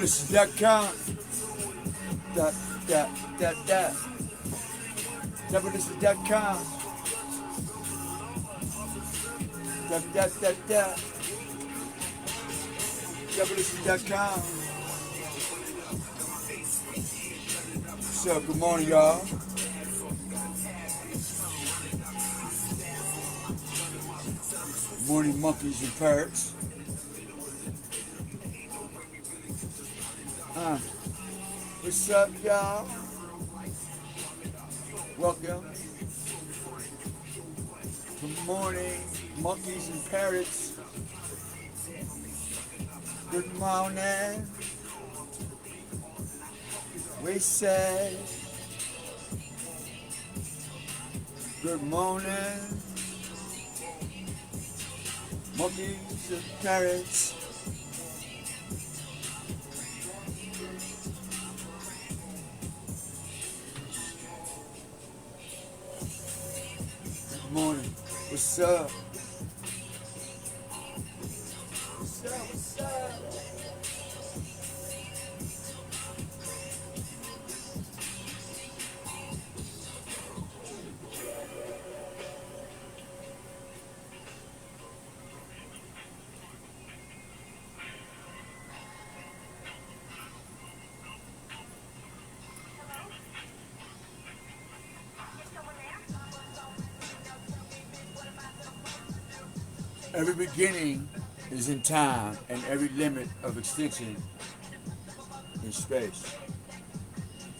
Devilish.com. Devilish.com. Devilish.com. What's up? Good morning, y'all. Morning, monkeys and parrots. What's up, y'all? Welcome. Good morning, monkeys and parrots. Good morning. We say good morning, monkeys and parrots. Good morning. What's up? What's up? What's up? Every beginning is in time, and every limit of extension in space.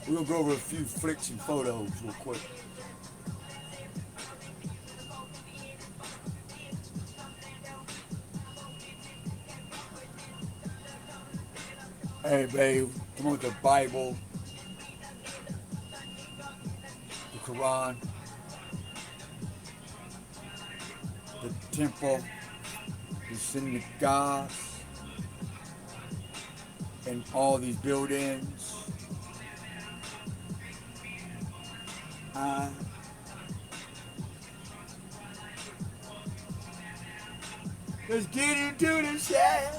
We're gonna go over a few flicks and photos real quick. Hey, babe, come on with the Bible, the Quran, the temple, the synagogues, and all these buildings. Let's get into this shit.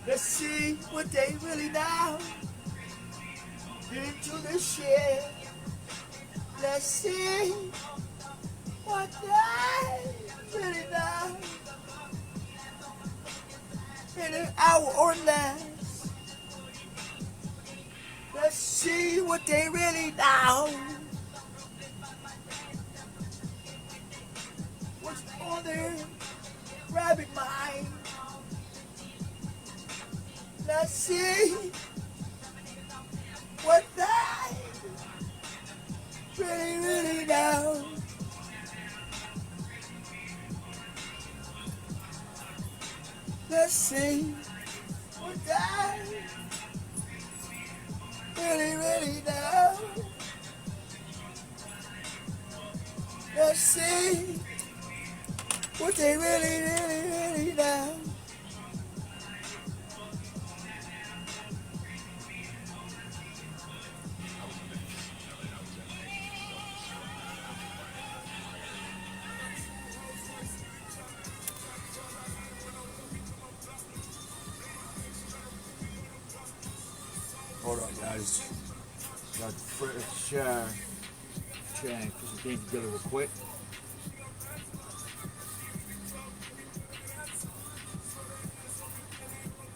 Let's see what they really know. Get into this shit. Let's see what they really know. In an hour or less. Let's see what they really know. What's on their rabbit mind? Let's see what they really know. Let's see what they really know. Let's see what they really know. Hold on, guys. Got to share. Try and put some things together real quick.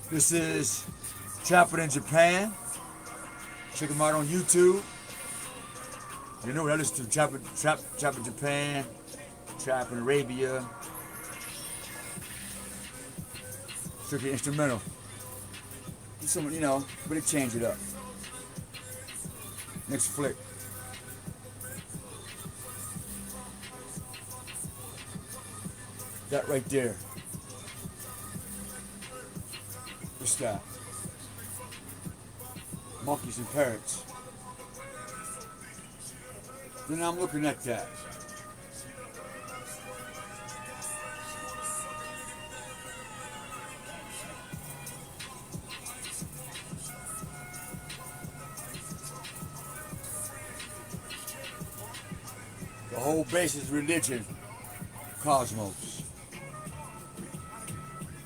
This is Trapping in Japan. Check them out on YouTube. You know, I listen to Trap in Japan, Trap in Arabia. Strictly instrumental. Some, you know, but it changed it up. Next flick. That right there. What's that? Monkeys and parrots. Then I'm looking at that. The whole base is religion, cosmos.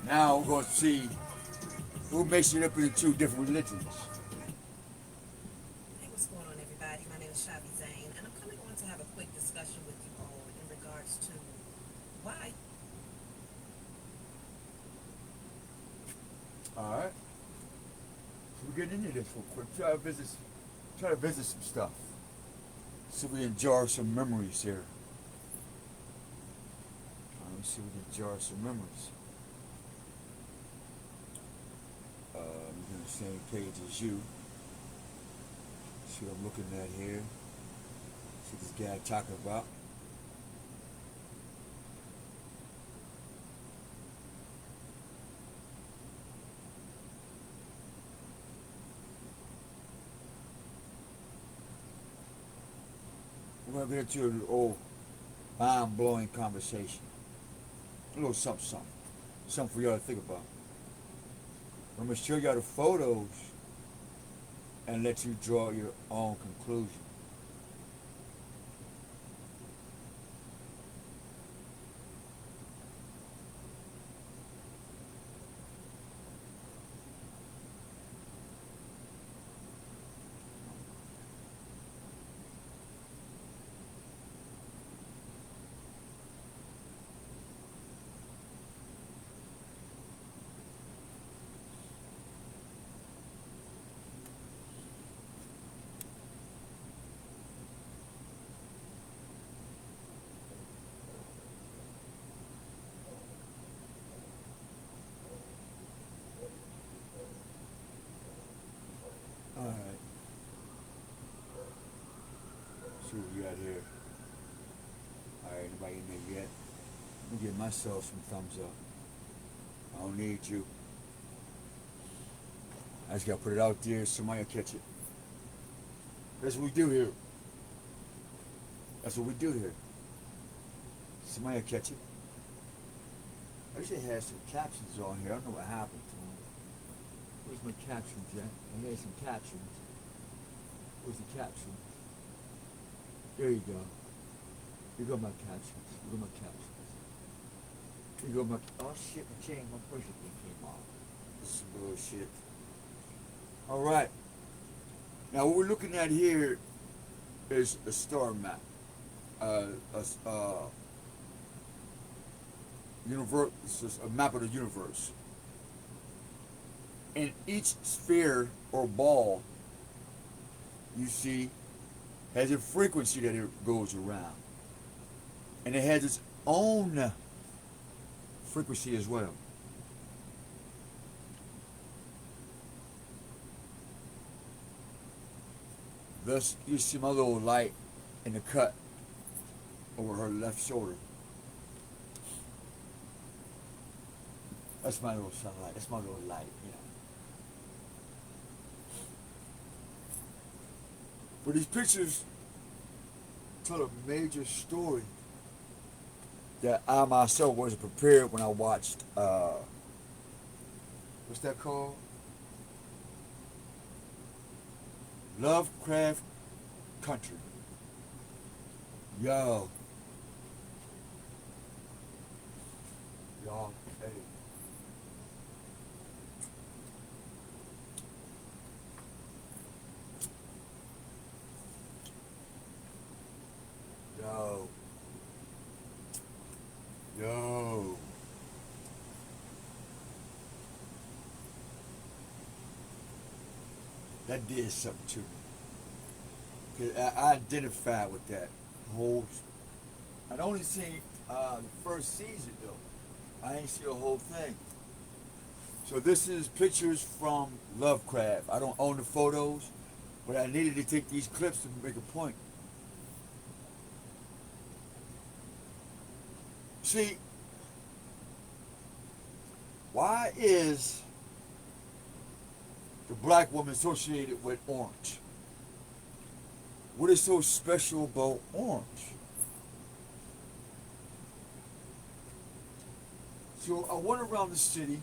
Now we're going to see Who makes it up into two different religions? Hey, what's going on, everybody? My name is Shavi Zane, and I'm coming on to have a quick discussion with you all in regards to why. Alright. So we're getting into this real quick. Try to visit some stuff. So we can jar some memories here. Let me see if we can jar some memories. I'm on the same page as you. See what I'm looking at here. See what this guy talking about. We're gonna get into an old mind-blowing conversation. A little something, something. Something for y'all to think about. I'm gonna show y'all the photos and let you draw your own conclusion. Alright. See what we got here. Alright, anybody in there yet? Let me give myself some thumbs up. I don't need you. I just gotta put it out there, somebody will catch it. That's what we do here. That's what we do here. Somebody will catch it. I wish they had some captions on here. I don't know what happened to them. Where's my captions at? I had some captions. Where's the captions? There you go. Here go my captions. Here go my captions. Here go my... Oh shit, my chain, my pressure thing came off. This is bullshit. Alright. Now what we're looking at here is a star map. A map of the universe. And each sphere or ball you see has a frequency that it goes around. And it has its own frequency as well. Thus, you see my little light in the cut over her left shoulder. That's my little sunlight. That's my little light, you know. But these pictures tell a major story that I myself wasn't prepared when I watched, what's that called? Lovecraft Country. Yo. Y'all, hey. Yo. Yo. That did something to me. Cause I identified with that whole. I'd only seen the first season though. I ain't seen the whole thing. So this is pictures from Lovecraft. I don't own the photos, but I needed to take these clips to make a point. See, why is the black woman associated with orange? What is so special about orange? So I went around the city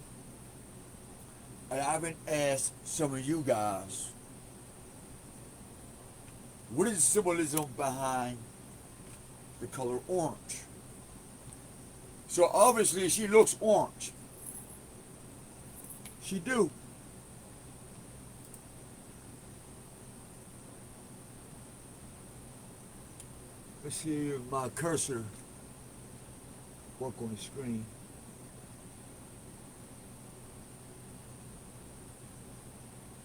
and I've been asked some of you guys, what is the symbolism behind the color orange? So obviously she looks orange. She do. Let's see if my cursor work on the screen.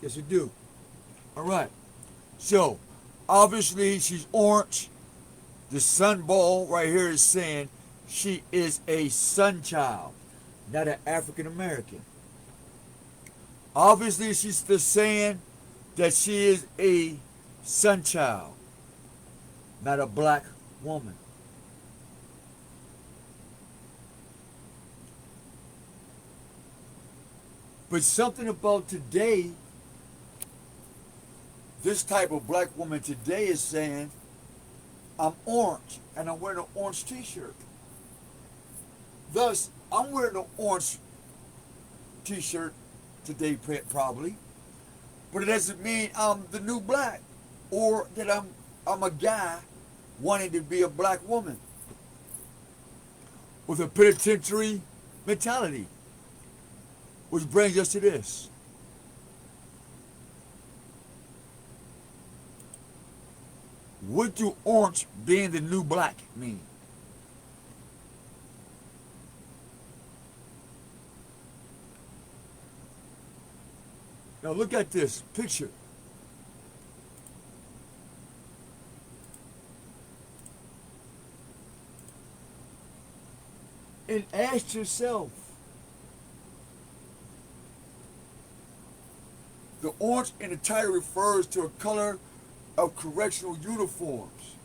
Yes, it do. All right. So, obviously, she's orange. The sun ball right here is saying she is a sun child, not an African American. Obviously, she's still saying that she is a sun child, not a black woman. But something about today, this type of black woman today is saying, I'm orange and I'm wearing an orange t-shirt. Thus, I'm wearing an orange t-shirt today probably, but it doesn't mean I'm the new black or that I'm a guy wanting to be a black woman with a penitentiary mentality. Which brings us to this. What do orange being the new black mean? Now look at this picture. And ask yourself, the orange in the title refers to a color of correctional uniforms.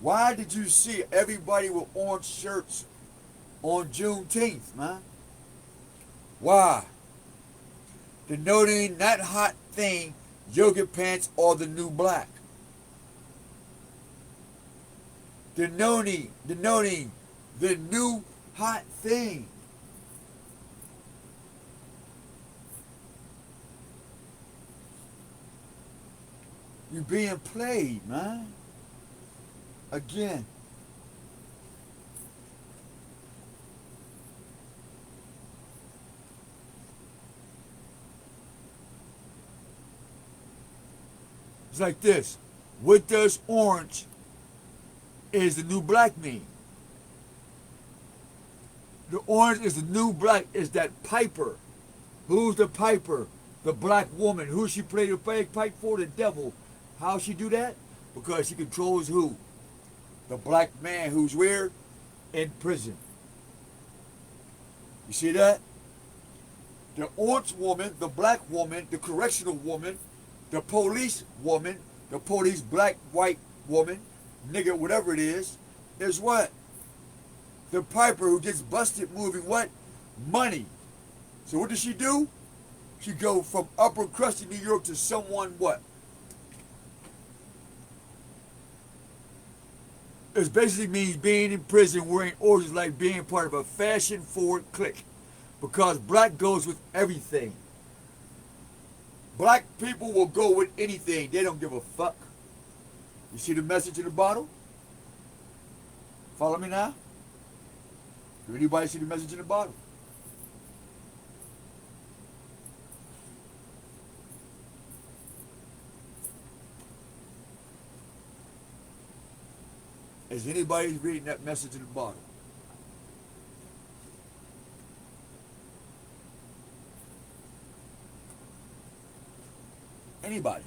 Why did you see everybody with orange shirts on Juneteenth, man? Why? Denoting that hot thing, yoga pants are the new black. Denoting the new hot thing. You're being played, man. Again. It's like this. What does orange is the new black mean? The orange is the new black, is that piper. Who's the piper? The black woman. Who she play the pipe for? The devil. How she do that? Because she controls who? The black man who's where? In prison. You see that? The orange woman, the black woman, the correctional woman, the police woman, the police black, white woman, nigga, whatever it is what? The piper who gets busted moving what? Money. So what does she do? She go from upper crusty New York to someone what? It basically means being in prison wearing orange, like being part of a fashion forward clique. Because black goes with everything. Black people will go with anything. They don't give a fuck. You see the message in the bottle? Follow me now? Do anybody see the message in the bottle? Is anybody reading that message in the bottle? Anybody?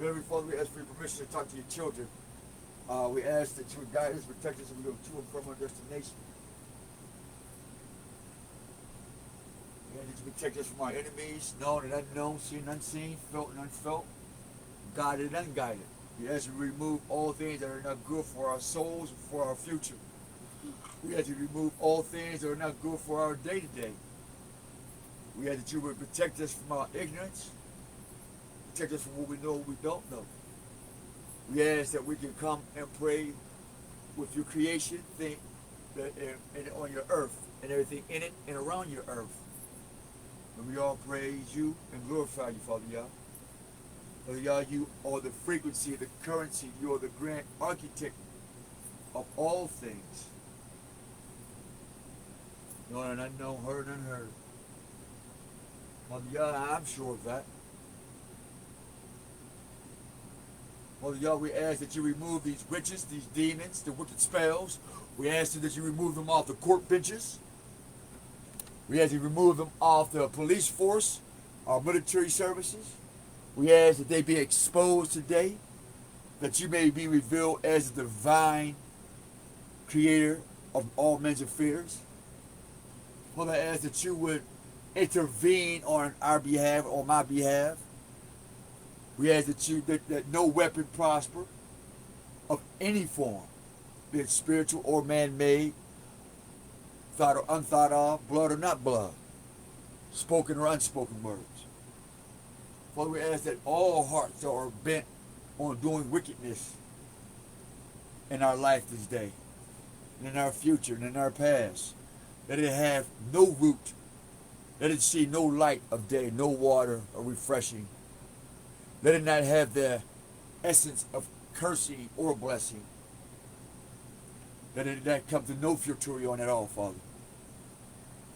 Heavenly Father, we ask for your permission to talk to your children. We ask that you would guide us, protect us, and we go to and from our destination. We ask that you protect us from our enemies, known and unknown, seen and unseen, felt and unfelt, guided and unguided. We ask you to remove all things that are not good for our souls and for our future. We ask you to remove all things that are not good for our day-to-day. We ask that you would protect us from our ignorance, protect us from what we know and we don't know. We ask that we can come and pray with your creation thing and on your earth and everything in it and around your earth. And we all praise you and glorify you, Father Yah. Father Yah, you are the frequency, the currency, you are the grand architect of all things. Known and unknown, heard and unheard. Father Yah, I'm sure of that. Father God, we ask that you remove these witches, these demons, the wicked spells. We ask you that you remove them off the court benches. We ask you to remove them off the police force, our military services. We ask that they be exposed today, that you may be revealed as the divine creator of all men's affairs. Father, I ask that you would intervene on our behalf, on my behalf. We ask that no weapon prosper of any form, be it spiritual or man-made, thought or unthought of, blood or not blood, spoken or unspoken words. Father, we ask that all hearts are bent on doing wickedness in our life this day, and in our future, and in our past. Let it have no root. Let it see no light of day, no water or refreshing. Let it not have the essence of cursing or blessing. Let it not come to no fury on at all, Father.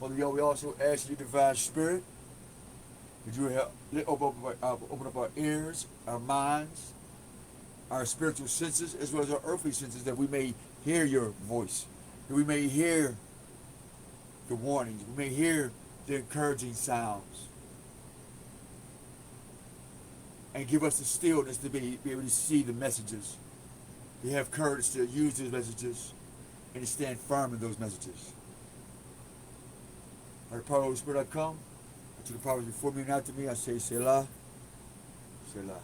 Father, we also ask you, divine spirit, that you help open up our ears, our minds, our spiritual senses, as well as our earthly senses, that we may hear your voice, that we may hear the warnings, we may hear the encouraging sounds, and give us the stillness to be able to see the messages, to have courage to use those messages, and to stand firm in those messages. By the power of the Holy Spirit I come, to the powers before me and after me, I say Selah, Selah.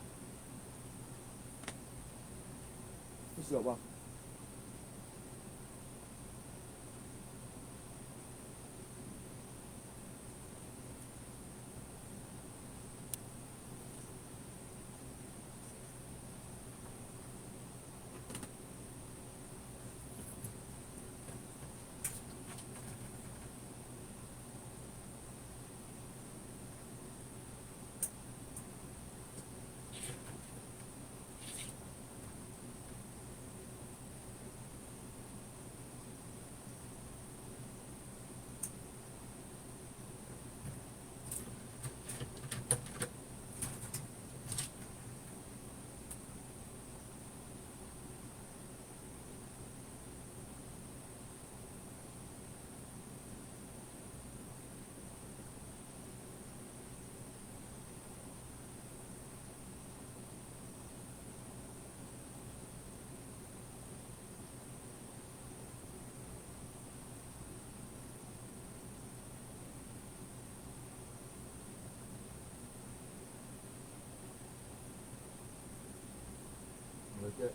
What's up, Bob? Like that.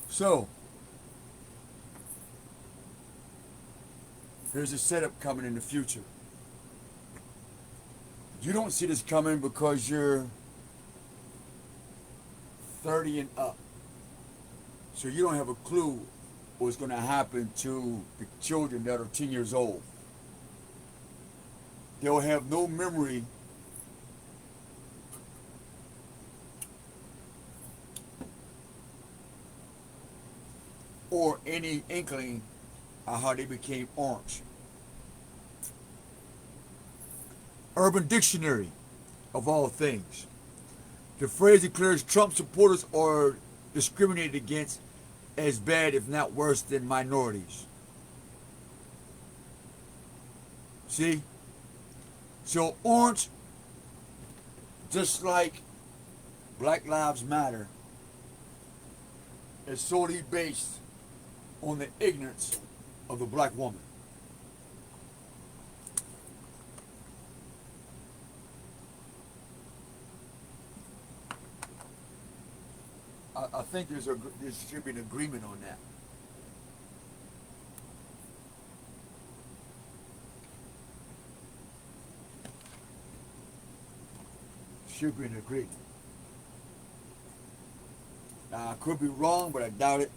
So, here's a setup coming in the future. You don't see this coming because you're 30 and up. So you don't have a clue what's going to happen to the children that are 10 years old. They'll have no memory or any inkling of how they became orange. Urban Dictionary, of all things. The phrase declares Trump supporters are discriminated against as bad, if not worse, than minorities. See? So orange, just like Black Lives Matter, is solely based on the ignorance of the black woman. I think there should be an agreement on that. Should be an agreement. Now, I could be wrong, but I doubt it.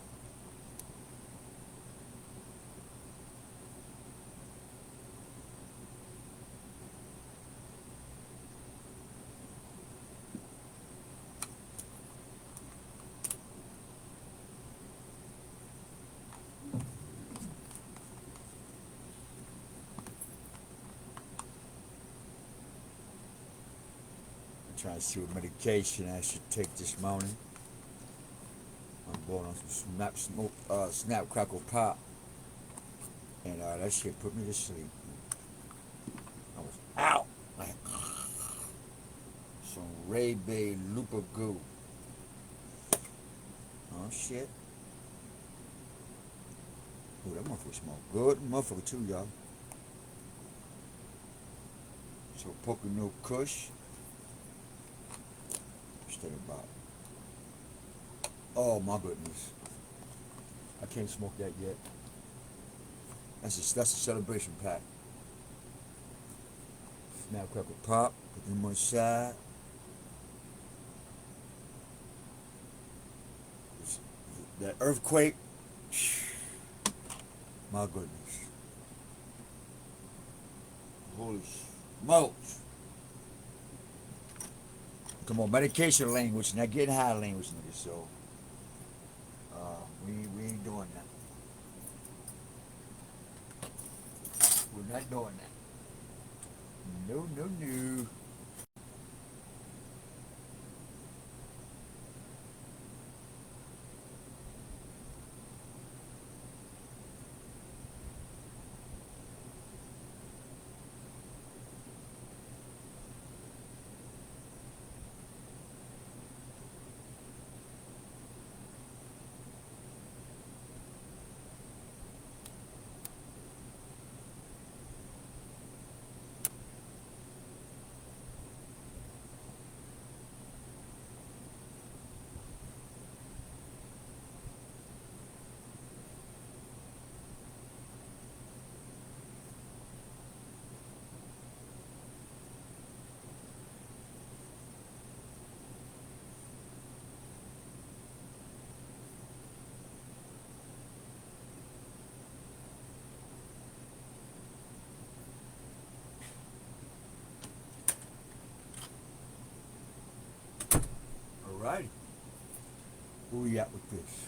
trying to see what medication I should take this morning. I'm going on some snap, crackle, pop, and that shit put me to sleep. I was out like some Ray Bay Looper Goo. Oh shit! Ooh, that motherfucker smell good, motherfucker too, y'all. So poking no kush. Instead about. Oh my goodness. I can't smoke that yet. That's a celebration pack. Snap crackle pop, put them on the side. That earthquake. My goodness. Holy smokes. Come on, medication language, not getting high language, nigga, so we ain't doing that. We're not doing that. No, no, no. Alrighty. Where we at with this?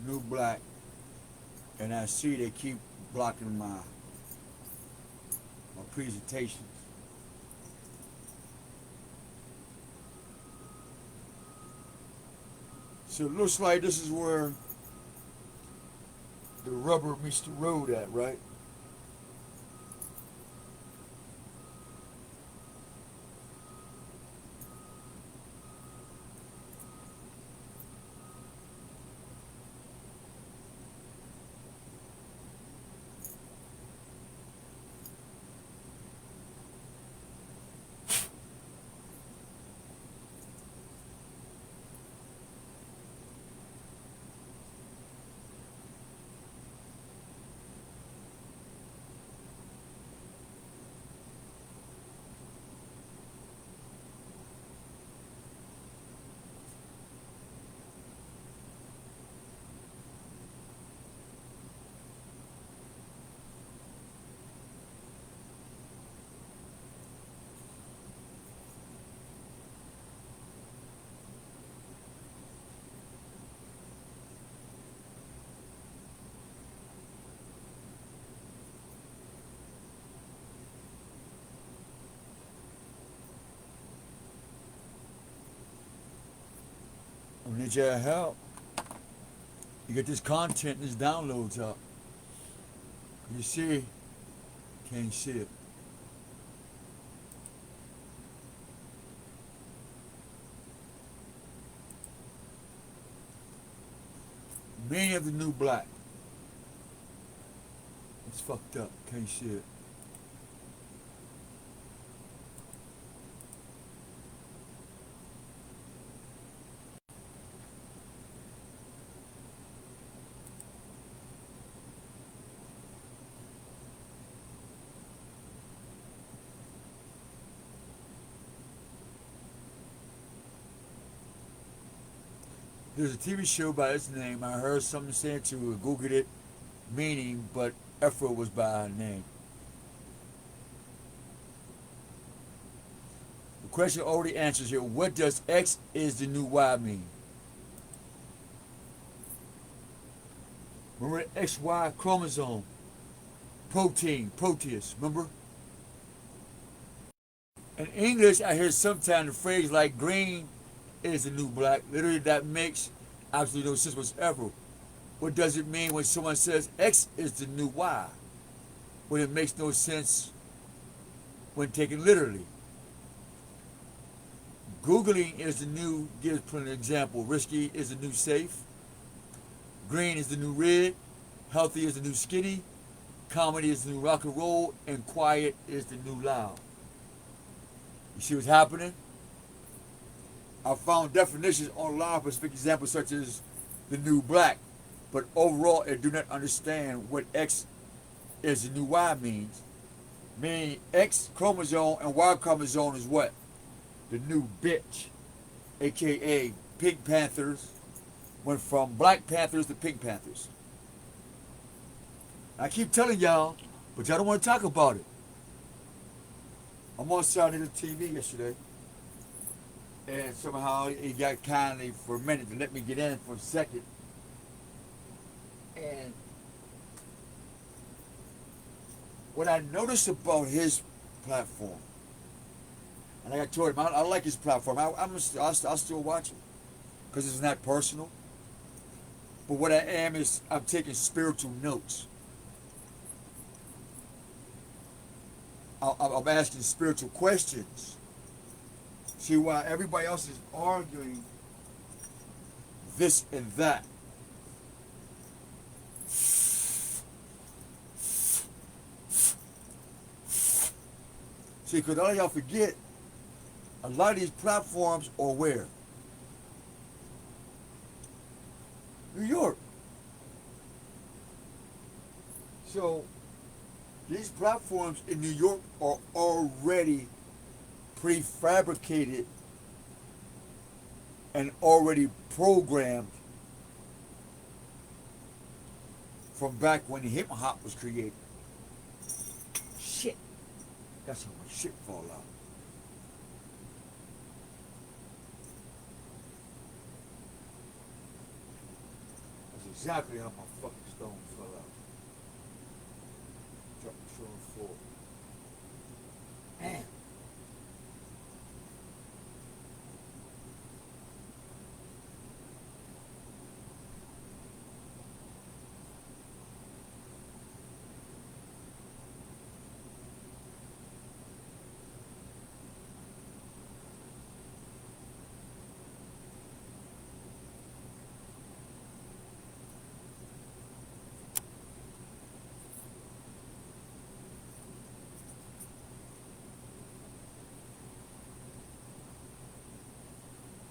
New Black. And I see they keep blocking my presentations. So it looks like this is where the rubber meets the road at, right? I need your help. You get this content, this downloads up. You see, can't see it. Many of the New Black. It's fucked up. Can't see it. There's a TV show by its name. I heard something saying to Google it, meaning, but effort was by our name. The question already answers here. What does X is the new Y mean? Remember the XY chromosome? Proteus, remember? In English, I hear sometimes the phrase like green is the new black. Literally, that makes absolutely no sense whatsoever. What does it mean when someone says X is the new Y? When it makes no sense when taken literally. Googling is the new, gives plenty of example. Risky is the new safe. Green is the new red. Healthy is the new skinny. Comedy is the new rock and roll. And quiet is the new loud. You see what's happening? I found definitions online for specific examples such as the new black. But overall, I do not understand what X is the new Y means. Meaning X chromosome and Y chromosome is what? The new bitch. AKA Pink Panthers. Went from Black Panthers to Pink Panthers. I keep telling y'all, but y'all don't want to talk about it. I'm on Saturday the TV yesterday. And somehow he got kindly for a minute to let me get in for a second. And what I noticed about his platform, and like I told him, I like his platform. I'll still watch it because it's not personal. But what I am is I'm taking spiritual notes. I'm asking spiritual questions. See why everybody else is arguing this and that. See, because all y'all forget, a lot of these platforms are where? New York. So, these platforms in New York are already prefabricated and already programmed from back when hip hop was created. Shit. That's how much shit fall out. That's exactly how my fucking stone fell out. Drop the show on the floor. Man.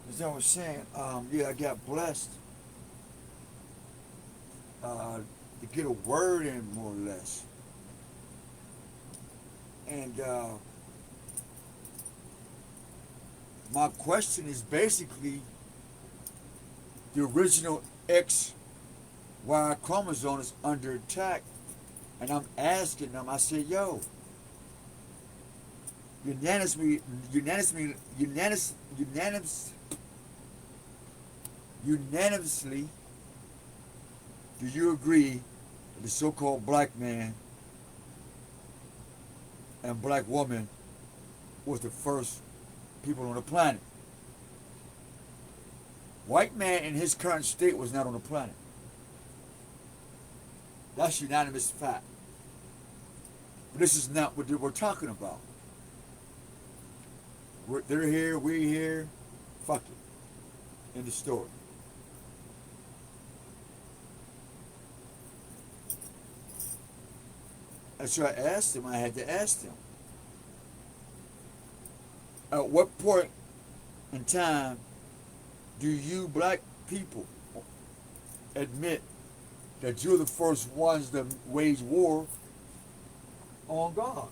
As I was saying, yeah, I got blessed to get a word in, more or less. And my question is basically the original XY chromosome is under attack. And I'm asking them, I said, yo, unanimously, do you agree that the so-called black man and black woman was the first people on the planet? White man in his current state was not on the planet. That's unanimous fact. But this is not what we're talking about. They're here, we're here, fuck it. End of story. And so I asked him, I had to ask him, at what point in time do you black people admit that you're the first ones that wage war on God?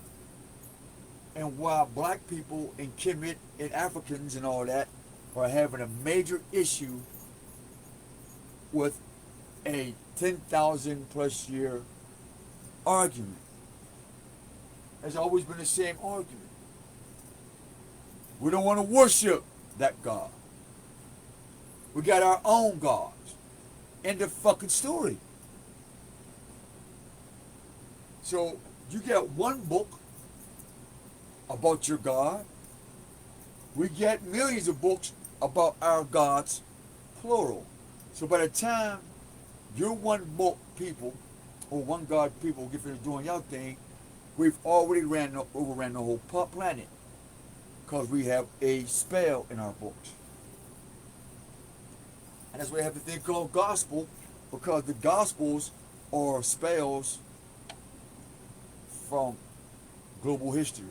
And why black people and Kemet and Africans and all that are having a major issue with a 10,000 plus year argument. Has always been the same argument. We don't want to worship that God. We got our own gods. End of fucking story. So you get one book about your God. We get millions of books about our gods, plural. So by the time you're one book people, or one God people get finished doing your thing, we've already overran the whole planet because we have a spell in our books. And that's why we have the thing called gospel, because the gospels are spells from global history.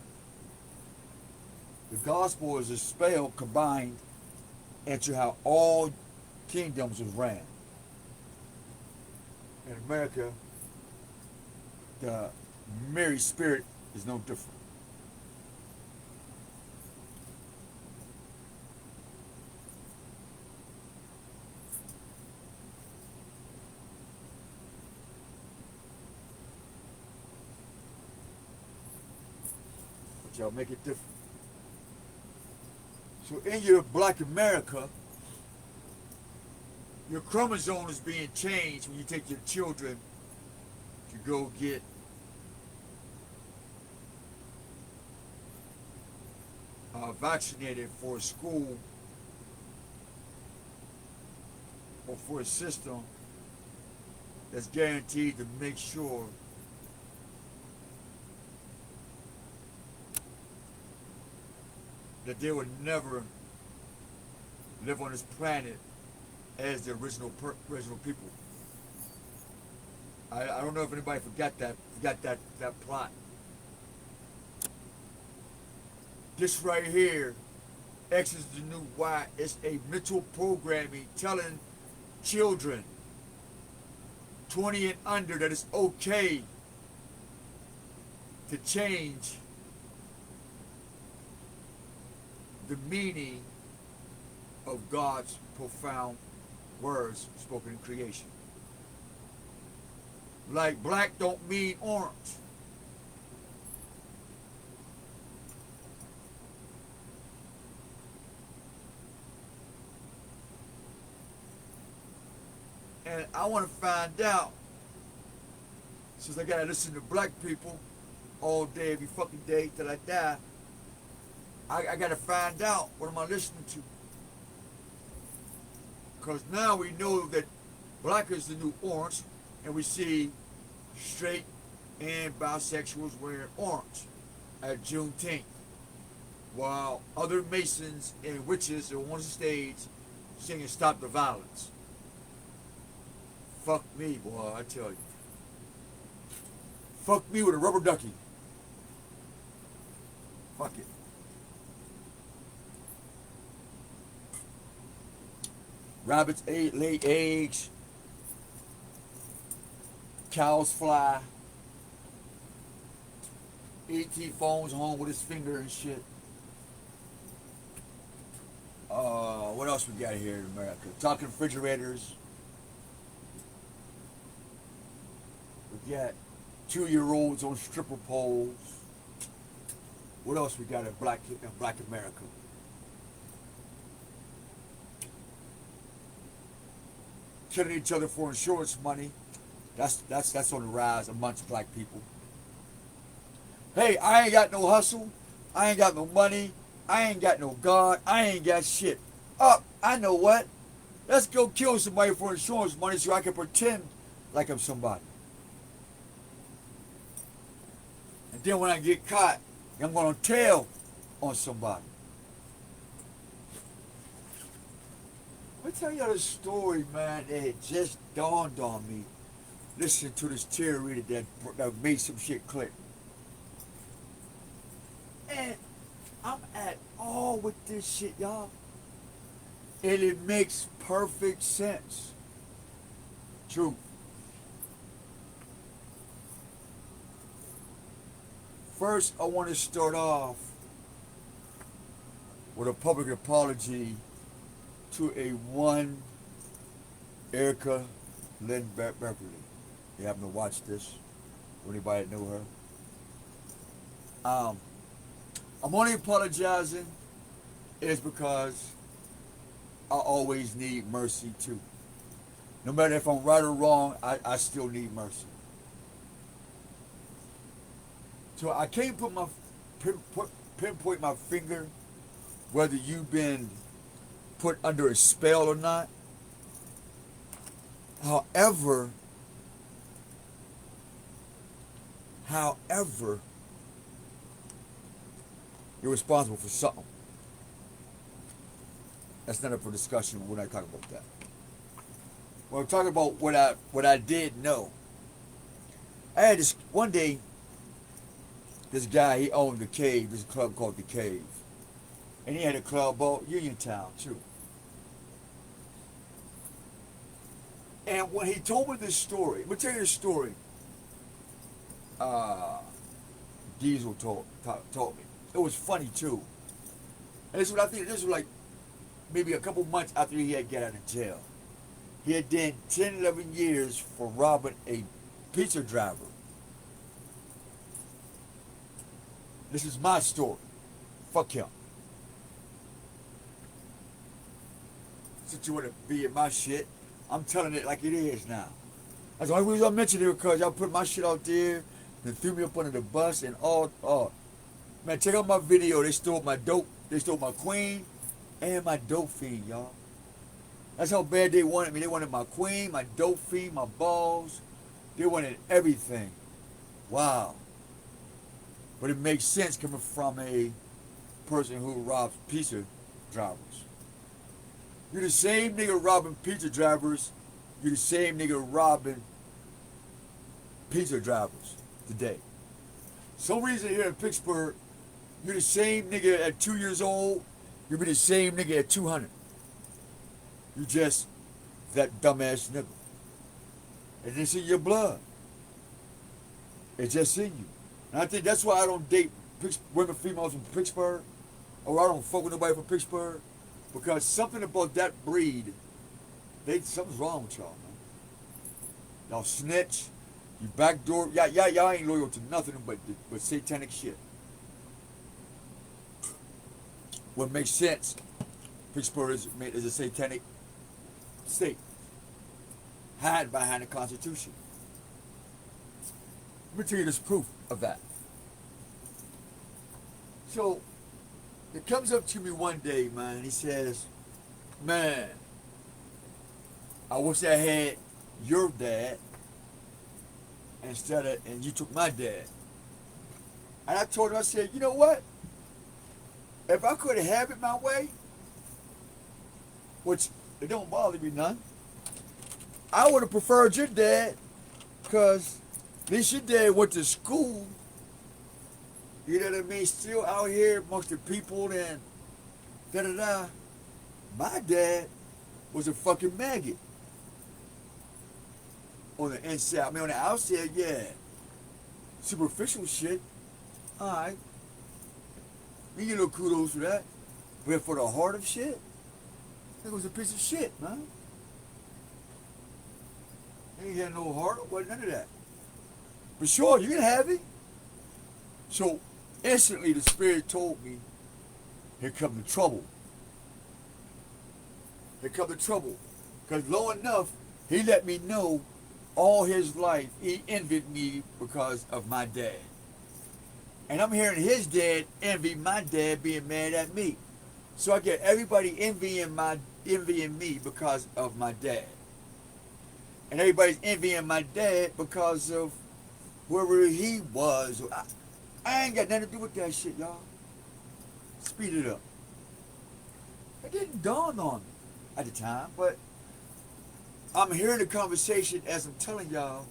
The gospel is a spell combined into how all kingdoms was ran. In America, the Mary spirit is no different. But y'all make it different. So in your black America, your chromosome is being changed when you take your children to go get vaccinated for a school or for a system that's guaranteed to make sure that they would never live on this planet as the original people. I don't know if anybody forgot that plot. This right here, X is the new Y, is a mental programming telling children 20 and under that it's okay to change the meaning of God's profound words spoken in creation. Like black don't mean orange. And I want to find out, since I gotta listen to black people all day, every fucking day till I die, I gotta find out what am I listening to. Because now we know that black is the new orange, and we see straight and bisexuals wearing orange at Juneteenth, while other Masons and witches are on the stage singing "Stop the Violence." Fuck me, boy, I tell you. Fuck me with a rubber ducky. Fuck it. Rabbits lay eggs. Cows fly. E.T. phones home with his finger and shit. What else we got here in America? Talking refrigerators. We got 2-year-olds on stripper poles. What else we got in black America? Killing each other for insurance money. That's on the rise amongst black people. Hey, I ain't got no hustle. I ain't got no money. I ain't got no God. I ain't got shit. I know what. Let's go kill somebody for insurance money so I can pretend like I'm somebody. And then when I get caught, I'm going to tell on somebody. Let me tell you this story, man, that it just dawned on me. Listen to this tear reader that made some shit click. And I'm at all with this shit, y'all. And it makes perfect sense. True. First, I want to start off with a public apology to a one Erica Lynn Beverly. You happen to watch this? Anybody that know her? I'm only apologizing is because I always need mercy too. No matter if I'm right or wrong, I still need mercy. So I can't pinpoint my finger whether you've been put under a spell or not. However, you're responsible for something. That's not up for discussion. We're not talking about that. We're talking about what I did know. I had this one day. This guy, he owned the Cave. This club called the Cave, and he had a club called Uniontown too. And when he told me this story, let me tell you this story. Diesel told me. It was funny too. And this is what I think. This was like maybe a couple months after he had got out of jail. He had done 10, 11 years for robbing a pizza driver. This is my story. Fuck him. Since you want to be in my shit, I'm telling it like it is now. That's the only reason I mentioned it, because y'all put my shit out there and threw me up under the bus and all. Man, check out my video. They stole my dope. They stole my queen and my dope fiend, y'all. That's how bad they wanted me. They wanted my queen, my dope fiend, my balls. They wanted everything. Wow. But it makes sense coming from a person who robs pizza drivers. You're the same nigga robbing pizza drivers. You're the same nigga robbing pizza drivers today. Some reason here in Pittsburgh, you're the same nigga at 2 years old. You'll be the same nigga at 200. You just that dumbass nigga. And it's in your blood. It's just in you. And I think that's why I don't date women, females from Pittsburgh, or I don't fuck with nobody from Pittsburgh, because something about that breed, something's wrong with y'all, man. Y'all snitch, you backdoor, y'all ain't loyal to nothing but satanic shit. What makes sense, Pittsburgh is a satanic state, hide behind the Constitution. Let me tell you this proof of that. So, it comes up to me one day, man, he says, man, I wish I had your dad and you took my dad. And I told him, I said, you know what? If I could have it my way, which it don't bother me none, I would have preferred your dad, because at least your dad went to school, you know what I mean, still out here amongst the people and da-da-da. My dad was a fucking maggot. On the inside, I mean on the outside, yeah. Superficial shit, alright. You get a little kudos for that. But for the heart of shit, that was a piece of shit, man. He ain't had no heart, or none of that. But sure, you can have it. So instantly the Spirit told me, here come the trouble. Here come the trouble. Because lo enough, he let me know all his life he envied me because of my dad. And I'm hearing his dad envy my dad being mad at me. So I get everybody envying me because of my dad. And everybody's envying my dad because of whoever he was. I ain't got nothing to do with that shit, y'all. Speed it up. It didn't dawn on me at the time, but I'm hearing the conversation as I'm telling y'all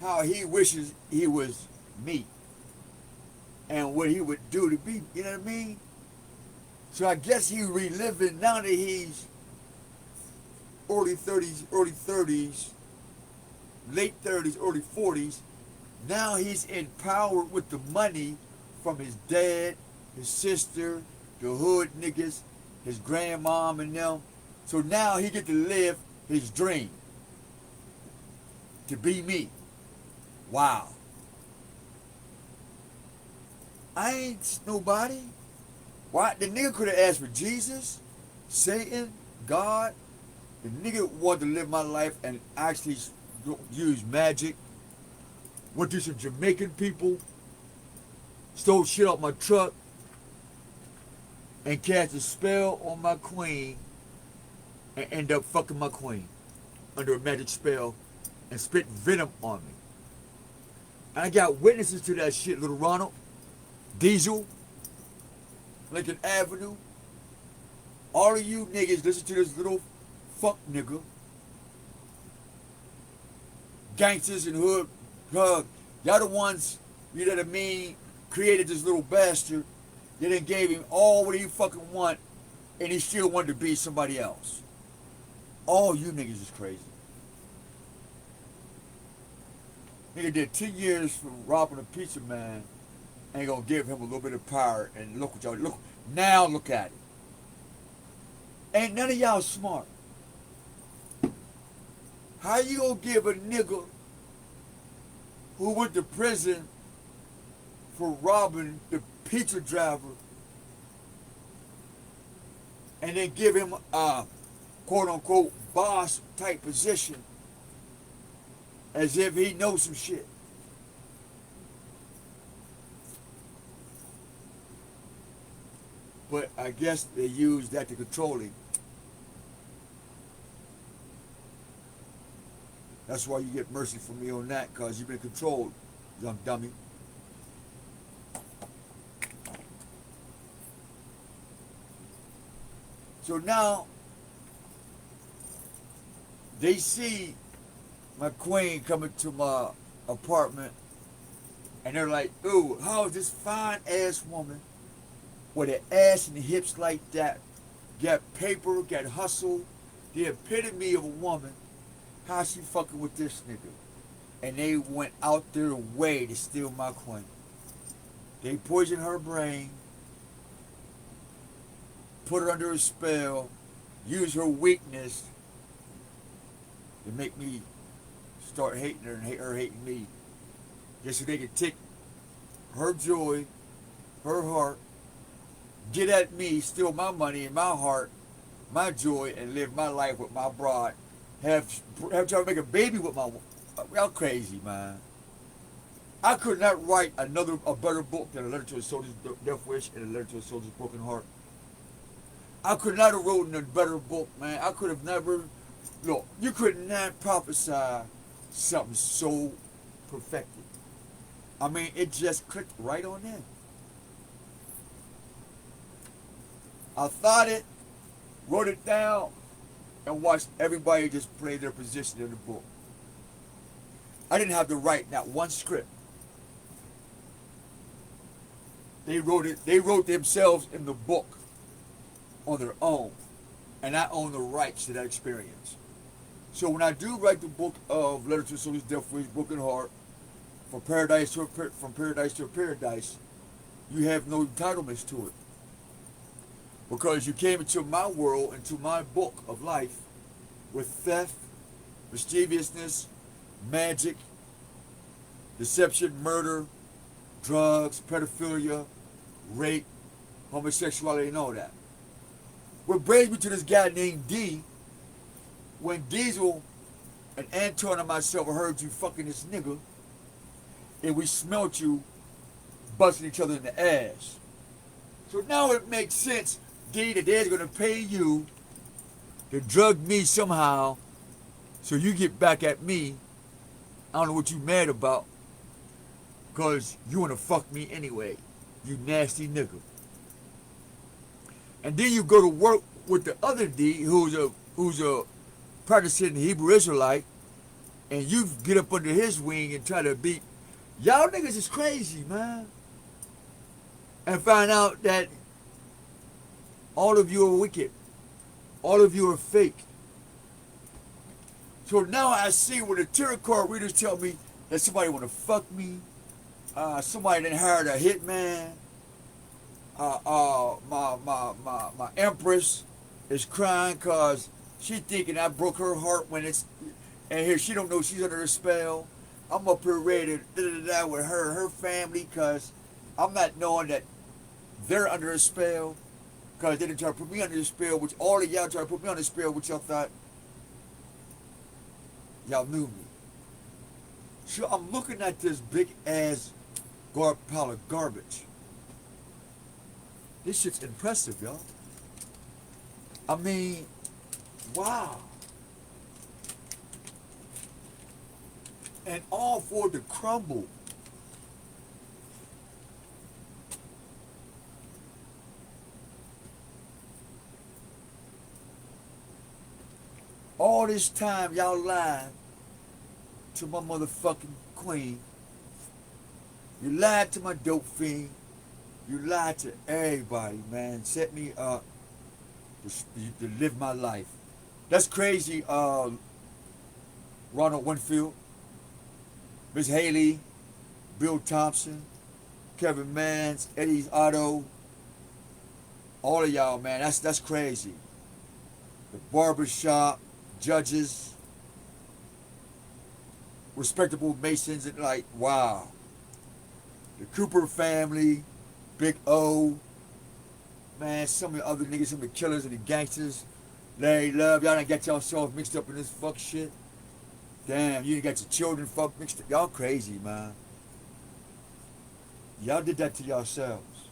how he wishes he was me and what he would do to be, you know what I mean? So I guess he's reliving, now that he's early 30s, late 30s, early 40s. Now he's empowered with the money from his dad, his sister, the hood niggas, his grandmom and them. So now he get to live his dream. To be me. Wow. I ain't nobody. Why? The nigga could have asked for Jesus, Satan, God. The nigga wanted to live my life and actually use magic. Went to some Jamaican people. stole shit off my truck, and cast a spell on my queen, and end up fucking my queen under a magic spell and spit venom on me. And I got witnesses to that shit, Little Ronald, Diesel, Lincoln Avenue. All of you niggas listen to this little fuck nigga. Gangsters and hood, y'all the ones, you know what I mean, created this little bastard. They done gave him all what he fucking want, and he still wanted to be somebody else. All you niggas is crazy. Nigga did 10 years for robbing a pizza man. Ain't gonna give him a little bit of power, and look what y'all look. Now look at it. Ain't none of y'all smart. How you gonna give a nigga who went to prison for robbing the pizza driver and then give him a quote-unquote boss type position as if he knows some shit? But I guess they use that to control him. That's why you get mercy from me on that, because you've been controlled, young dummy. So now, they see my queen coming to my apartment, and they're like, ooh, how is this fine-ass woman with an ass and hips like that, got paper, got hustle, the epitome of a woman, how she fucking with this nigga? And they went out their way to steal my queen. They poisoned her brain, put her under a spell, used her weakness to make me start hating her and her hating me. Just so they could take her joy, her heart, get at me, steal my money and my heart, my joy, and live my life with my broad. Have try to make a baby with my. Y'all crazy, man. I could not write a better book than A Letter to a Soldier's Death Wish and A Letter to a Soldier's Broken Heart. I could not have written a better book, man. I could have never. Look, you could not prophesy something so perfected. I mean, it just clicked right on in. I thought it, wrote it down, and watched everybody just play their position in the book. I didn't have to write not one script. They wrote themselves in the book on their own, and I own the rights to that experience. So when I do write the book of Letter to a Soldier's Death Wish, Broken Heart, from Paradise to a Paradise, you have no entitlements to it. Because you came into my world, into my book of life, with theft, mischievousness, magic, deception, murder, drugs, pedophilia, rape, homosexuality, and all that. What brings me to this guy named D, when Diesel and Anton and myself heard you fucking this nigga, and we smelt you busting each other in the ass. So now it makes sense, D, that they're going to pay you to drug me somehow so you get back at me. I don't know what you mad about, because you want to fuck me anyway, you nasty nigga. And then you go to work with the other D, who's a practicing Hebrew Israelite, and you get up under his wing and try to beat. Y'all niggas is crazy, man. And find out that all of you are wicked. All of you are fake. So now I see when the tarot card readers tell me that somebody want to fuck me, somebody done hired a hitman, my empress is crying because she thinking I broke her heart when it's, and here she don't know she's under a spell. I'm up here ready to da with her family, because I'm not knowing that they're under a spell, because they didn't try to put me under a spell, which all of y'all try to put me under a spell, which y'all thought y'all knew me. So I'm looking at this big ass pile of garbage, This shit's impressive, y'all. I mean, wow. And all for it to crumble. All this time y'all lied to my motherfucking queen. You lied to my dope fiend. You lied to everybody, man. Set me up to live my life. That's crazy, Ronald Winfield, Miss Haley, Bill Thompson, Kevin Mans, Eddie Otto, all of y'all, man. That's crazy. The barbershop, judges, respectable Masons, and like, wow. The Cooper family, Big O, man, some of the other niggas, some of the killers and the gangsters, Larry Love, y'all done got yourself mixed up in this fuck shit. Damn, you done got your children fuck mixed up. Y'all crazy, man. Y'all did that to yourselves.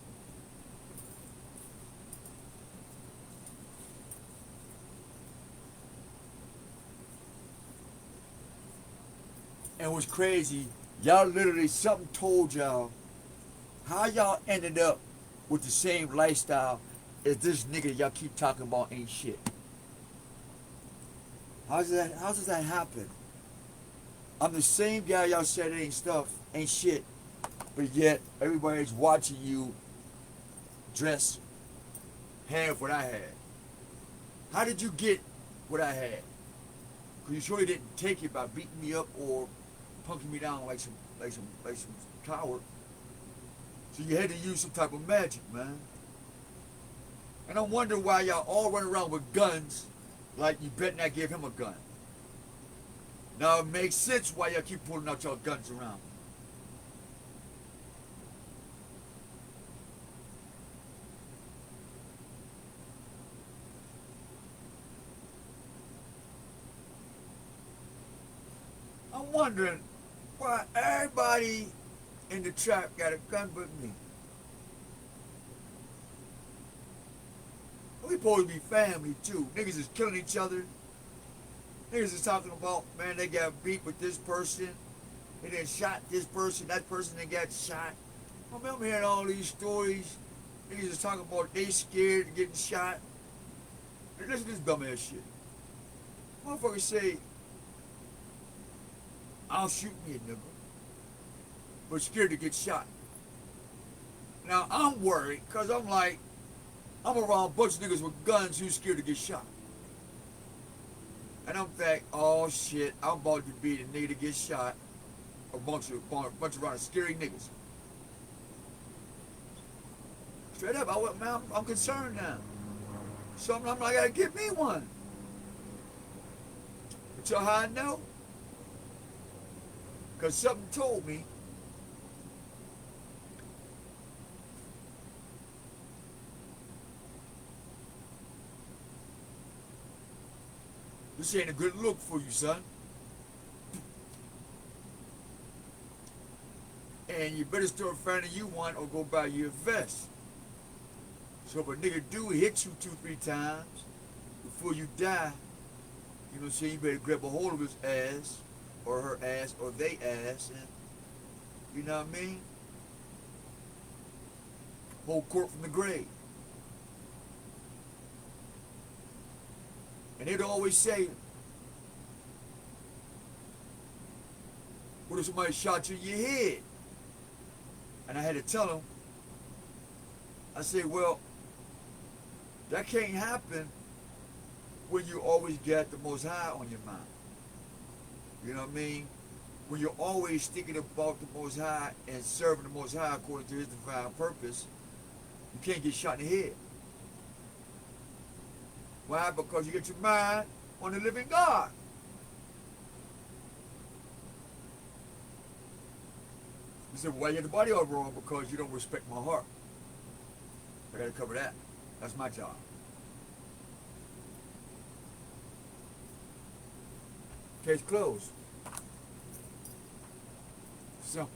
And what's crazy, y'all literally, something told y'all how y'all ended up with the same lifestyle as this nigga y'all keep talking about ain't shit. How does that happen? I'm the same guy y'all said ain't stuff, ain't shit, but yet everybody's watching you dress, have what I had. How did you get what I had? Because you surely didn't take it by beating me up or punking me down like some coward. So you had to use some type of magic, man. And I wonder why y'all all run around with guns like you better not give him a gun. Now it makes sense why y'all keep pulling out y'all guns around. I'm wondering why everybody in the trap got a gun but me. We supposed to be family too. Niggas is killing each other. Niggas is talking about, man, they got beat with this person. They done shot this person. That person that got shot. I remember hearing all these stories. Niggas is talking about they scared of getting shot. And listen to this dumbass shit. Motherfuckers say, I'll shoot me a nigga, but scared to get shot. Now I'm worried, cause I'm like, I'm around a bunch of niggas with guns who's scared to get shot. And I'm thinking, oh shit, I'm about to be the nigga to get shot. A bunch of around scary niggas. Straight up, man, I'm concerned now. So I'm like, I gotta get me one. But you know how I know? Because something told me this ain't a good look for you, son. And you better start finding you one or go buy you a vest. So if a nigga do hit you 2-3 times before you die, you know what I'm saying, you better grab a hold of his ass or her ass or they ass and, you know what I mean? Hold court from the grave. And they'd always say, what if somebody shot you in your head? And I had to tell them, I said, well, that can't happen when you always got the Most High on your mind. You know what I mean? When you're always thinking about the Most High and serving the Most High according to His divine purpose, you can't get shot in the head. Why? Because you get your mind on the living God. You said, well, why you get the body all wrong? Because you don't respect my heart. I gotta cover that. That's my job. Case closed. Simple.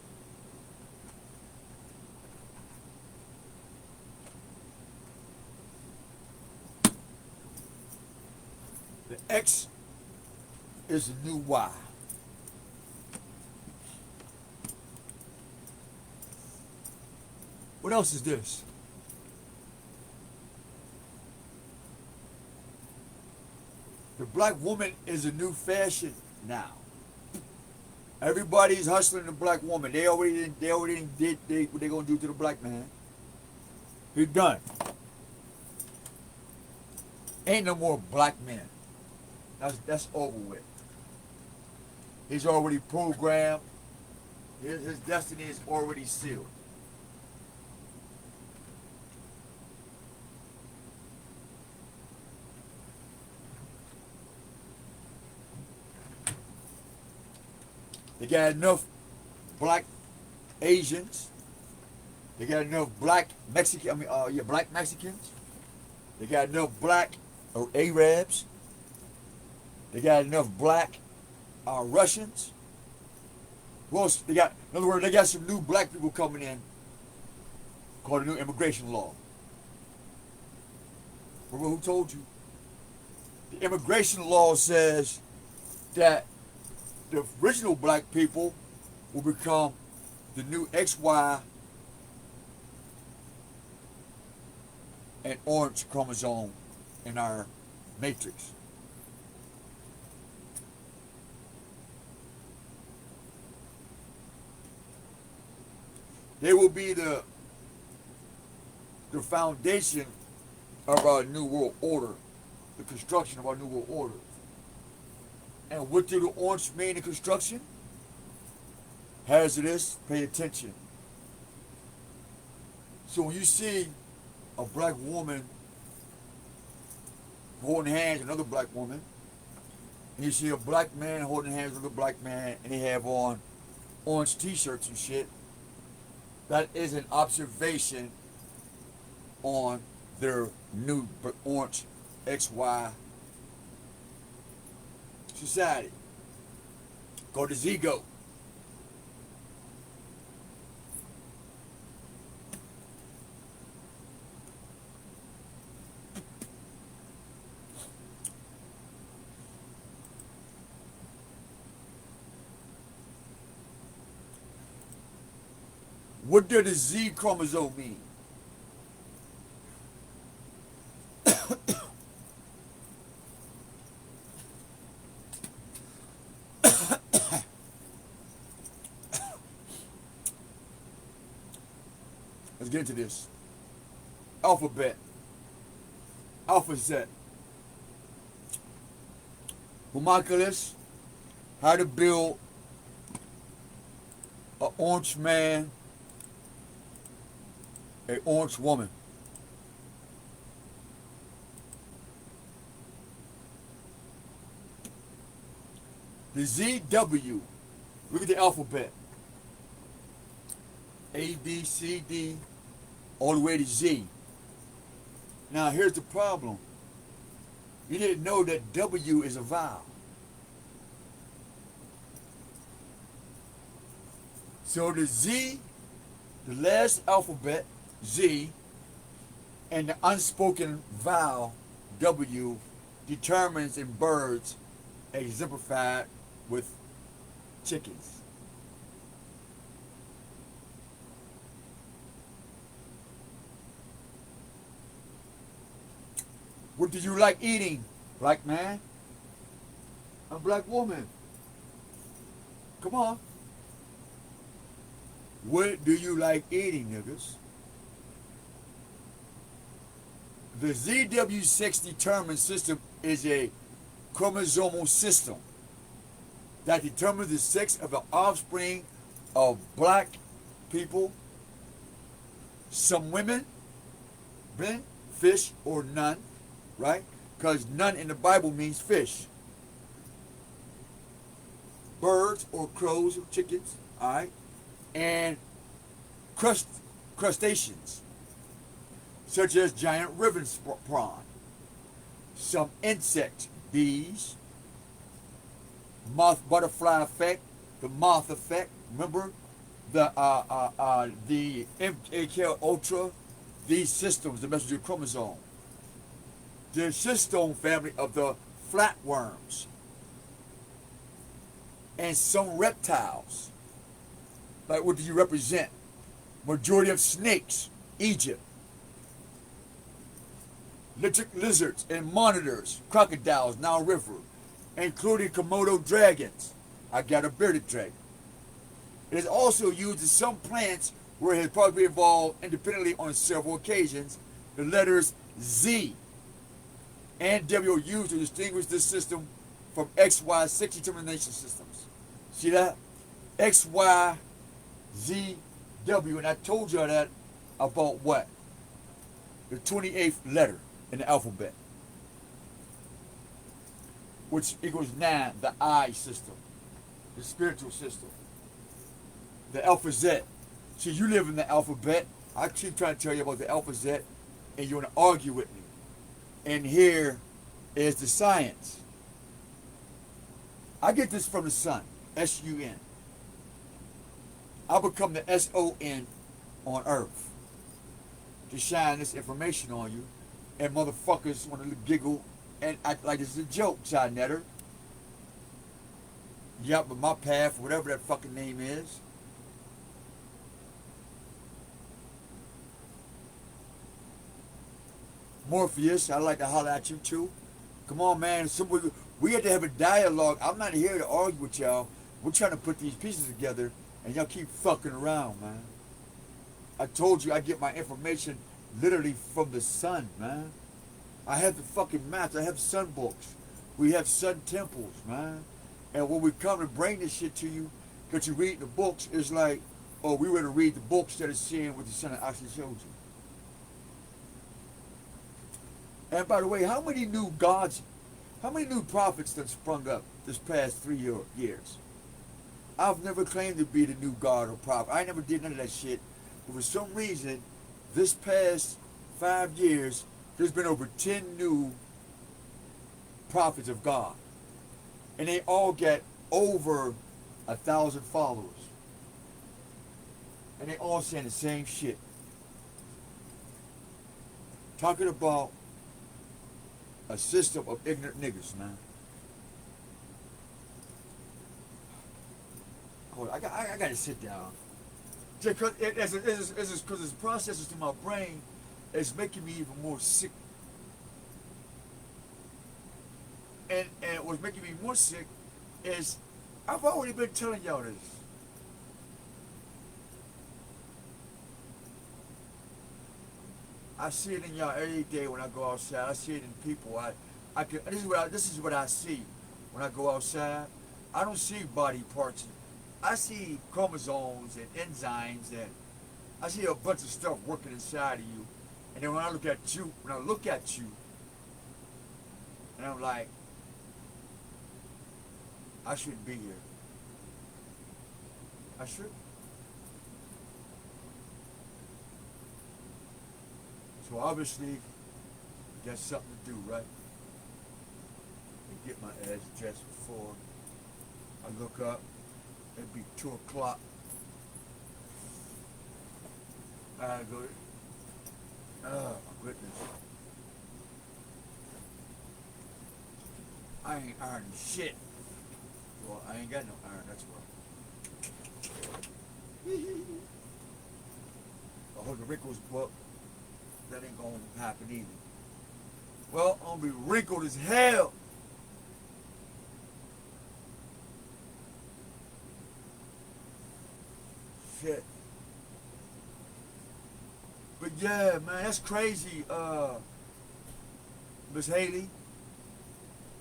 The X is the new Y. What else is this? The black woman is a new fashion now. Everybody's hustling the black woman. They already did what they gonna do to the black man. He's done. Ain't no more black men. That's over with. He's already programmed. His destiny is already sealed. They got enough black Asians. They got enough black black Mexicans. They got enough black Arabs. They got enough black Russians. Who else? They got, in other words, they got some new black people coming in called the new immigration law. Remember who told you? The immigration law says that the original black people will become the new XY and orange chromosome in our matrix. They will be the foundation of our new world order, the construction of our new world order. And what do the orange mean in construction? Hazardous, pay attention. So when you see a black woman holding hands with another black woman, and you see a black man holding hands with a black man, and they have on orange t-shirts and shit, that is an observation on their new orange XY society. Go to Zigo. What does the Z chromosome mean? Let's get into this. Alphabet. Alphabet. Homunculus. How to build an orange man, an orange woman. The ZW. Look at the alphabet. A, B, C, D, all the way to Z. Now here's the problem. You didn't know that W is a vowel. So the Z, the last alphabet, Z, and the unspoken vowel, W, determines in birds, exemplified with chickens. What do you like eating, black man? A black woman. Come on. What do you like eating, niggas? The ZW6 determined system is a chromosomal system that determines the sex of the offspring of black people. Some women, men, fish, or none, right? Because none in the Bible means fish. Birds or crows or chickens, all right? And crustaceans, such as giant river prawn. Some insects, bees, moth butterfly effect, the moth effect. Remember the MK Ultra, these systems, the messenger chromosome. The cystone family of the flatworms, and some reptiles. Like, what do you represent? Majority of snakes, Egypt. Lizards and monitors, crocodiles, Nile River, including Komodo dragons. I got a bearded dragon. It is also used in some plants where it has probably evolved independently on several occasions. The letters Z and W are used to distinguish this system from XY6 determination systems. See that? X, Y, Z, W. And I told y'all that about what? The 28th letter in the alphabet, which equals 9, the I system, the spiritual system. The Alpha Z. See, you live in the alphabet. I keep trying to tell you about the Alpha Z, and you want to argue with me. And here is the science. I get this from the sun, S-U-N. I become the S-O-N on Earth to shine this information on you, and motherfuckers want to giggle and act like this is a joke, Side Netter. Yup, but my path, whatever that fucking name is. Morpheus, I like to holler at you too. Come on, man. We have to have a dialogue. I'm not here to argue with y'all. We're trying to put these pieces together, and y'all keep fucking around, man. I told you I get my information literally from the sun, man. I have the fucking maps. I have sun books. We have sun temples, man. And when we come to bring this shit to you, because you read the books, it's like, oh, we were to read the books instead of seeing what the sun actually shows you. And by the way, how many new prophets that sprung up this past 3 years? I've never claimed to be the new God or prophet. I never did none of that shit. But for some reason, this past 5 years, there's been over 10 new prophets of God. And they all get over 1,000 followers. And they all saying the same shit. Talking about a system of ignorant niggas, man. Hold on, I gotta sit down. Because because it's processes to my brain, it's making me even more sick. And what's making me more sick is I've already been telling y'all this. I see it in y'all every day when I go outside. I see it in people. This is what I see when I go outside. I don't see body parts. I see chromosomes and enzymes, and I see a bunch of stuff working inside of you. And then when I look at you, and I'm like, I shouldn't be here. I should. So obviously, got something to do, right? And get my ass dressed before I look up. It'd be 2 o'clock. I go. Oh my goodness! I ain't ironing shit. Well, I ain't got no iron. That's why. I hold the wrinkles book. That ain't gonna happen either. Well, I'm gonna be wrinkled as hell. Shit. But yeah, man, that's crazy. Miss Haley,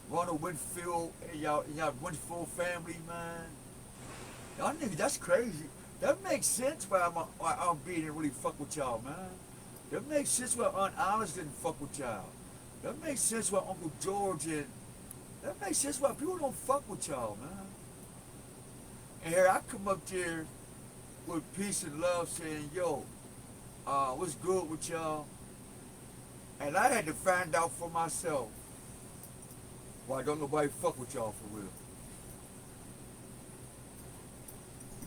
Ronald Winfield, and y'all Winfield family, man. Y'all niggas, that's crazy. That makes sense why I'm being and really fuck with y'all, man. That makes sense why Aunt Alice didn't fuck with y'all. That makes sense why Uncle George and that makes sense why people don't fuck with y'all, man. And here I come up there with peace and love saying, yo, what's good with y'all? And I had to find out for myself why don't nobody fuck with y'all for real.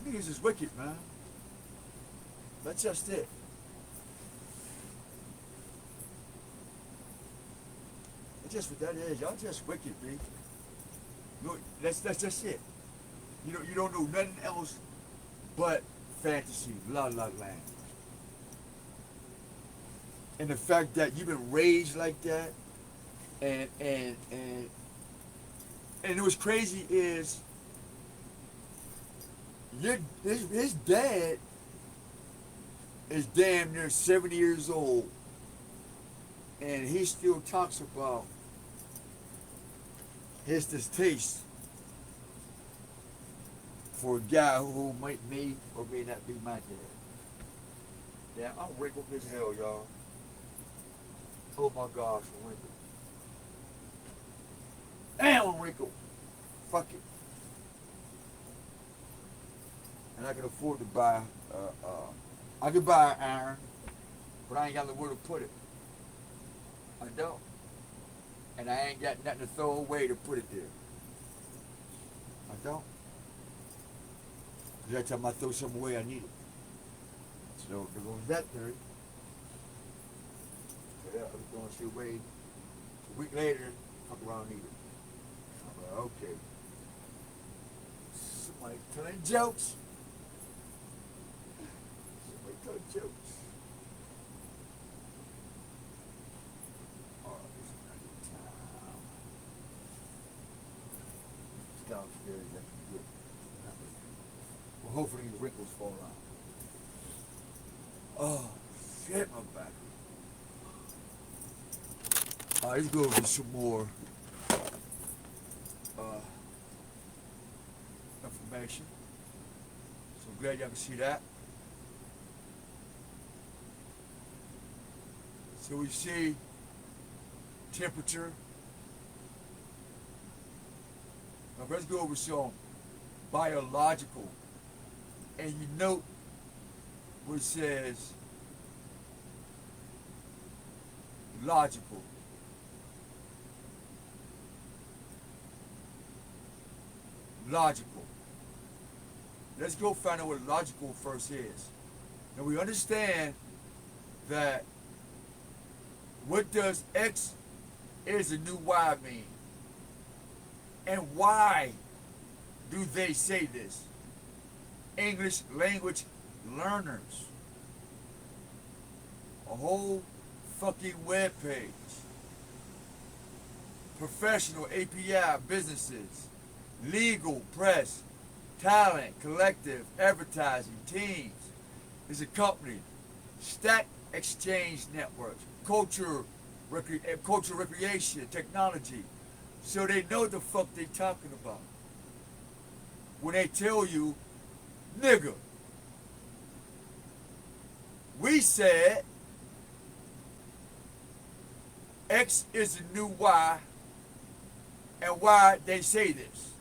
You niggas is wicked, man. That's just it. just what that is. Y'all just wicked, B. That's just it. You don't know nothing else but fantasy, la la land. And the fact that you've been raised like that, and what's crazy is his dad is damn near 70 years old, and he still talks about his distaste for a guy who may or may not be my dad. Yeah, I'm wrinkled as hell, y'all. Oh my gosh, I'm wrinkled. Damn, I'm wrinkled. Fuck it. And I can afford to buy, I could buy an iron, but I ain't got nowhere to put it. I don't. And I ain't got nothing to throw away to put it there. I don't. Every time I throw something away, I need it. So there goes that theory. So yeah, I was going to see Wade. A week later, fuck around and need it. I'm like, okay. Somebody telling jokes. Somebody telling jokes. Oh, this is not the time. It's downstairs, that's good. Well, hopefully the wrinkles fall out. Oh, shit, my back. Alright, let's go over some more information. So I'm glad y'all can see that. So we see temperature. Now let's go over some biological. And you note where it says logical. Logical. Let's go find out what logical first is. Now we understand that what does X is a new Y mean? And why do they say this? English language learners. A whole fucking web page. Professional API businesses. Legal, press, talent, collective, advertising, teams. Is a company. Stack exchange networks. Culture, recreation, technology. So they know the fuck they talking about. When they tell you, nigga, we said X is the new Y, and why they say this.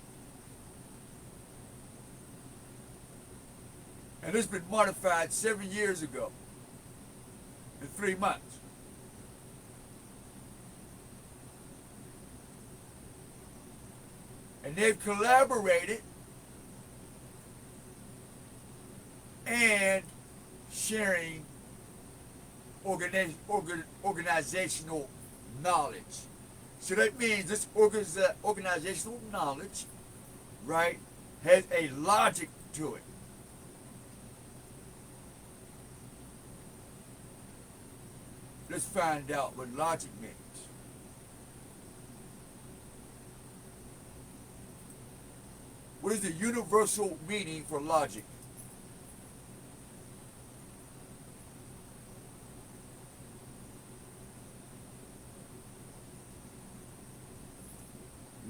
And it's been modified 7 years ago in 3 months. And they've collaborated and sharing organizational knowledge. So that means this organizational knowledge, right, has a logic to it. Let's find out what logic means. What is the universal meaning for logic?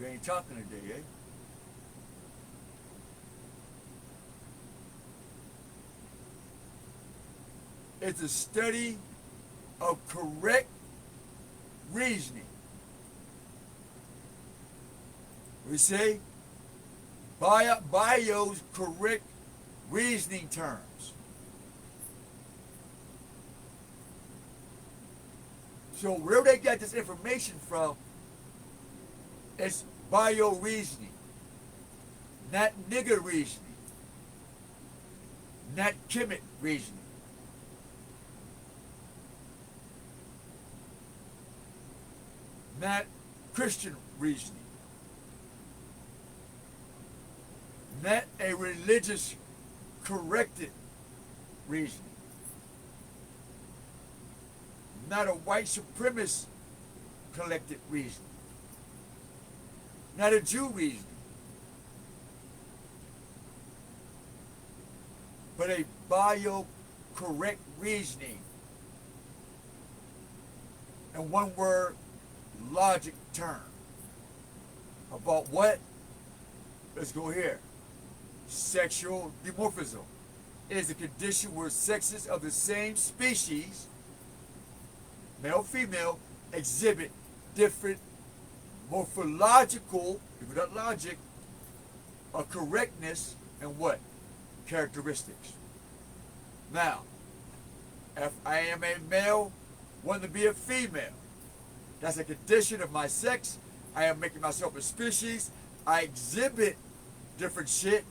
You ain't talking today, eh? It's a study of correct reasoning. We say bio's correct reasoning terms. So where they got this information from, it's bio reasoning, not nigger reasoning, not Kemet reasoning. Not Christian reasoning, not a religious corrected reasoning, not a white supremacist collected reasoning, not a Jew reasoning, but a bio-correct reasoning. In one word, logic term. About what? Let's go here. Sexual dimorphism is a condition where sexes of the same species, male, female, exhibit different morphological, if not logic, or correctness and what? Characteristics. Now, if I am a male, want to be a female, that's a condition of my sex. I am making myself a species. I exhibit different shit,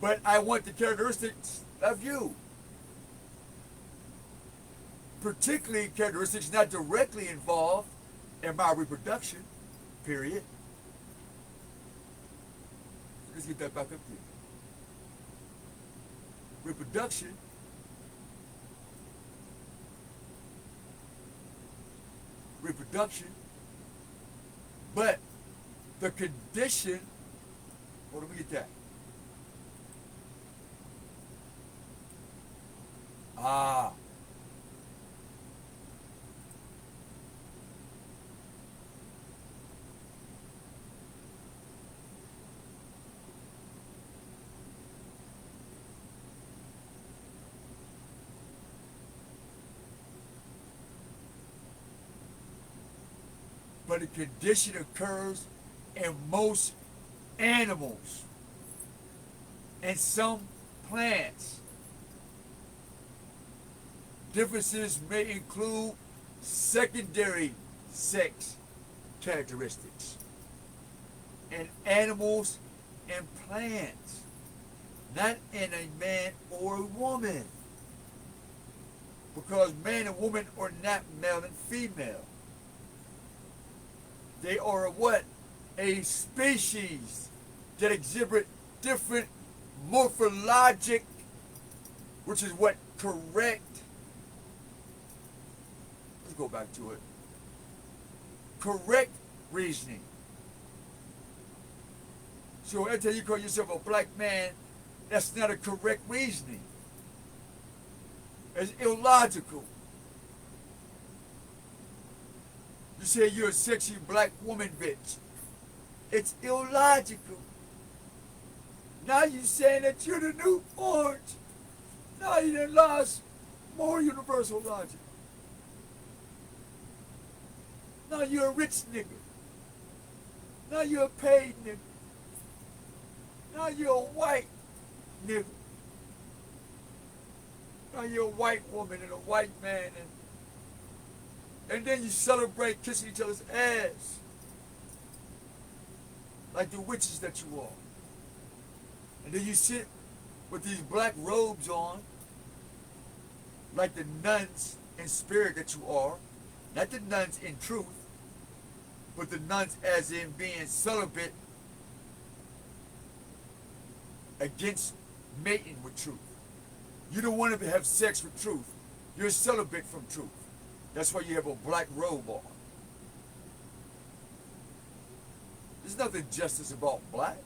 but I want the characteristics of you. Particularly characteristics not directly involved in my reproduction, period. Let's get that back up here. Reproduction but the condition, hold on, let me get that. But the condition occurs in most animals and some plants. Differences may include secondary sex characteristics in animals and plants, not in a man or a woman. Because man and woman are not male and female. They are what? A species that exhibit different morphologic, which is what? Correct. Let's go back to it. Correct reasoning. So every time you call yourself a black man, that's not a correct reasoning. It's illogical. You say you're a sexy black woman, bitch. It's illogical. Now you're saying that you're the new orange. Now you done lost more universal logic. Now you're a rich nigga. Now you're a paid nigga. Now you're a white nigga. Now you're a white woman and a white man, and then you celebrate kissing each other's ass like the witches that you are. And then you sit with these black robes on like the nuns in spirit that you are. Not the nuns in truth, but the nuns as in being celibate against mating with truth. You don't want to have sex with truth. You're celibate from truth. That's why you have a black robe on. There's nothing justice about black.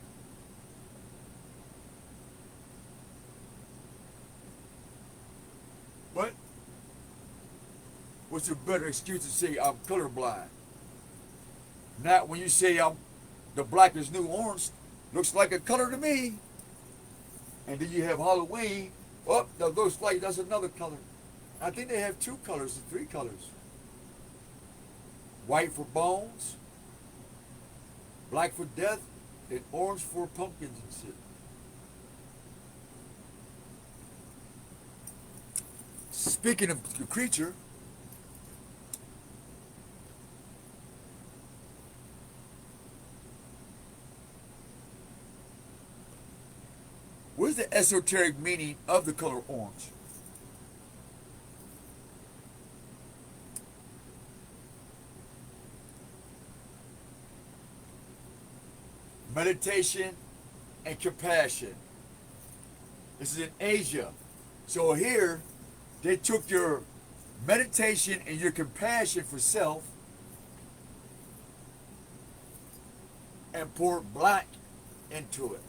But what's a better excuse to say I'm colorblind? Not when you say the black is new orange, looks like a color to me. And then you have Halloween. Oh, that looks like that's another color. I think they have 2 colors or 3 colors. White for bones, black for death, and orange for pumpkins and shit. Speaking of the creature, what is the esoteric meaning of the color orange? meditation, and compassion. This is in Asia. So here, they took your meditation and your compassion for self and poured black into it.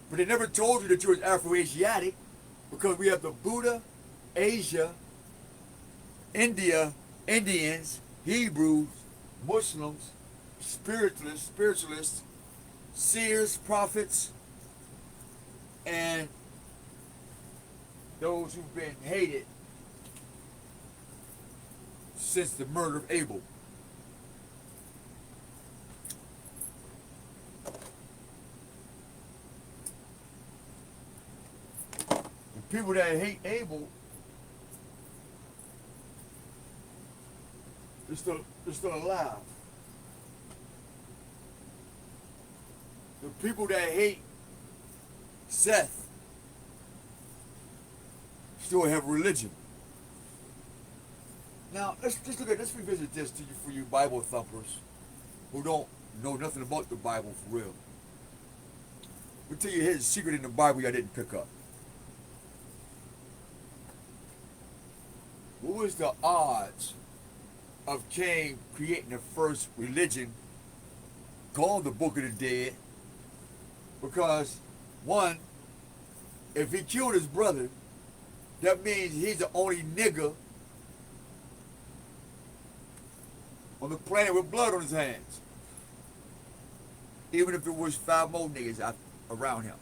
But they never told you that you was Afro-Asiatic, because we have the Buddha, Asia, India, Indians, Hebrews, Muslims, spiritualists, seers, prophets, and those who've been hated since the murder of Abel. The people that hate Abel, they're still alive. The people that hate Seth still have religion. Now let's revisit this to you, for you Bible thumpers who don't know nothing about the Bible for real. We'll tell you his secret in the Bible I didn't pick up. What was the odds of Cain creating the first religion called the Book of the Dead? Because, one, if he killed his brother, that means he's the only nigger on the planet with blood on his hands. Even if there was 5 more niggas out around him.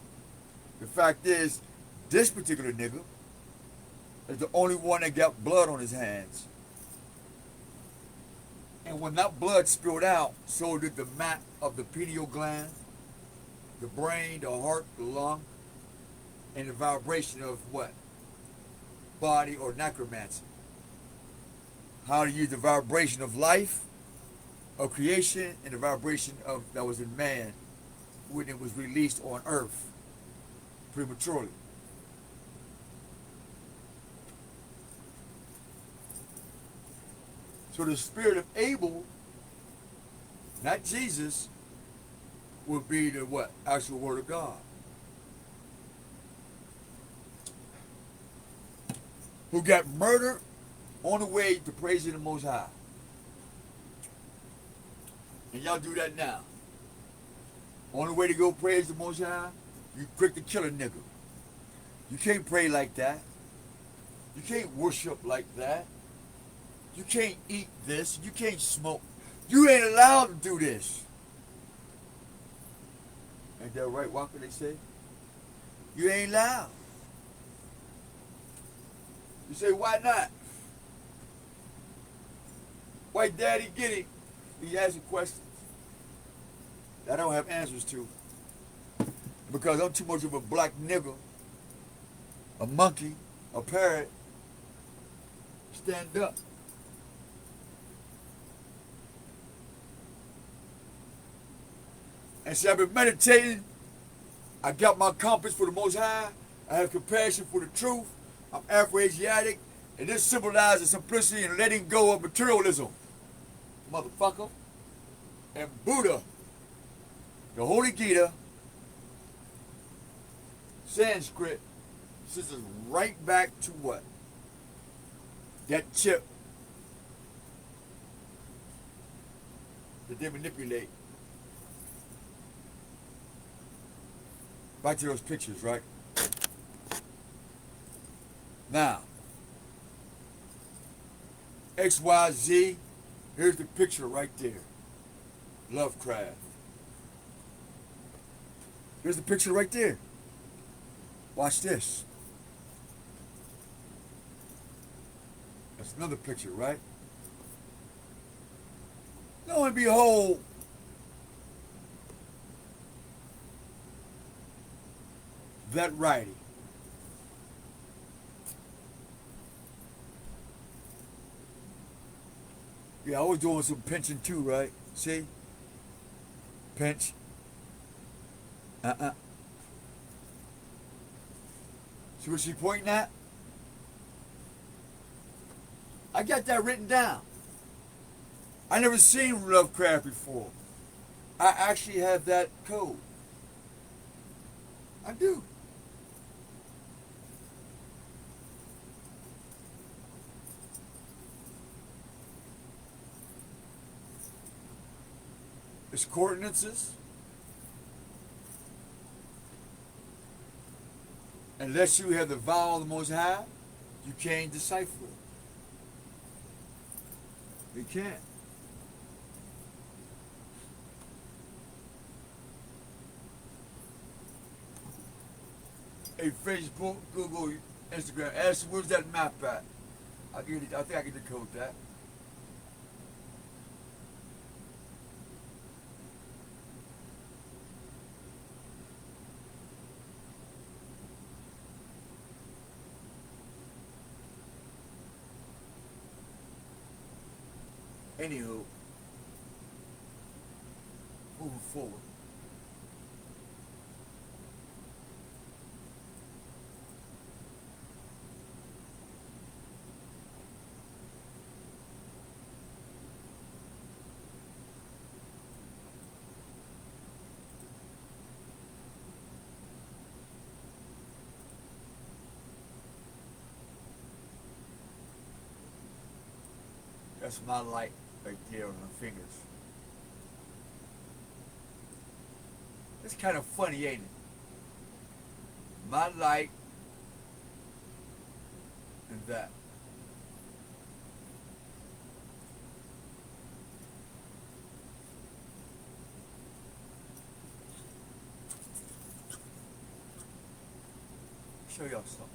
The fact is, this particular nigger is the only one that got blood on his hands. And when that blood spilled out, so did the map of the pineal gland, the brain, the heart, the lung, and the vibration of what? Body or necromancy. How to use the vibration of life, of creation, and the vibration of that was in man when it was released on earth prematurely. So the spirit of Abel, not Jesus, will be the what? Actual word of God. Who got murdered on the way to praising the Most High. And y'all do that now. On the way to go praise the Most High, you quick to kill a nigga. You can't pray like that. You can't worship like that. You can't eat this. You can't smoke. You ain't allowed to do this. Ain't that right, Walker, they say? You ain't allowed. You say, why not? Why Daddy get it? He's asking questions that I don't have answers to. Because I'm too much of a black nigger, a monkey, a parrot. Stand up. And see, I've been meditating. I got my compass for the Most High. I have compassion for the truth. I'm Afro-Asiatic. And this symbolizes the simplicity and letting go of materialism. Motherfucker. And Buddha, the Holy Gita, Sanskrit, sends us right back to what? That chip that they manipulate. Back to those pictures, right? Now, XYZ, here's the picture right there. Lovecraft. Here's the picture right there. Watch this. That's another picture, right? Lo and behold, that writing. Yeah, I was doing some pinching too, right? See? Pinch. See what she pointing at? I got that written down. I never seen Lovecraft before. I actually have that code. I do. It's coordinates. Unless you have the vowel of the Most High, you can't decipher it. You can't. Hey, Facebook, Google, Instagram, ask where's that map at? I think I can decode that. Anywho, moving forward. That's my light right there on the fingers. It's kind of funny, ain't it? My light and that. Show y'all something.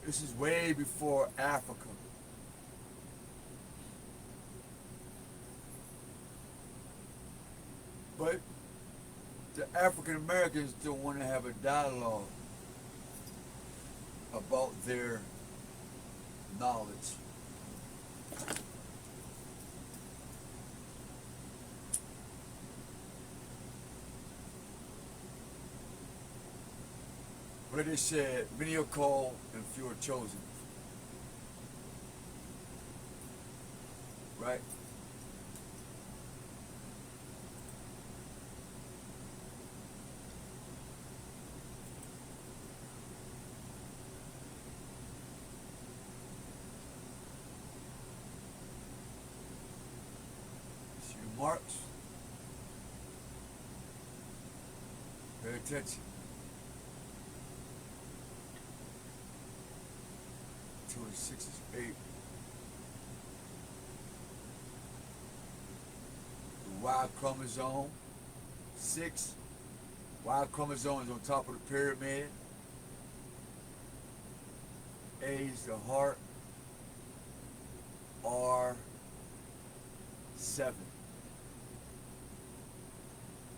This is way before Africa. But the African Americans don't want to have a dialogue about their knowledge. But they said, many are called and few are chosen. Right? See the marks? Pay attention. 2 and 6 is 8. The Y chromosome, 6. Y chromosome is on top of the pyramid. A is the heart. R, 7.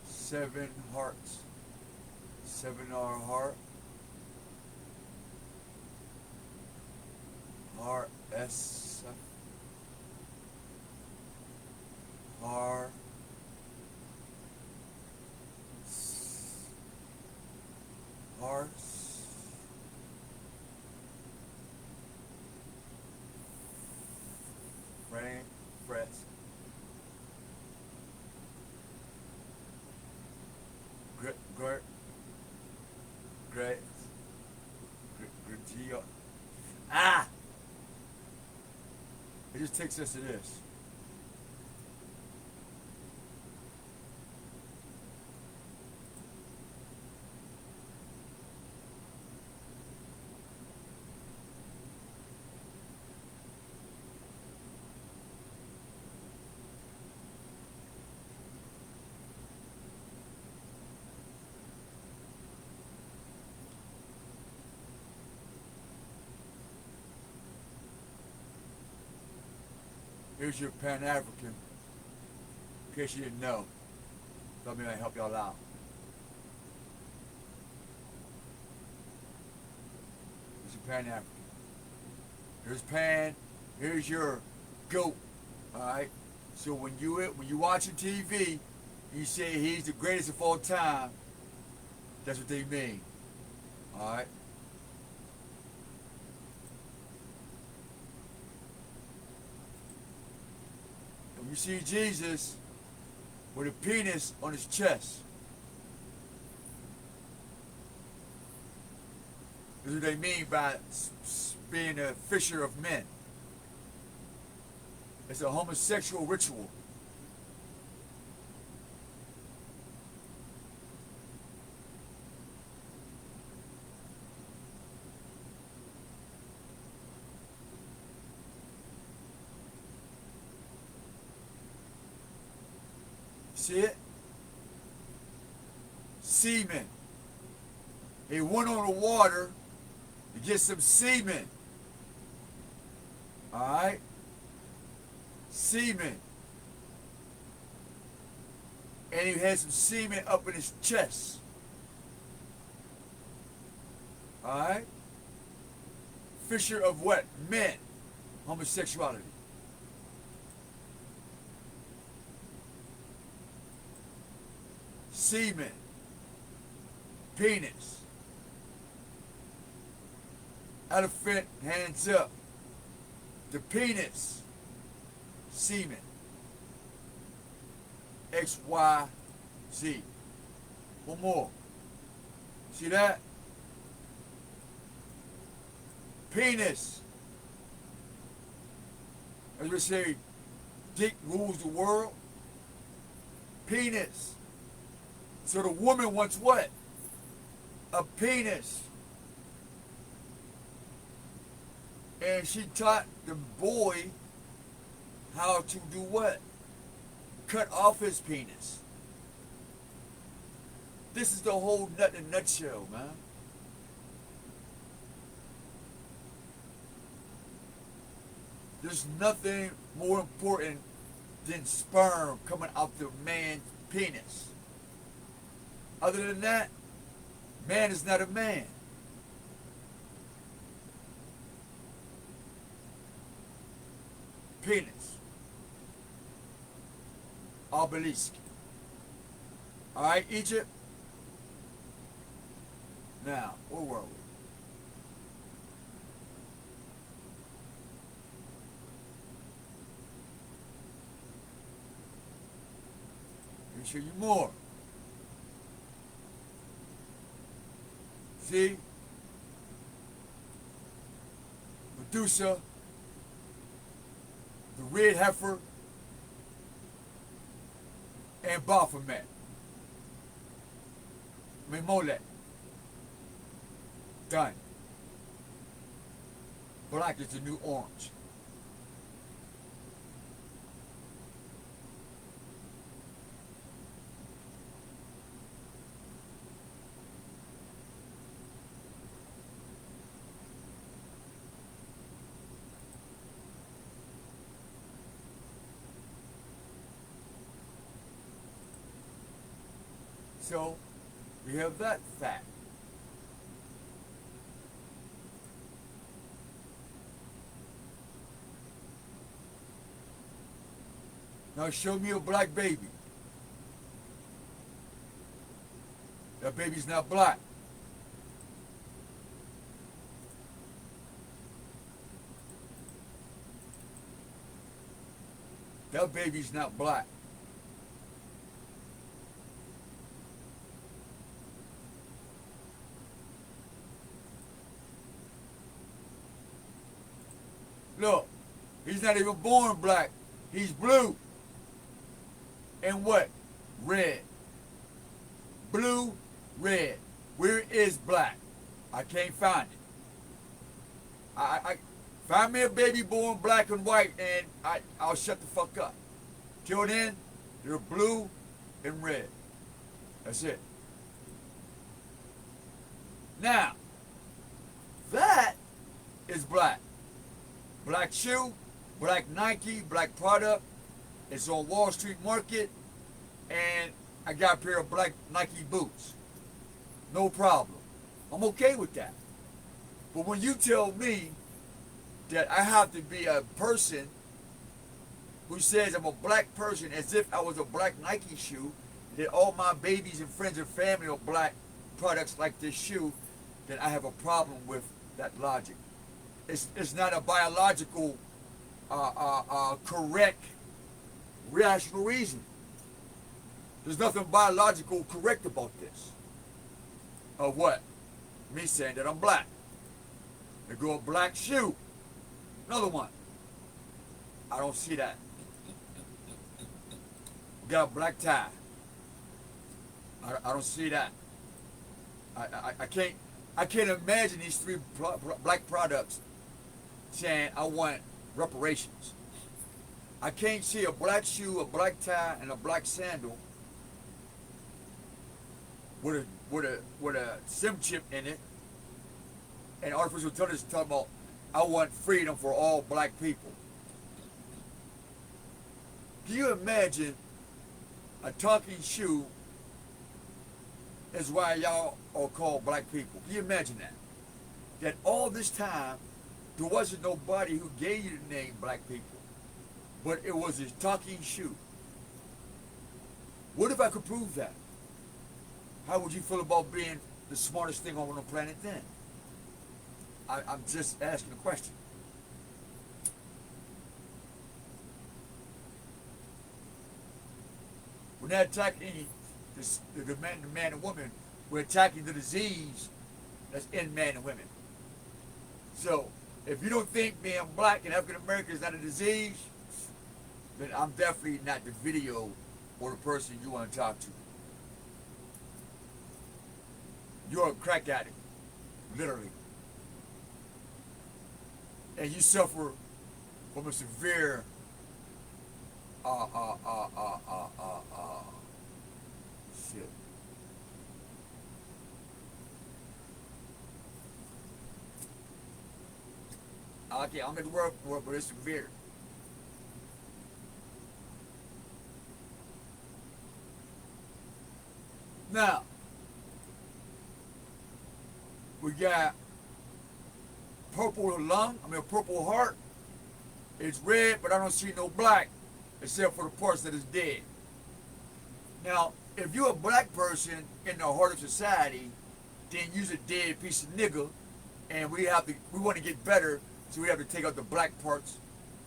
7 hearts. 7 are heart. R, S, R, hearts, frame, frets, grit, ah! It just takes us to this. Here's your Pan-African, in case you didn't know. Let me help y'all out. Here's your Pan-African. Here's Pan. Here's your goat. All right. So when you watching TV, you say he's the greatest of all time. That's what they mean. All right. When you see Jesus with a penis on his chest, that's what they mean by being a fisher of men. It's a homosexual ritual. See it? Semen. He went on the water to get some semen. Alright? Semen. And he had some semen up in his chest. Alright? Fisher of what? Men. Homosexuality. Semen. Penis. Elephant, hands up. The penis. Semen. X, Y, Z. One more. See that? Penis. As we say, dick rules the world. Penis. So the woman wants what? A penis. And she taught the boy how to do what? Cut off his penis. This is the whole nut in a nutshell, man. There's nothing more important than sperm coming out the man's penis. Other than that, man is not a man. Penis. Obelisk. Alright, Egypt? Now, where were we? Let me show you more. See? Medusa, the red heifer, and Baphomet. Memolet. Done. Black is the new orange. So, we have that fact. Now show me a black baby. That baby's not black. That baby's not black. Look, he's not even born black. He's blue. And what? Red. Blue, red. Where is black? I can't find it. I find me a baby born black and white and I'll shut the fuck up. Till then, they're blue and red. That's it. Now, that is black. Black shoe, black Nike, black product. It's on Wall Street Market. And I got a pair of black Nike boots. No problem. I'm okay with that. But when you tell me that I have to be a person who says I'm a black person as if I was a black Nike shoe, that all my babies and friends and family are black products like this shoe, then I have a problem with that logic. It's not a biological, correct, rational reason. There's nothing biological correct about this. Of what? Me saying that I'm black. They go a black shoe. Another one. I don't see that. Got a black tie. I don't see that. I can't imagine these three black products saying I want reparations. I can't see a black shoe, a black tie, and a black sandal with a SIM chip in it, and artificial intelligence talking about I want freedom for all black people. Can you imagine a talking shoe is why y'all are called black people? Can you imagine that? That all this time there wasn't nobody who gave you the name black people, but it was a talking shoe. What if I could prove that? How would you feel about being the smartest thing on the planet then? I'm just asking a question. We're not attacking the man and woman. We're attacking the disease that's in man and women. So, if you don't think being black and African American is not a disease, then I'm definitely not the video or the person you want to talk to. You're a crack addict, literally. And you suffer from a severe shit. Okay, I'm gonna work for it, but it's severe. Now, we got purple lung, purple heart. It's red, but I don't see no black, except for the parts that is dead. Now, if you're a black person in the heart of society, then you're a dead piece of nigga, and we want to get better, so we have to take out the black parts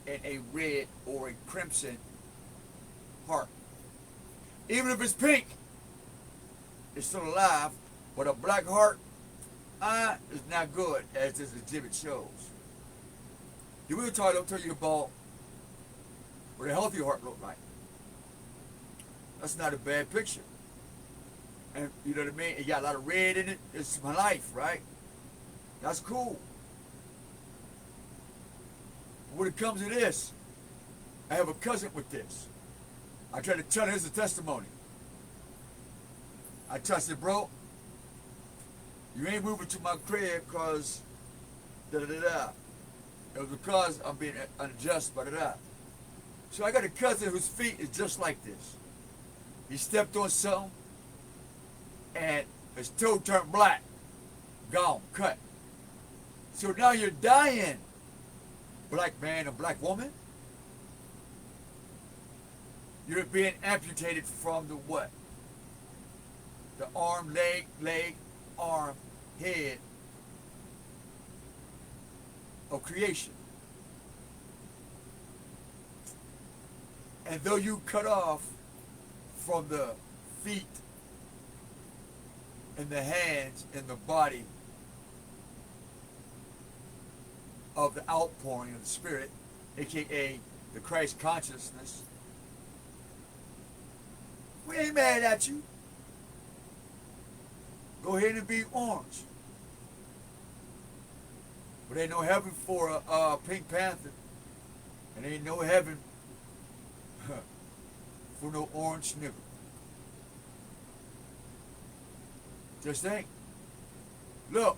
and a red or a crimson heart. Even if it's pink, it's still alive, but a black heart is not good, as this exhibit shows. The real talk don't tell you about what a healthy heart looks like. That's not a bad picture. And you know what I mean? It got a lot of red in it. It's my life, right? That's cool. When it comes to this, I have a cousin with this. I tried to tell her, here's a testimony. I said, bro, you ain't moving to my crib because da-da-da-da. It was because I'm being unjust, da-da-da. So I got a cousin whose feet is just like this. He stepped on something, and his toe turned black. Gone, cut. So now you're dying, black man and black woman. You're being amputated from the what? The arm, leg, arm, head of creation. And though you cut off from the feet and the hands and the body of the outpouring of the Spirit, aka the Christ consciousness, we ain't mad at you. Go ahead and be orange. But ain't no heaven for a Pink Panther. And ain't no heaven for no orange nigga. Just think. Look.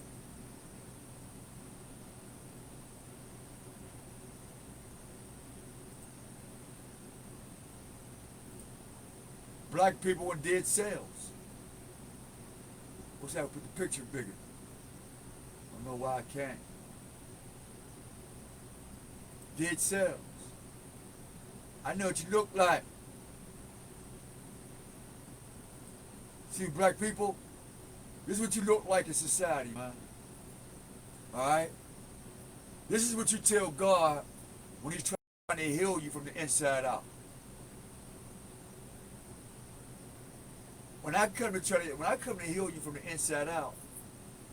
Black people in dead cells. What's that? Put the picture bigger. I don't know why I can't. dead cells. I know what you look like. See, black people, this is what you look like in society, man. Alright? This is what you tell God when he's trying to heal you from the inside out. When I come to heal you from the inside out,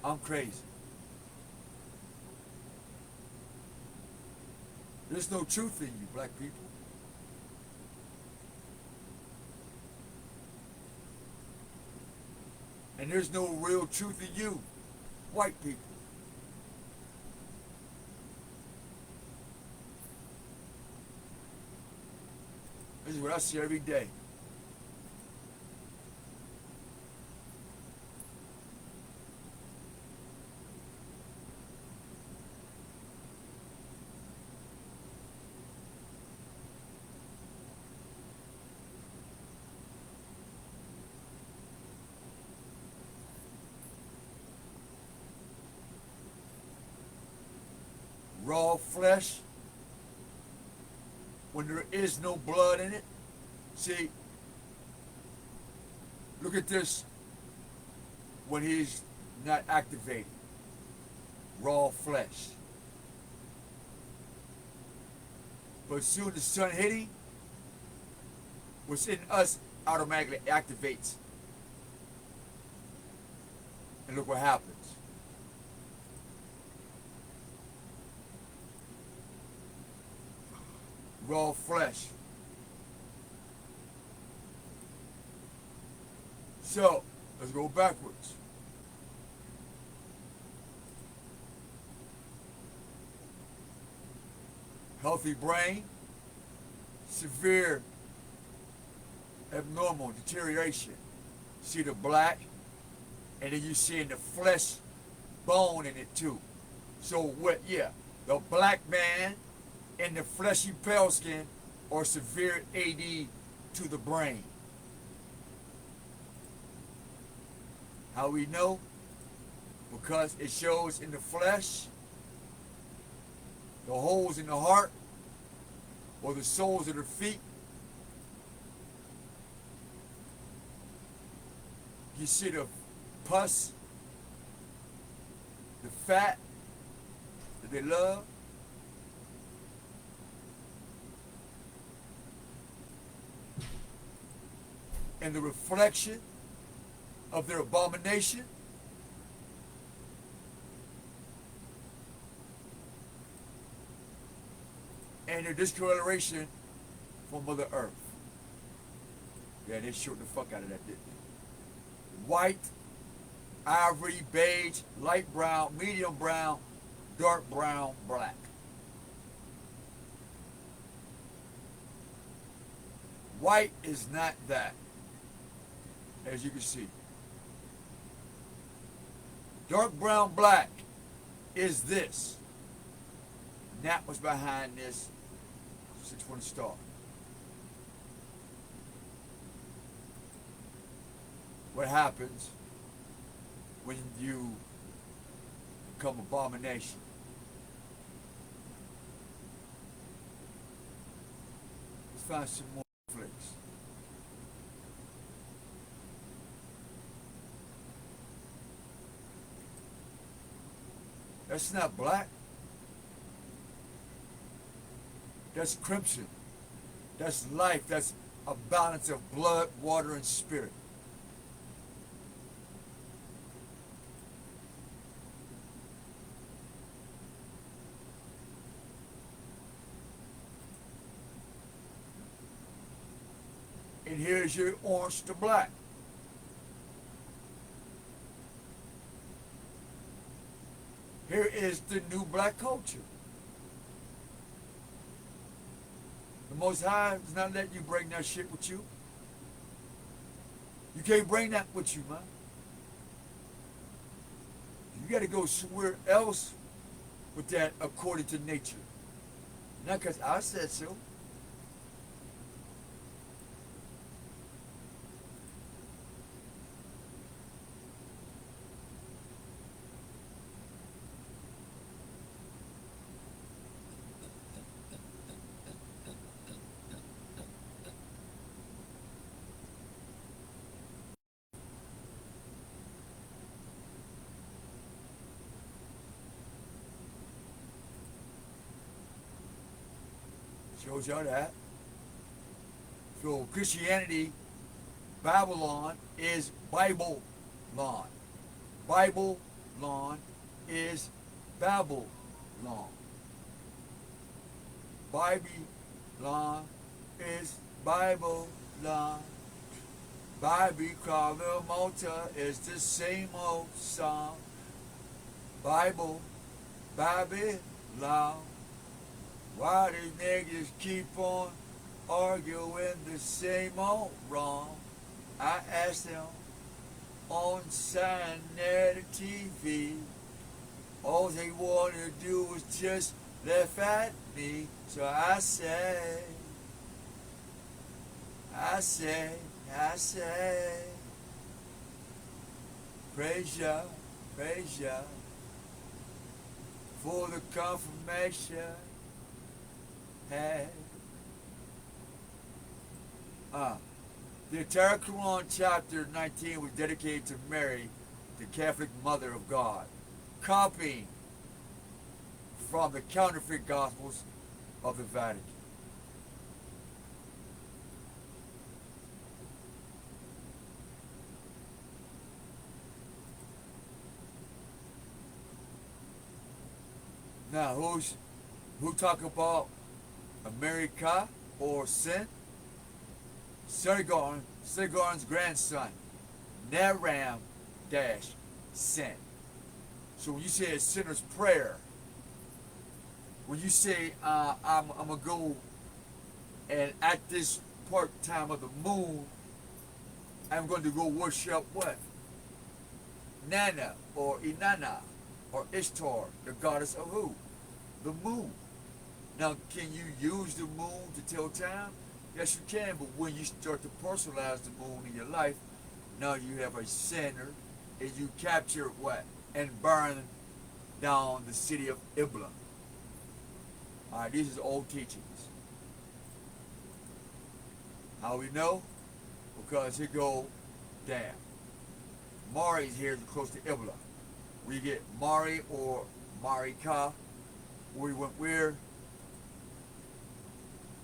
I'm crazy. There's no truth in you, black people. And there's no real truth in you, white people. This is what I see every day. Raw flesh, when there is no blood in it. See, look at this when he's not activated. Raw flesh. But as soon as the sun hit him, what's in us automatically activates. And look what happens. Raw flesh. So, let's go backwards. Healthy brain, severe abnormal deterioration. See the black, and then you see in the flesh bone in it too. So what, yeah, the black man and the fleshy pale skin or severe AD to the brain. How we know? Because it shows in the flesh, the holes in the heart, or the soles of the feet. You see the pus, the fat that they love. And the reflection of their abomination. And their discoloration from Mother Earth. Yeah, they showed the fuck out of that, didn't they? White, ivory, beige, light brown, medium brown, dark brown, black. White is not that, as you can see. Dark brown, black is this. And that was behind this 620 star. What happens when you become abomination? Let's find some more flicks. That's not black. That's crimson. That's life. That's a balance of blood, water, and spirit. And here's your orange to black. Here is the new black culture. The Most High is not letting you bring that shit with you. You can't bring that with you, man. You got to go somewhere else with that according to nature. Not because I said so. Shows y'all that. So Christianity, Babylon is Bible lawn. Bible lawn is Babylon. Babylon is Bible lawn. Bible Carver Malta is the same old song. Bible, Babylon. Why these niggas keep on arguing the same old wrong? I asked them on Saturday TV. All they want to do is just laugh at me. So I say, praise ya for the confirmation. Hey. The entire Quran chapter 19 was dedicated to Mary, the Catholic Mother of God, copying from the counterfeit Gospels of the Vatican. Now, who talk about America or sin? Sargon's grandson, Naram sin. So when you say a sinner's prayer, when you say I'm gonna go and at this part time of the moon, I'm going to go worship what? Nana or Inanna or Ishtar, the goddess of who? The moon. Now, can you use the moon to tell time? Yes, you can, but when you start to personalize the moon in your life, now you have a sinner, and you capture what? And burn down the city of Ibla. All right, these are old teachings. How we know? Because it go down. Mari is here close to Ibla. We get Mari or Marika. We went where?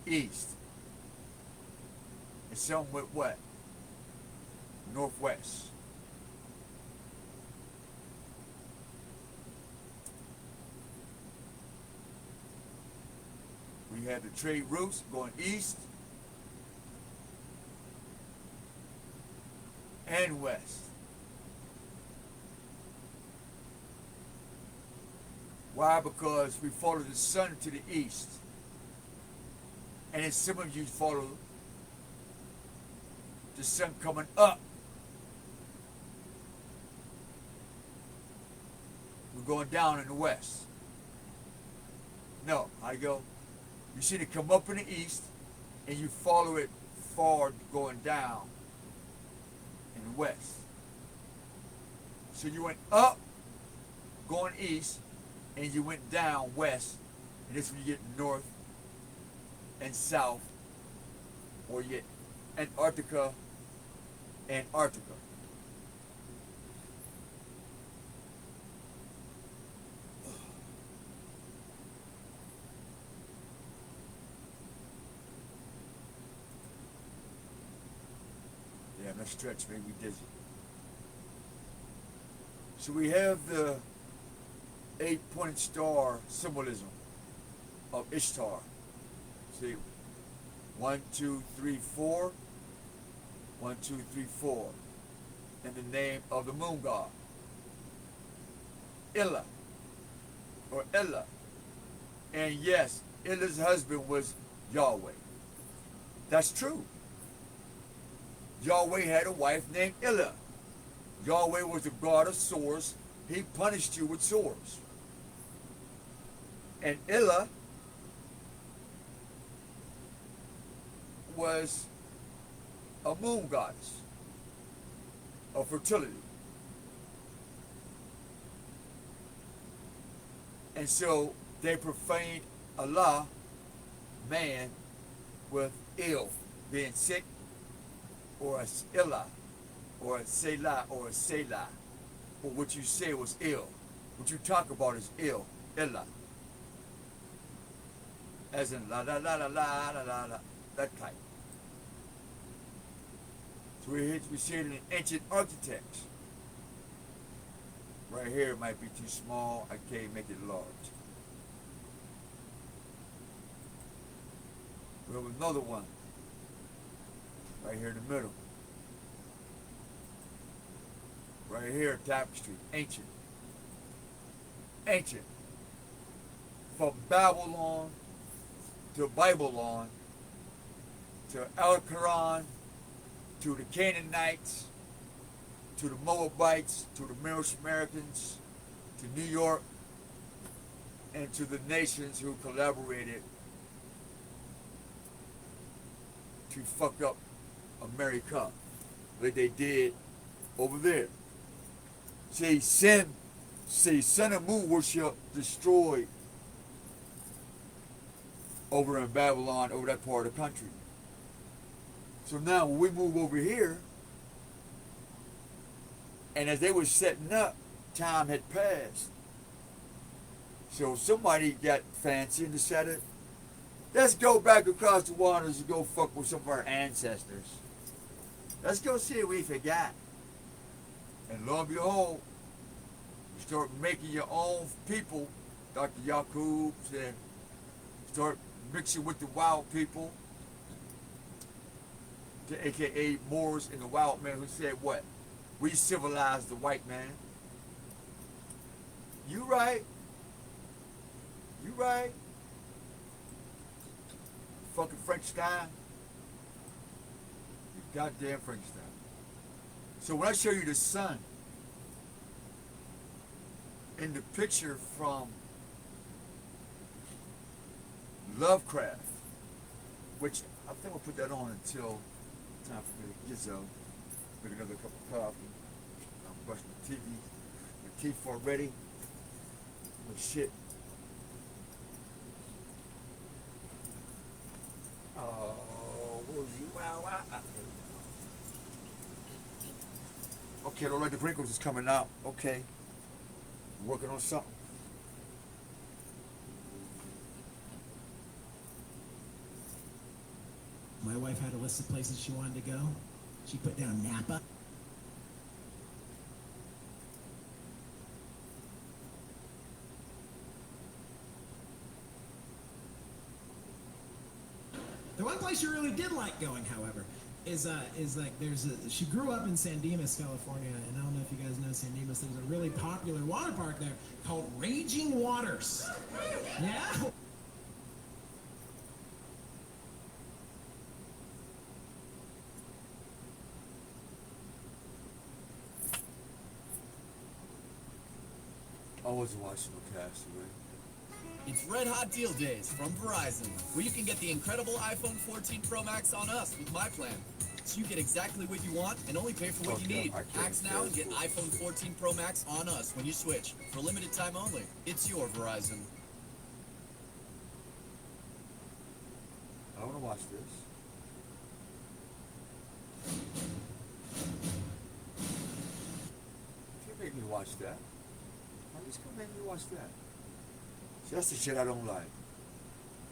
East. And some went what? Northwest. We had the trade routes going east and west. Why? Because we follow the sun to the east. And then some of you follow the sun coming up. We're going down in the west. No, I go. You see it come up in the east, and you follow it forward going down in the west. So you went up, going east, and you went down west, and this is when you get north and south, or you get Antarctica. Yeah, that stretch made me dizzy. So we have the 8-pointed star symbolism of Ishtar. See, 1, 2, 3, 4. 1, 2, 3, 4. In the name of the moon god. Illa. Or Ella. And yes, Illa's husband was Yahweh. That's true. Yahweh had a wife named Illa. Yahweh was the god of swords. He punished you with swords. And Illa was a moon goddess of fertility. And so they profaned Allah, man, with ill, being sick, or a illa, or a selah, or a selah. Or what you say was ill. What you talk about is ill, illa. as in la la la la la la la la, that type. So we see it in ancient architects. Right here it might be too small. I can't make it large. We have another one right here in the middle. Right here, tapestry, ancient. Ancient. From Babylon to Babylon to El Quran to the Canaanites to the Moabites to the Americans to New York and to the nations who collaborated to fuck up America like they did over there. See, Sun and Moon worship destroyed over in Babylon, over that part of the country. So now when we move over here, and as they were setting up, time had passed. So somebody got fancy and decided, let's go back across the waters and go fuck with some of our ancestors. Let's go see what we forgot. And lo and behold, you start making your own people. Dr. Yaqub said, start mixing with the wild people, aka Moors and the wild man, who said what? We civilized the white man. You right. You right. Fucking Frankenstein. You goddamn Frankenstein. So when I show you the sun in the picture from Lovecraft, which I think we'll put that on until time for me to gizzo. Make another cup of coffee. I'm brushing my TV. My teeth already. My shit. Oh, what was you? Wow. Okay, don't let the wrinkles is coming out. Okay. I'm working on something. My wife had a list of places she wanted to go. She put down Napa. The one place she really did like going, however, is like she grew up in San Dimas, California, and I don't know if you guys know San Dimas. There's a really popular water park there called Raging Waters. Yeah. I wasn't watching no Castaway. It's Red Hot Deal Days from Verizon, where you can get the incredible iPhone 14 Pro Max on us with my plan. So you get exactly what you want and only pay for what you need. Act now and get iPhone 14 Pro Max on us when you switch. For limited time only. It's your Verizon. I want to watch this. You make me watch that. Why you just gonna make me watch that? See, that's the shit I don't like.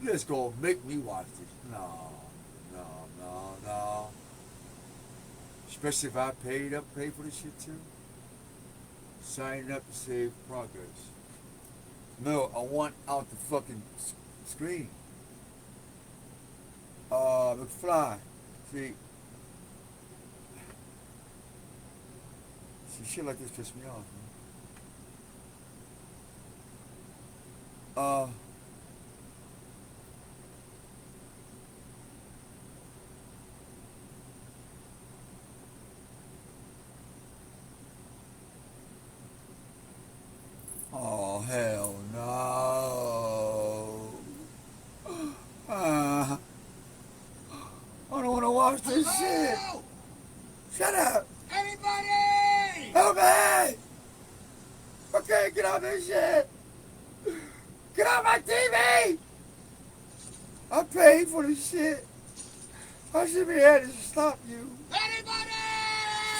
You just gonna make me watch this. No. Especially if I pay for this shit too. Signing up to save progress. No, I want out the fucking screen. McFly. See, shit like this piss me off, man. Oh, hell no. I don't want to watch this shit. Shut up. Anybody! Help me! Okay, get off this shit. Get off my TV! I paid for this shit. I should be here to stop you. Anybody!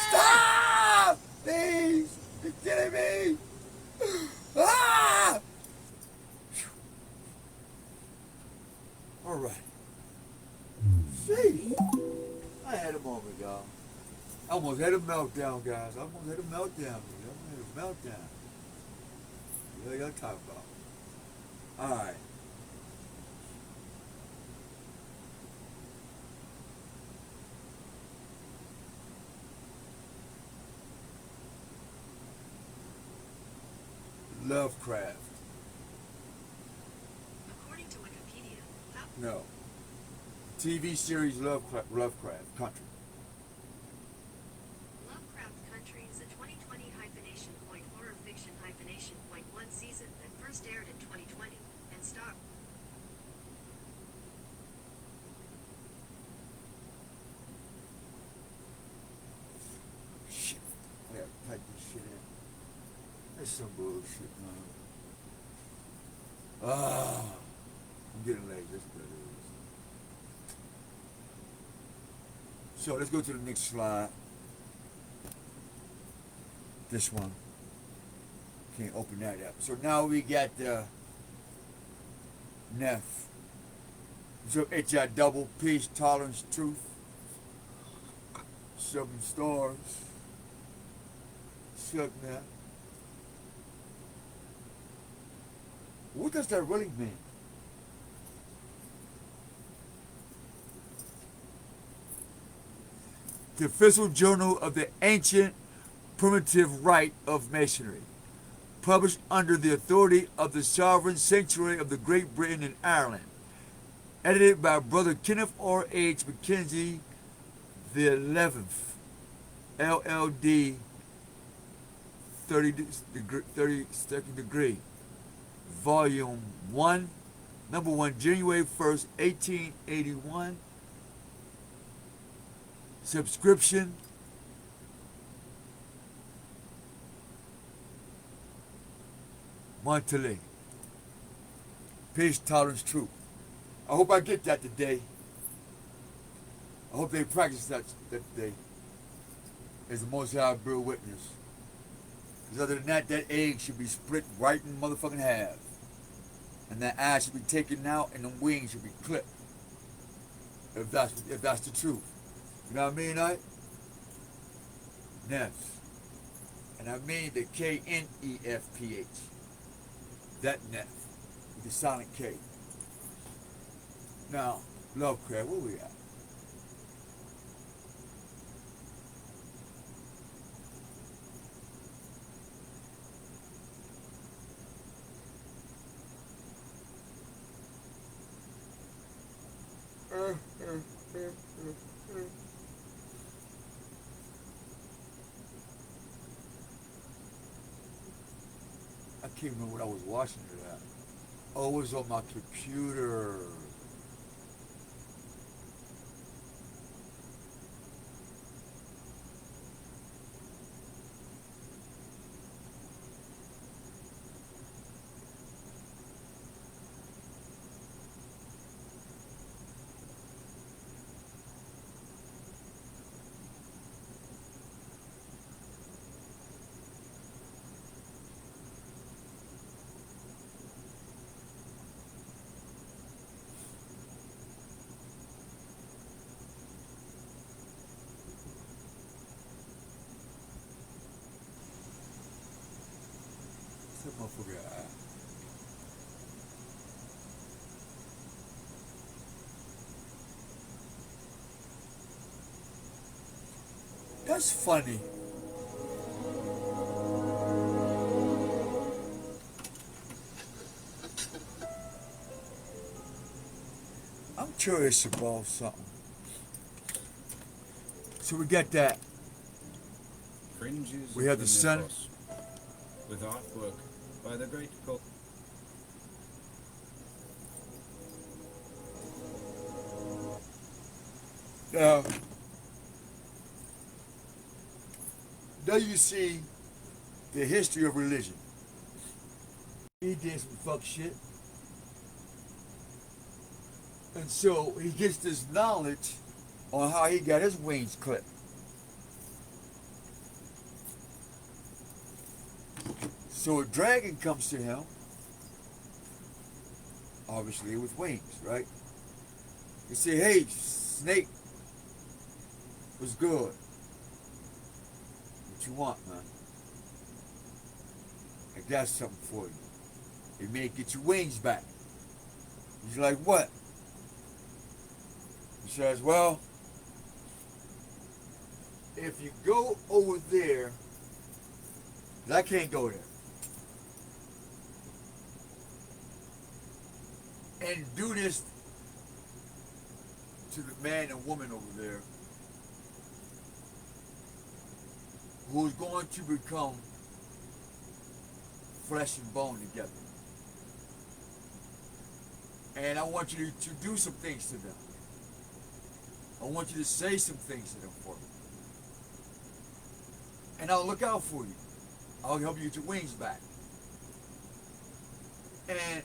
Stop! Please! You're killing me! Ah! almost had a meltdown, guys. I almost had a meltdown. Yeah, y'all talk about. Alright. Lovecraft. According to Wikipedia, No. TV series Lovecraft Country. Lovecraft Country is a 2020 hyphenation point horror fiction hyphenation point one season that first aired in 2020 and starred. Shit. I gotta type this shit in. That's some bullshit, man. I'm getting late. That's what it is. So let's go to the next slide. This one. Can't open that up. So now we got the Neff. So it's a double peace, tolerance, truth. 7 stars. Suck Neff. What does that really mean? The official journal of the ancient primitive rite of masonry, published under the authority of the sovereign sanctuary of the Great Britain and Ireland, edited by Brother Kenneth R. H. Mackenzie the 11th, LLD, 32nd degree, Volume 1, Number 1, January 1st, 1881. Subscription monthly. Peace, tolerance, truth. I hope I get that today. I hope they practice that today. As the Most High bear witness. Because other than that, that egg should be split right in motherfucking half. And that eye should be taken out and the wings should be clipped. If that's the truth. You know what I mean, right? Neff. And I mean the K-N-E-F-P-H. That Neff. With the silent K. Now, Lovecraft, where we at? I can't remember what I was watching it at. Oh, it was on my computer. That motherfucker. That's funny. I'm curious about something. So we got that. Fringes We have of the sun. mythos, with artwork by the great Now you see the history of religion. He did some fuck shit. And so he gets this knowledge on how he got his wings clipped. So a dragon comes to him, obviously with wings, right? He say, hey, snake, what's good? what you want, man. I got something for you. It may get your wings back. He's like, what? He says, well, if you go over there, 'cause I can't go there, and do this to the man and woman over there who is going to become flesh and bone together. And I want you to do some things to them. I want you to say some things to them for me. And I'll look out for you. I'll help you get your wings back. And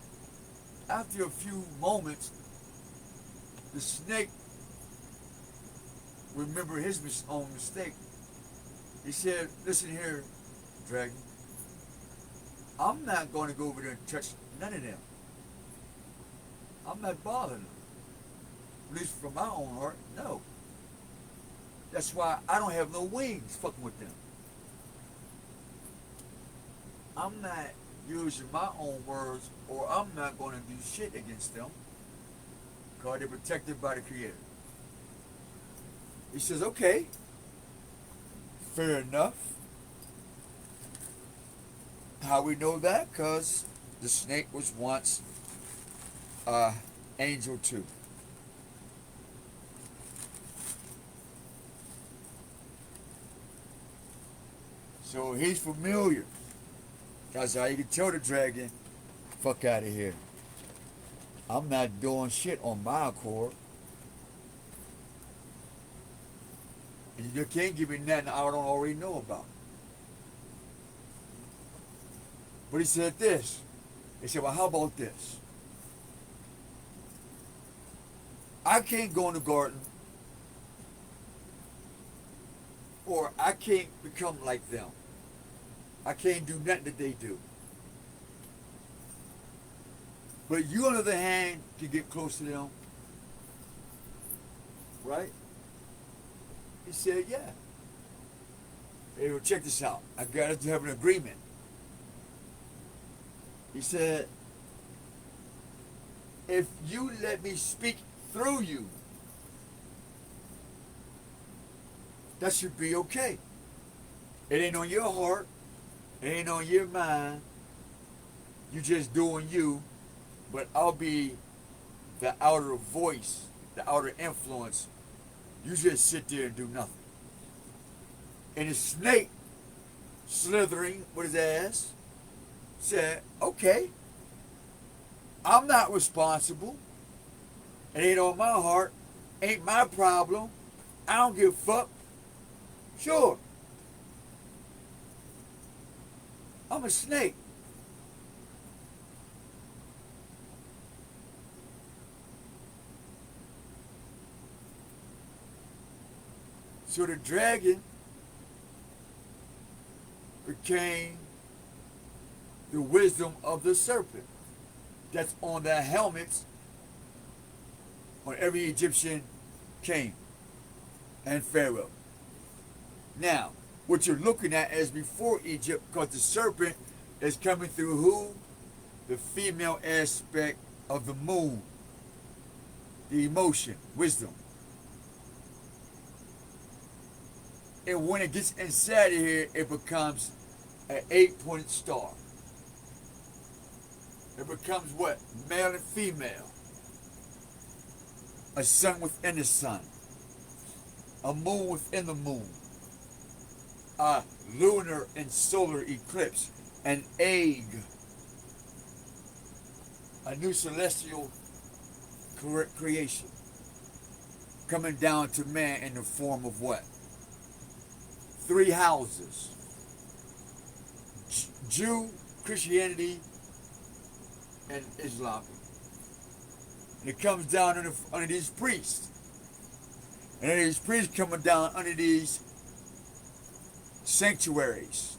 after a few moments, the snake remembered his own mistake. He said, listen here, dragon. I'm not going to go over there and touch none of them. I'm not bothering them. At least from my own heart, no. That's why I don't have no wings fucking with them. I'm not using my own words, or I'm not going to do shit against them, because they're protected by the Creator. He says, okay, fair enough. How we know that? Because the snake was once angel too. So he's familiar. That's how you can tell the dragon, fuck out of here. I'm not doing shit on my accord. And you can't give me nothing I don't already know about. But he said this. He said, well, how about this? I can't go in the garden, or I can't become like them. I can't do nothing that they do. But you, on the other hand, can get close to them. Right? He said, yeah. Hey, well, check this out. I got to have an agreement. He said, if you let me speak through you, that should be okay. It ain't on your heart. It ain't on your mind. You just doing you, but I'll be the outer voice, the outer influence. You just sit there and do nothing. And the snake, slithering with his ass, said, okay, I'm not responsible. It ain't on my heart. Ain't my problem. I don't give a fuck. Sure. I'm a snake. So the dragon became the wisdom of the serpent that's on the helmets on every Egyptian king and pharaoh. Now, what you're looking at is before Egypt, because the serpent is coming through who? The female aspect of the moon. The emotion, wisdom. And when it gets inside of here, it becomes an 8-pointed star. It becomes what? Male and female. A sun within the sun. A moon within the moon. A lunar and solar eclipse. An egg. A new celestial creation. Coming down to man in the form of what? 3 houses. Jew, Christianity, and Islam. And it comes down under these priests. And these priests coming down under these sanctuaries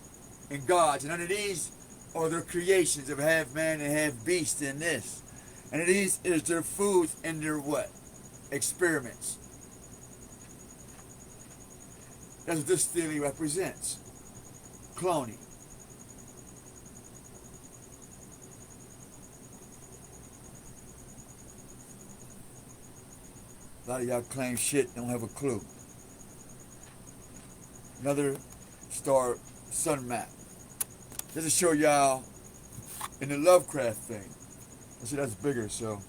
and gods. And under these are their creations of half man and half beast in this. And these is their foods and their what? Experiments. That's what this theory represents. cloning. A lot of y'all claim shit, don't have a clue. Another star sun map. Just to show y'all in the Lovecraft thing. I see that's bigger, so.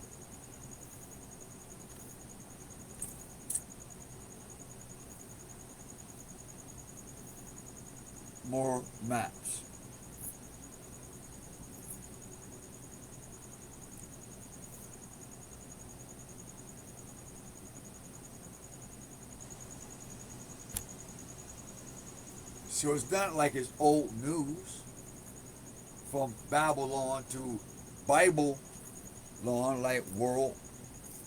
More maps. So it's not like it's old news from Babylon to Bible lawn, like world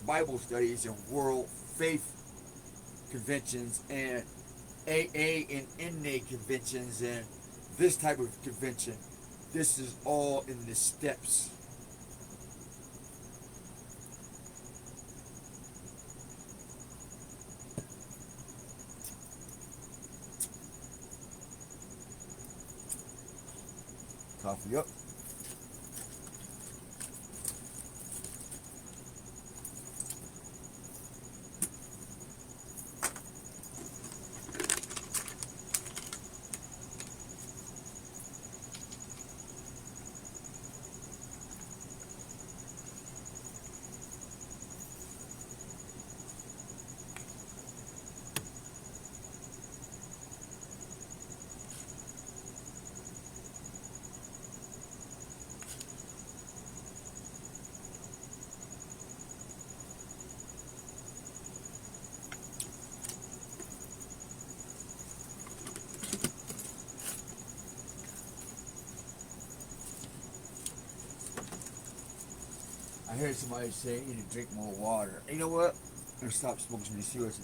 Bible studies and world faith conventions and AA and NA conventions and this type of convention. This is all in the steps. Coffee up. I heard somebody say you need to drink more water. You know what? I'm gonna stop smoking some of these cigarettes.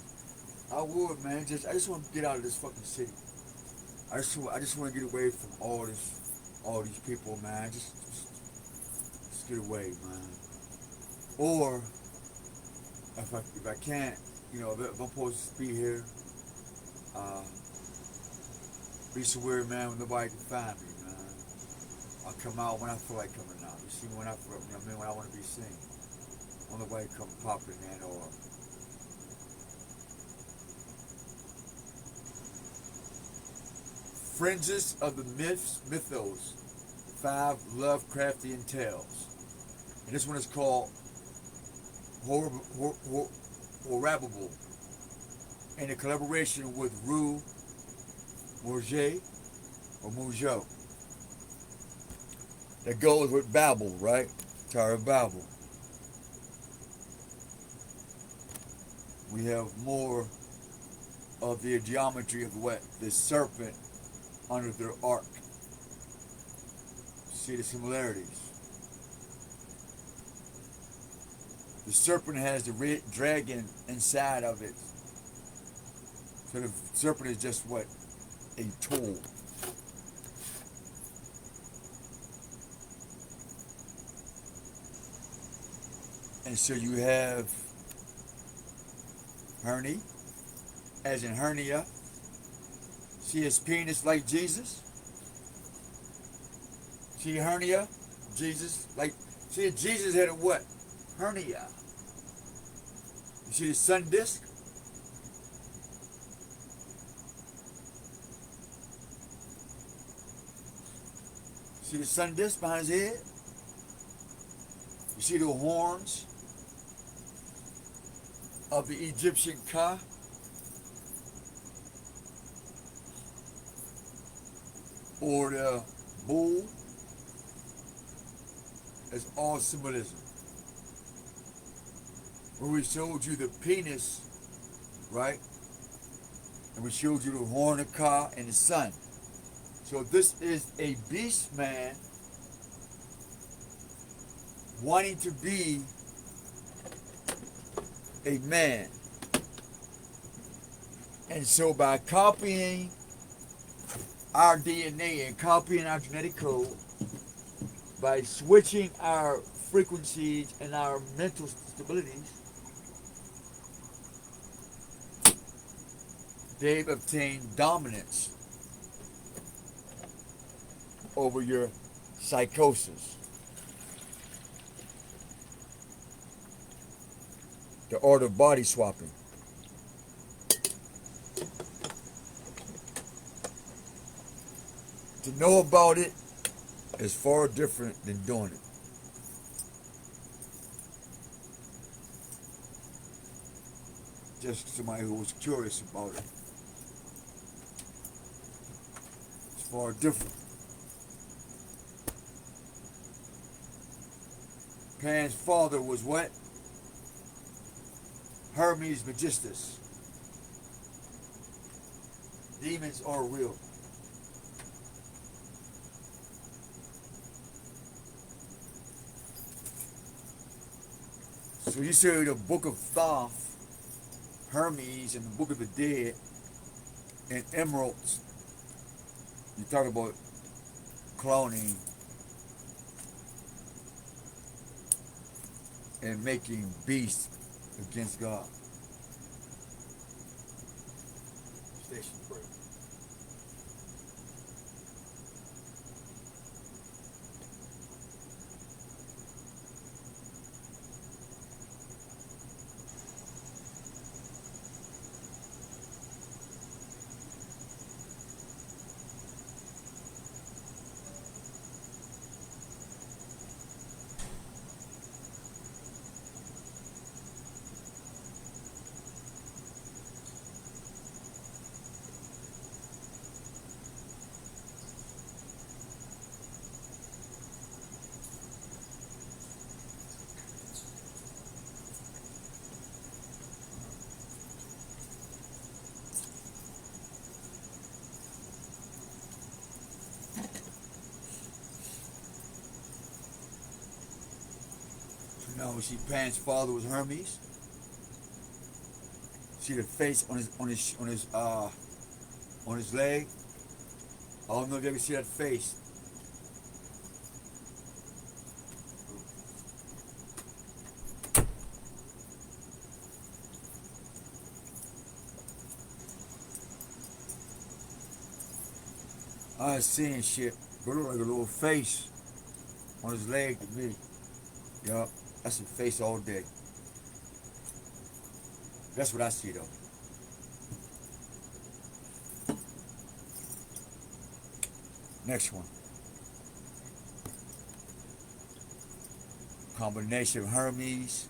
I would, man. I just want to get out of this fucking city. I just want to get away from all these people, man. Just get away, man. Or if I can't, you know, if I'm supposed to be here, be somewhere, man, where nobody can find me, man. I'll come out when I feel like coming out. You see, when I feel, you know what I mean, when I want to be seen. When nobody come popping in or. Fringes of the mythos, 5 Lovecraftian tales. And this one is called Horrible, in a collaboration with Rue Morget or Mougeot. That goes with Babel, right? Tower of Babel. We have more of the geometry of what the serpent under their ark. See the similarities. The serpent has the red dragon inside of it. So the serpent is just what? A tool. And so you have hernia, as in hernia. See his penis like Jesus? See hernia? Jesus? Like, see Jesus had a what? Hernia. You see the sun disk? See the sun disk behind his head? You see the horns of the Egyptian Ka? Or the bull? It's all symbolism. Where we showed you the penis, right? And we showed you the horn of Ka and the sun. So this is a beast man wanting to be a man. And so by copying our DNA and copying our genetic code, by switching our frequencies and our mental stabilities, they've obtained dominance over your psychosis. The art of body swapping. To know about it is far different than doing it. Just somebody who was curious about it. It's far different. Pan's father was what? Hermes Megistus. Demons are real. So you say the Book of Thoth, Hermes, and the Book of the Dead, and emeralds. You talk about cloning and making beasts against God. Station break. No, see, Pan's father was Hermes. See the face on his leg. I don't know if you ever see that face. I was seeing shit, but it looked like a little face on his leg to me. Yup, that's a face all day. That's what I see though. Next one. Combination of Hermes.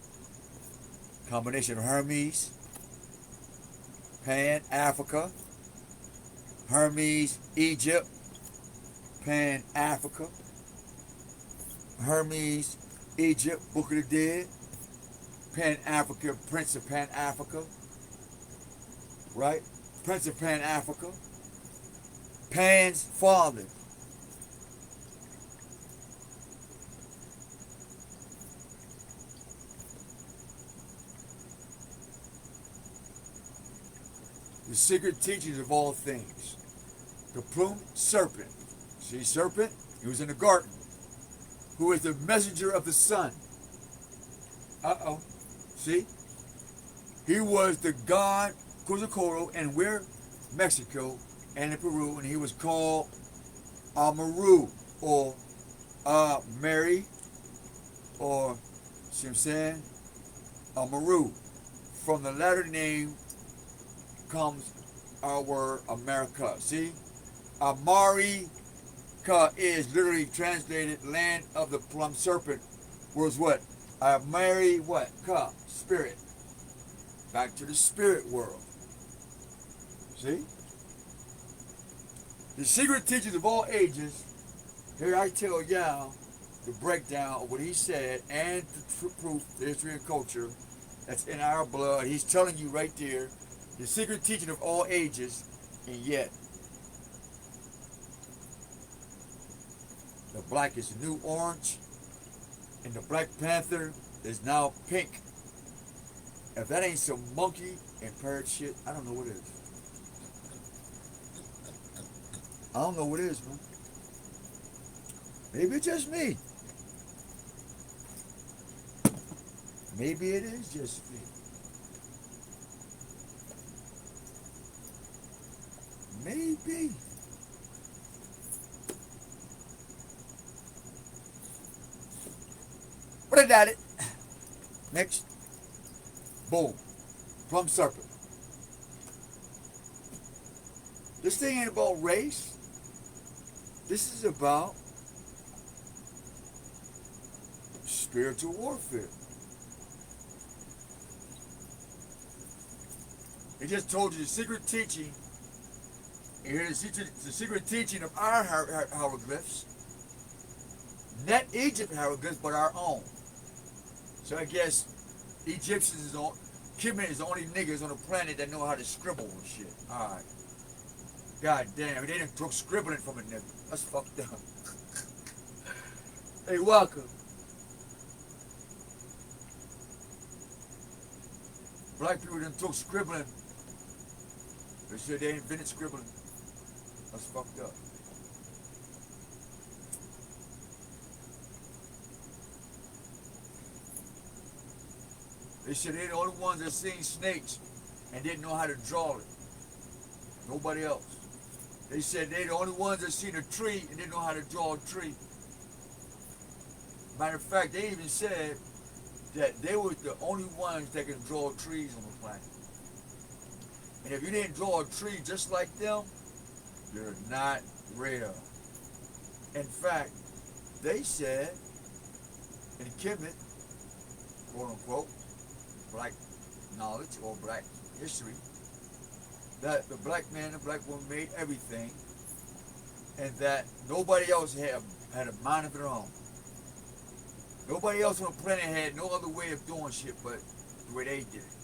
Pan, Africa. Hermes, Egypt. Pan, Africa. Hermes, Egypt, Book of the Dead. Pan-Africa, Prince of Pan-Africa. Right? Prince of Pan-Africa. Pan's father. The secret teachings of all things. The plumed serpent. See, serpent? He was in the garden. Who is the messenger of the sun. Uh-oh. See? He was the god Quetzalcoatl, and we're Mexico and in Peru, and he was called Amaru, or Mary, or, see what I'm saying? Amaru. From the latter name comes our word America. See? America is literally translated land of the plum serpent. Was what? Mary what? Ka, spirit. Back to the spirit world. See? The secret teachings of all ages. Here I tell y'all the breakdown of what he said and the proof, the history and culture that's in our blood. He's telling you right there the secret teaching of all ages, and yet the black is the new orange, and the Black Panther is now pink. If that ain't some monkey and parrot shit, I don't know what is. I don't know what is, man. Maybe it's just me. Maybe it is just me. Maybe. Put it at it. Next. Boom. Plum serpent. This thing ain't about race. This is about spiritual warfare. He just told you the secret teaching. Here's the secret teaching of our hieroglyphs. Not Egypt hieroglyphs, but our own. So I guess Egyptians is on, Kemet is the only niggas on the planet that know how to scribble and shit. Alright. God damn, they done took scribbling from a nigga. That's fucked up. Hey, welcome. Black people done took scribbling. They said they invented scribbling. That's fucked up. They said they're the only ones that seen snakes and didn't know how to draw it. Nobody else. They said they're the only ones that seen a tree and didn't know how to draw a tree. Matter of fact, they even said that they were the only ones that can draw trees on the planet. And if you didn't draw a tree just like them, you're not real. In fact, they said in Kemet, quote unquote, black knowledge or black history, that the black man and black woman made everything, and that nobody else had a mind of their own. Nobody else on the planet had no other way of doing shit but the way they did it.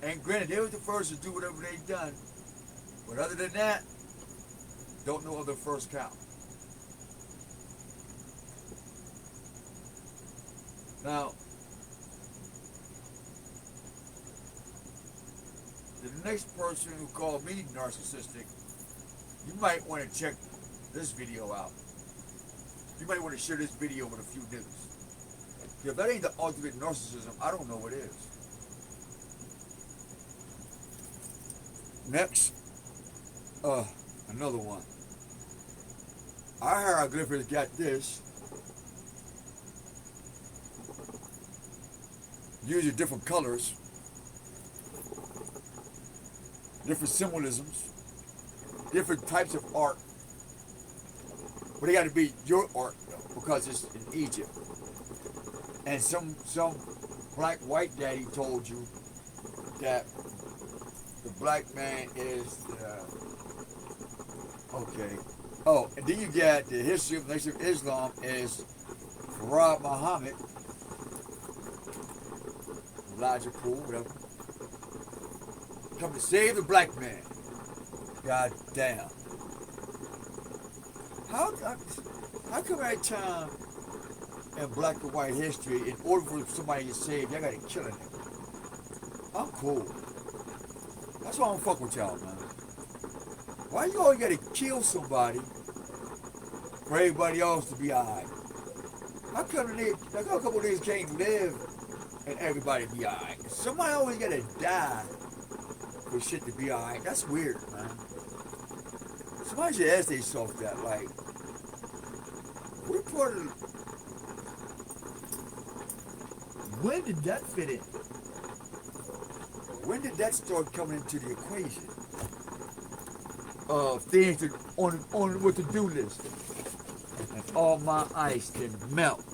And granted, they were the first to do whatever they done, but other than that, don't know other first count. Now, the next person who called me narcissistic, you might want to check this video out. You might want to share this video with a few niggas. If that ain't the ultimate narcissism, I don't know what is. Next, another one. Our hieroglyphics got this. Using different colors, different symbolisms, different types of art. But it got to be your art though, because it's in Egypt. And some black white daddy told you that the black man is okay. Oh, and then you got the history of the Nation of Islam is Farah Muhammad, Elijah Poole, whatever, come to save the black man. God damn. How come every time in black and white history, in order for somebody to get saved, y'all gotta kill a nigga? I'm cool. That's why I don't fuck with y'all, man. Why you always gotta kill somebody for everybody else to be alright? How come a couple of niggas can't live and everybody be alright? Somebody always gotta die for shit to be alright. That's weird, man. Somebody should ask themselves that, like, what part of when did that fit in? When did that start coming into the equation of things that on what to-do list? And all my ice didn't melt.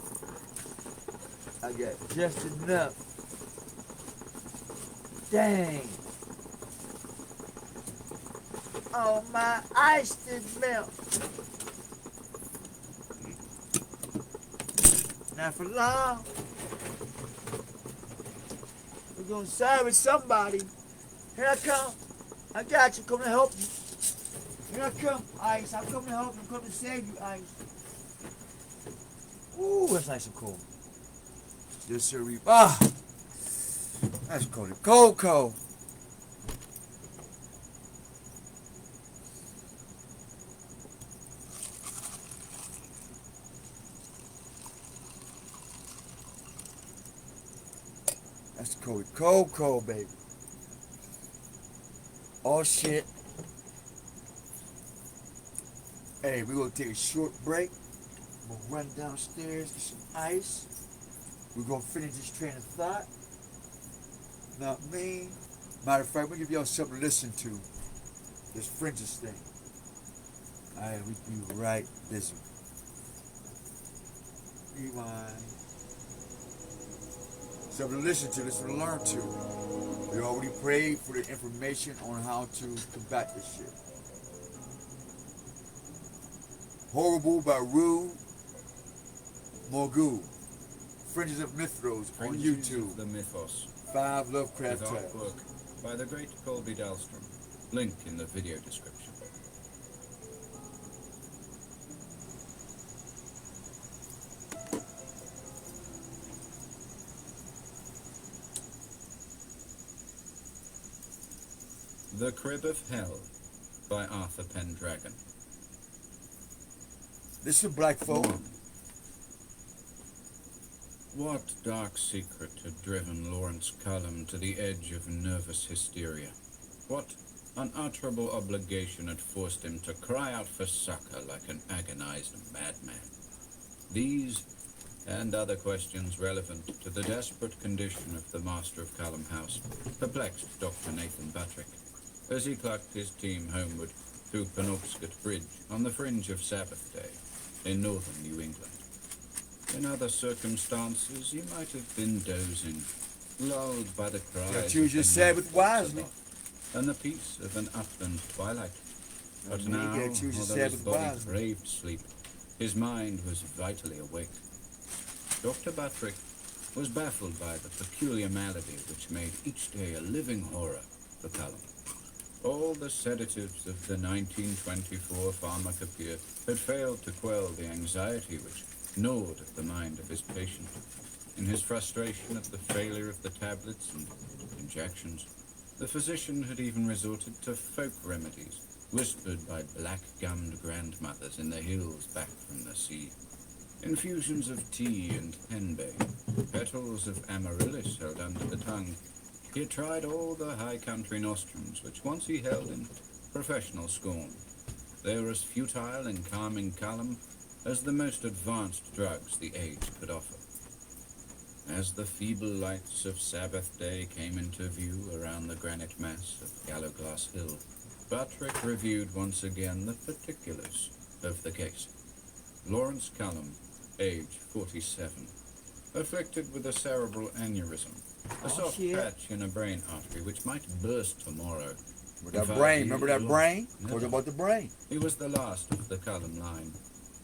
I got just enough. Dang. Oh, my ice didn't melt. Not for long. We're gonna salvage somebody. Here I come. I got you. Come to help you. Here I come, Ice. I'm coming to help you. I'm coming to save you, Ice. Ooh, that's nice and cool. Yes, sir. That's cold. Cold. That's cold, baby. Oh shit. Hey, we're gonna take a short break. I'm gonna run downstairs, get some ice. We're gonna finish this train of thought. Not me. Matter of fact, we'll give y'all something to listen to. This Fringes thing. Alright, we be right busy. Rewind. Something to listen to, something to learn to. We already prayed for the information on how to combat this shit. Horrible by Rue Morgul. Fringes of Mythos on Fringes YouTube. of the Mythos. 5 Lovecraft With tales. artwork by the great Colby Dahlstrom. Link in the video description. The Crib of Hell by Arthur Pendragon. This is black folk. What dark secret had driven Lawrence Cullum to the edge of nervous hysteria? What unutterable obligation had forced him to cry out for succor like an agonized madman? These and other questions relevant to the desperate condition of the master of Cullum House perplexed Dr. Nathan Buttrick as he clucked his team homeward through Penobscot Bridge on the fringe of Sabbath Day in northern New England. In other circumstances, he might have been dozing, lulled by the cries Gotta choose your of the Sabbath night wisely. aloft and the peace of an upland twilight. But You now, gotta choose your although his Sabbath body wisely. craved sleep, his mind was vitally awake. Dr. Buttrick was baffled by the peculiar malady which made each day a living horror for Cullum. All the sedatives of the 1924 pharmacopoeia had failed to quell the anxiety which gnawed at the mind of his patient. In his frustration at the failure of the tablets and injections, the physician had even resorted to folk remedies whispered by black-gummed grandmothers in the hills back from the sea. Infusions of tea and henbane, petals of amaryllis held under the tongue. He had tried all the high country nostrums which once he held in professional scorn. They were as futile in calming Cullum as the most advanced drugs the age could offer. As the feeble lights of Sabbath Day came into view around the granite mass of Gallowglass Hill, Buttrick reviewed once again the particulars of the case. Lawrence Cullum, age 47, afflicted with a cerebral aneurysm, a soft shit. patch in a brain artery which might burst tomorrow. With that If I brain, healed remember that or- brain? No. Talk about the brain. He was the last of the Cullum line,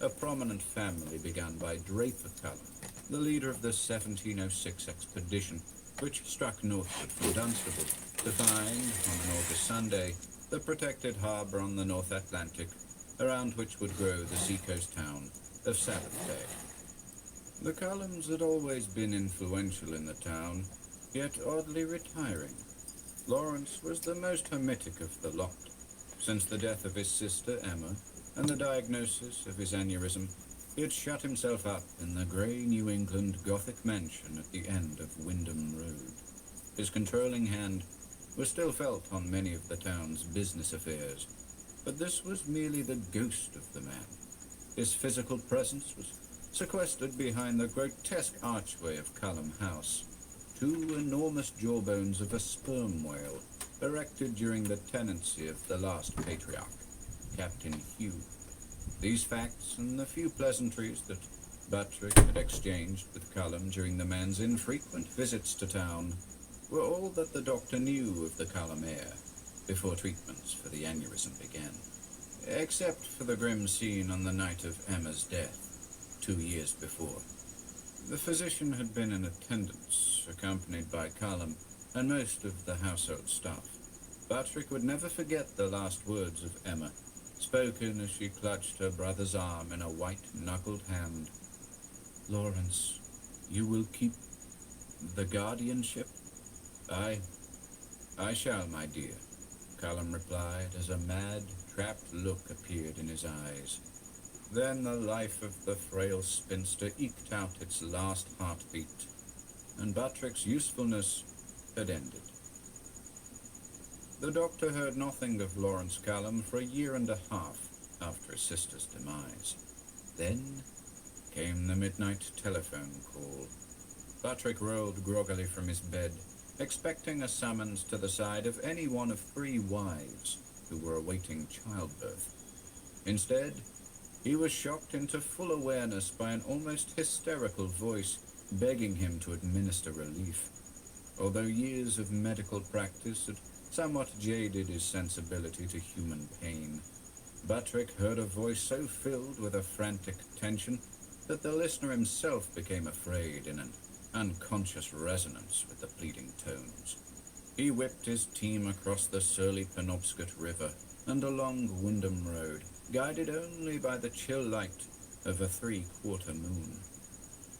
a prominent family begun by Draper Cullum, the leader of the 1706 expedition, which struck northward from Dunstable to find, on an August Sunday, the protected harbor on the North Atlantic, around which would grow the seacoast town of Sabbath Day. The Cullums had always been influential in the town, yet oddly retiring. Lawrence was the most hermetic of the lot. Since the death of his sister, Emma, and the diagnosis of his aneurysm, he had shut himself up in the grey New England Gothic mansion at the end of Wyndham Road. His controlling hand was still felt on many of the town's business affairs, but this was merely the ghost of the man. His physical presence was sequestered behind the grotesque archway of Cullum House, two enormous jawbones of a sperm whale erected during the tenancy of the last patriarch, Captain Hugh. These facts and the few pleasantries that Buttrick had exchanged with Cullum during the man's infrequent visits to town were all that the doctor knew of the Cullum heir before treatments for the aneurysm began, except for the grim scene on the night of Emma's death 2 years before. The physician had been in attendance, accompanied by Cullum and most of the household staff. Buttrick would never forget the last words of Emma, spoken as she clutched her brother's arm in a white-knuckled hand. "Lawrence, you will keep the guardianship?" I shall, my dear," Cullum replied as a mad, trapped look appeared in his eyes. Then the life of the frail spinster eked out its last heartbeat, and Buttrick's usefulness had ended. The doctor heard nothing of Lawrence Cullum for 1.5 years after his sister's demise. Then came the midnight telephone call. Patrick rolled groggily from his bed, expecting a summons to the side of any one of 3 wives who were awaiting childbirth. Instead, he was shocked into full awareness by an almost hysterical voice begging him to administer relief. Although years of medical practice had somewhat jaded his sensibility to human pain, Patrick heard a voice so filled with a frantic tension that the listener himself became afraid in an unconscious resonance with the pleading tones. He whipped his team across the surly Penobscot River and along Wyndham Road, guided only by the chill light of a 3/4 moon.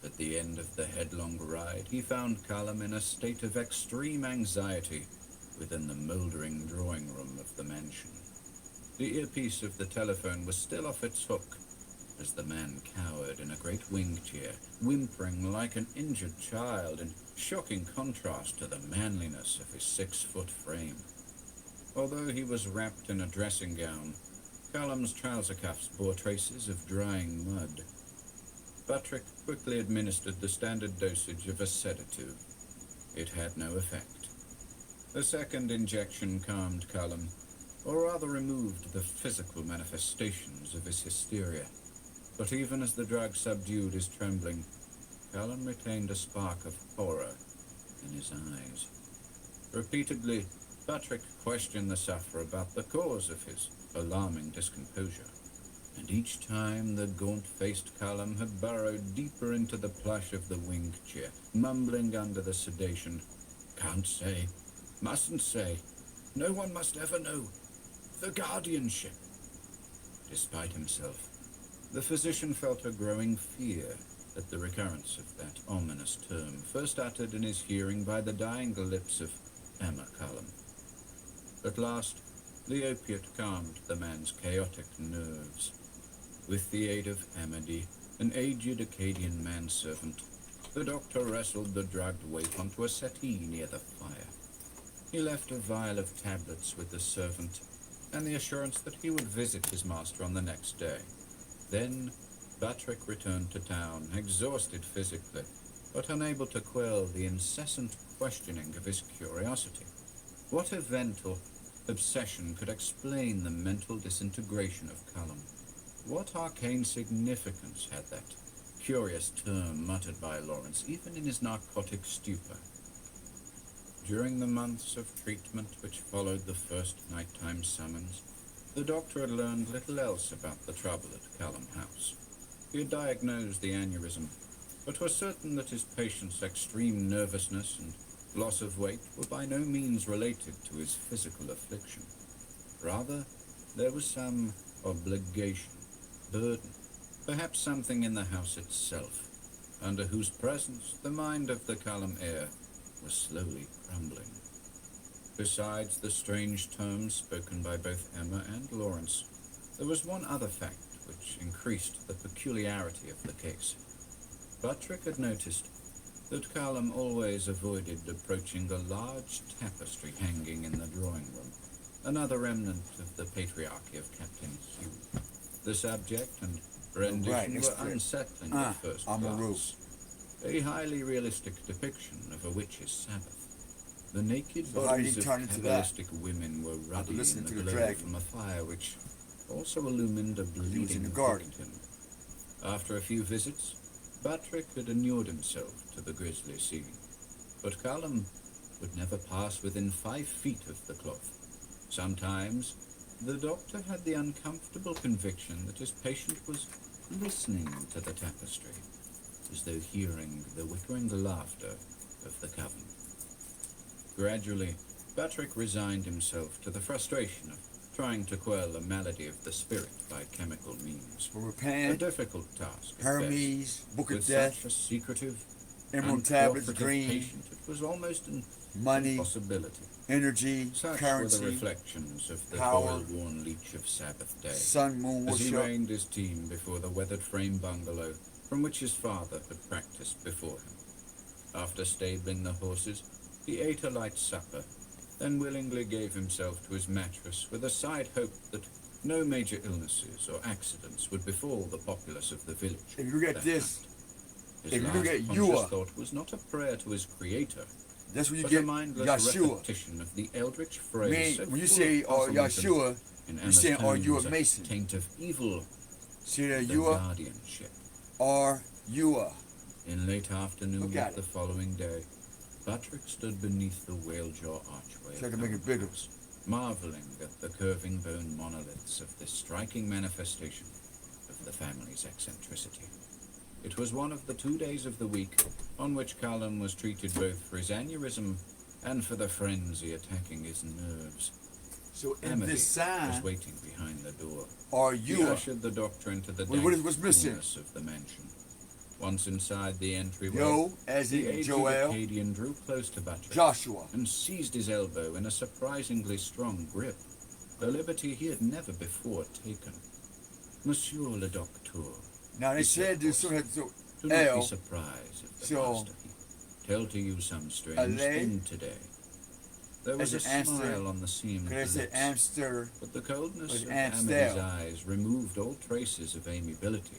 At the end of the headlong ride, he found Callum in a state of extreme anxiety within the mouldering drawing room of the mansion. The earpiece of the telephone was still off its hook as the man cowered in a great wing chair, whimpering like an injured child in shocking contrast to the manliness of his 6-foot frame. Although he was wrapped in a dressing gown, Callum's trouser cuffs bore traces of drying mud. Patrick quickly administered the standard dosage of a sedative. It had no effect. The second injection calmed Callum, or rather removed the physical manifestations of his hysteria. But even as the drug subdued his trembling, Callum retained a spark of horror in his eyes. Repeatedly, Patrick questioned the sufferer about the cause of his alarming discomposure, and each time the gaunt-faced Callum had burrowed deeper into the plush of the wing chair, mumbling under the sedation, "Can't say, mustn't say, no one must ever know, the guardianship." Despite himself, the physician felt a growing fear at the recurrence of that ominous term, first uttered in his hearing by the dying lips of Emma Callum. At last, the opiate calmed the man's chaotic nerves. With the aid of Amity, an aged Acadian manservant, the doctor wrestled the drugged waif onto a settee near the fire. He left a vial of tablets with the servant and the assurance that he would visit his master on the next day. Then, Patrick returned to town, exhausted physically, but unable to quell the incessant questioning of his curiosity. What event or obsession could explain the mental disintegration of Callum? What arcane significance had that curious term muttered by Lawrence, even in his narcotic stupor? During the months of treatment which followed the first nighttime summons, the doctor had learned little else about the trouble at Callum House. He had diagnosed the aneurysm, but was certain that his patient's extreme nervousness and loss of weight were by no means related to his physical affliction. Rather, there was some obligation, burden, perhaps something in the house itself, under whose presence the mind of the Callum heir was slowly crumbling. Besides the strange terms spoken by both Emma and Lawrence, there was one other fact which increased the peculiarity of the case. Patrick had noticed that Callum always avoided approaching a large tapestry hanging in the drawing room, another remnant of the patriarchy of Captain Hugh. The subject and rendition were unsettling at first glance. A highly realistic depiction of a witch's Sabbath. The naked bodies of Kabbalistic women were ruddy in the glow from a fire which also illumined a bleeding victim. After a few visits, Patrick had inured himself to the grisly scene, but Callum would never pass within 5 feet of the cloth. Sometimes, the doctor had the uncomfortable conviction that his patient was listening to the tapestry, as though hearing the whispering laughter of the coven. Gradually, Patrick resigned himself to the frustration of trying to quell a malady of the spirit by chemical means. A difficult task. Hermes, Book of With Death, such a secretive, Emerald Tablets, uncooperative Dream, patient, it was almost an money, impossibility. energy, Such currency, were the reflections of the power, toil-worn leech of Sabbath day, sun, moon, as he worship. reined his team before the weathered frame bungalow from which his father had practiced before him. After stabling the horses, he ate a light supper, then willingly gave himself to his mattress with a side hope that No major illnesses or accidents would befall the populace of the village. If you look at that this, night. His if you last look at conscious Yua, thought was not a prayer to his creator, that's when you but get a mindless Yeshua. repetition of the eldritch phrase. When you say Yeshua, you saying, are you a Mason? Taint of evil, See that the you are? guardianship. Are you are? In late afternoon Look at of the it. following day, Patrick stood beneath the whale-jaw archway So I of can make it Elm's bigger. house, marveling at the curving bone monoliths of this striking manifestation of the family's eccentricity. It was one of the 2 days of the week on which Callum was treated both for his aneurysm and for the frenzy attacking his nerves. So in Amity this sign, was waiting behind the door. are He you are? ushered the doctor into the Wait, dank what's missing? coolness of the mansion. Once inside the entryway, Yo, as the in aged Joel, Acadian drew close to Patrick Joshua. and seized his elbow in a surprisingly strong grip, a liberty he had never before taken. Monsieur le Docteur, Now they he said this hoarsely, so do not be L, surprised if the so, master tell to you some strange LA, thing today. There was a as in Amster, smile on the seam of could I the say lips, Amster? but the coldness Was of Amstel. Amity's eyes removed all traces of amiability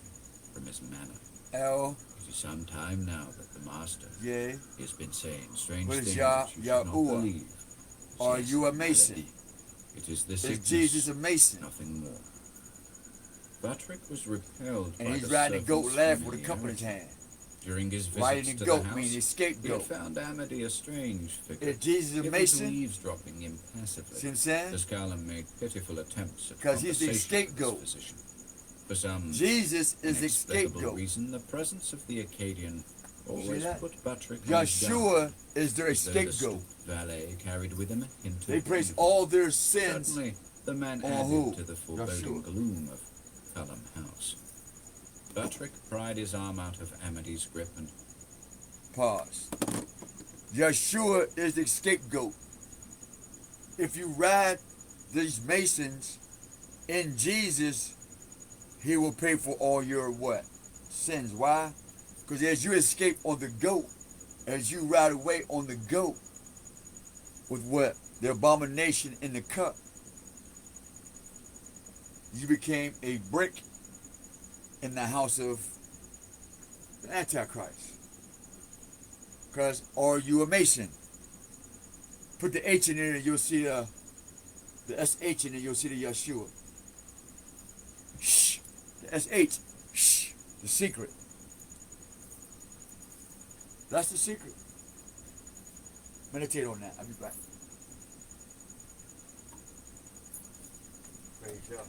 from his manner. L, It is some time now that the master yeah. has been saying strange What is things Yah- that you should not Yahuwah? believe. Are Yes, you a Mason? melody. It is the Is sickness, Jesus a Mason? nothing more. Patrick was repelled And by he's the riding a goat servant's laughing with a cup in his familiarity. hand. During his Riding visits a to goat, the house, meaning he had scapegoat. found Amity a strange figure, Is Jesus a given to Mason? eavesdropping impassively, See what I'm saying? as Callum made pitiful attempts at 'Cause he's the conversation with scapegoat. his physician. For some Jesus is the inexplicable scapegoat. reason, the presence of the Acadian always that? put Patrick on his guard. Yeshua is their Though the scapegoat. stooped valet carried with him a hint They of place evil. all their sins. Certainly, the man on added who? to the foreboding Yeshua. gloom of Callum House. Patrick pried his arm out of Amity's grip and Pause. Yeshua is the scapegoat. If you ride these Masons in Jesus, he will pay for all your what? Sins. Why? Because as you escape on the goat, as you ride away on the goat with what? The abomination in the cup, you became a brick in the house of the Antichrist. Because, are you a Mason? Put the H in there and you'll see the SH in there, you'll see the Yeshua. Shh. The SH. Shh. The secret. That's the secret. Meditate on that. I'll be back. Praise God.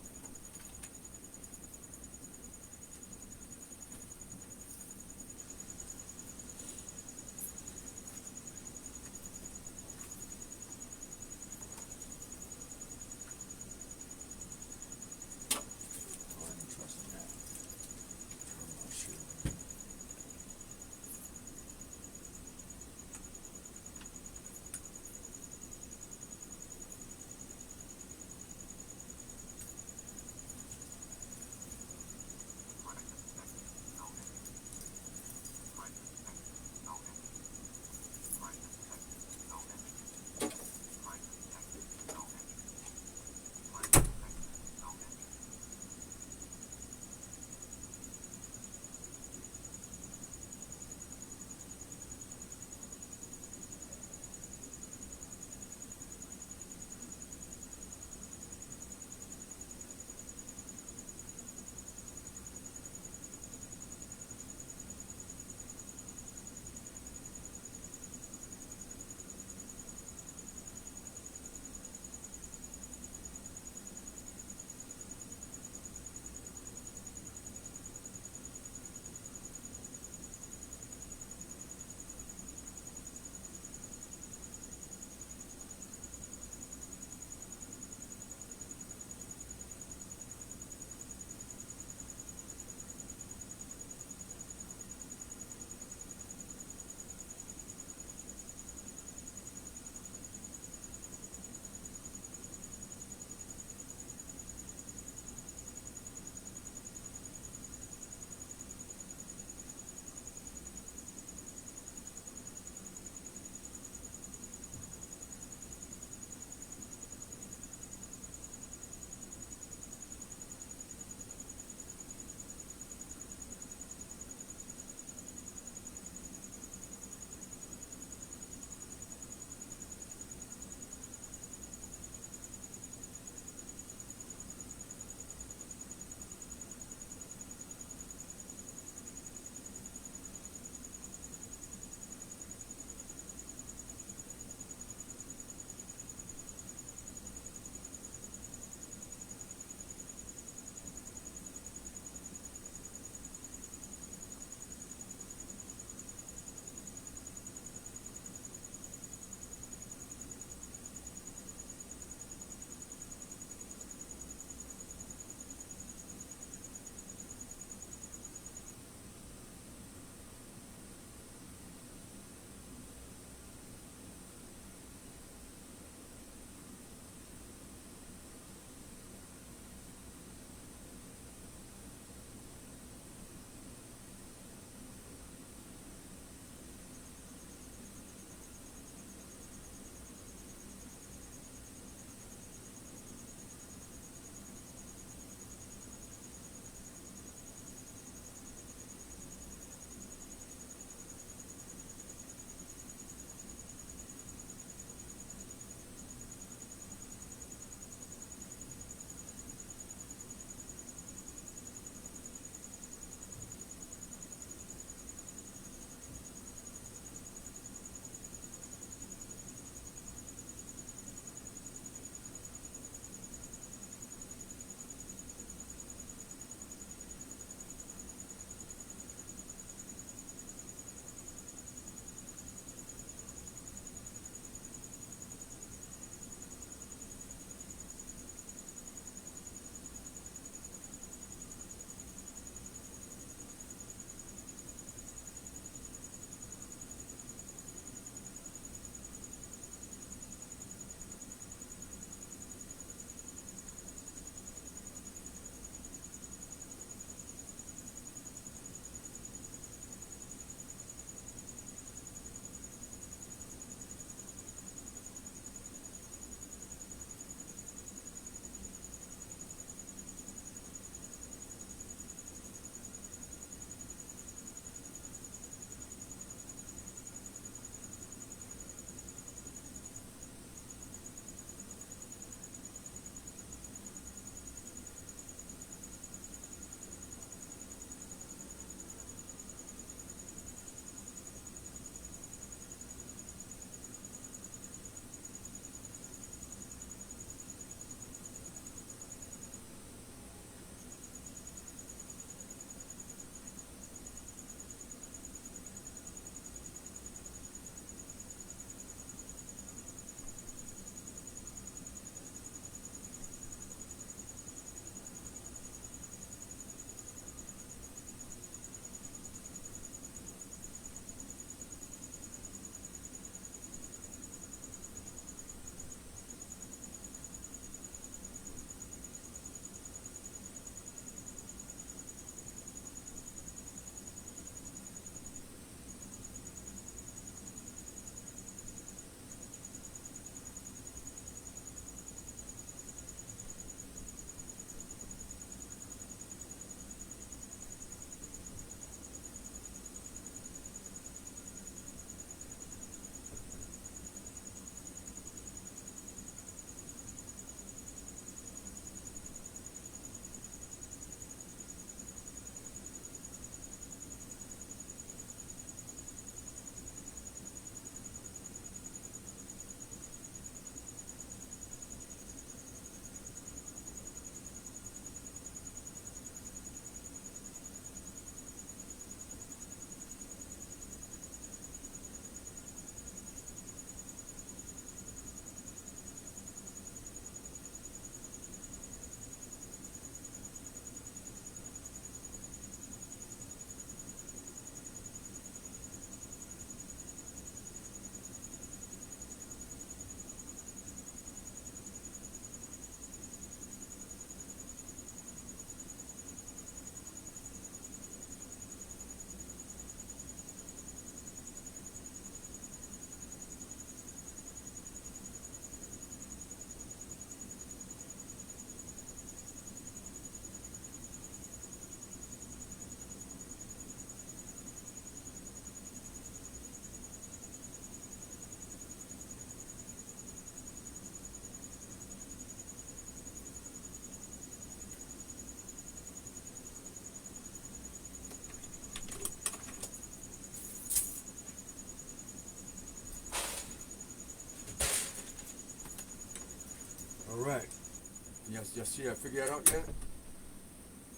Y'all see that? Figure that out yet?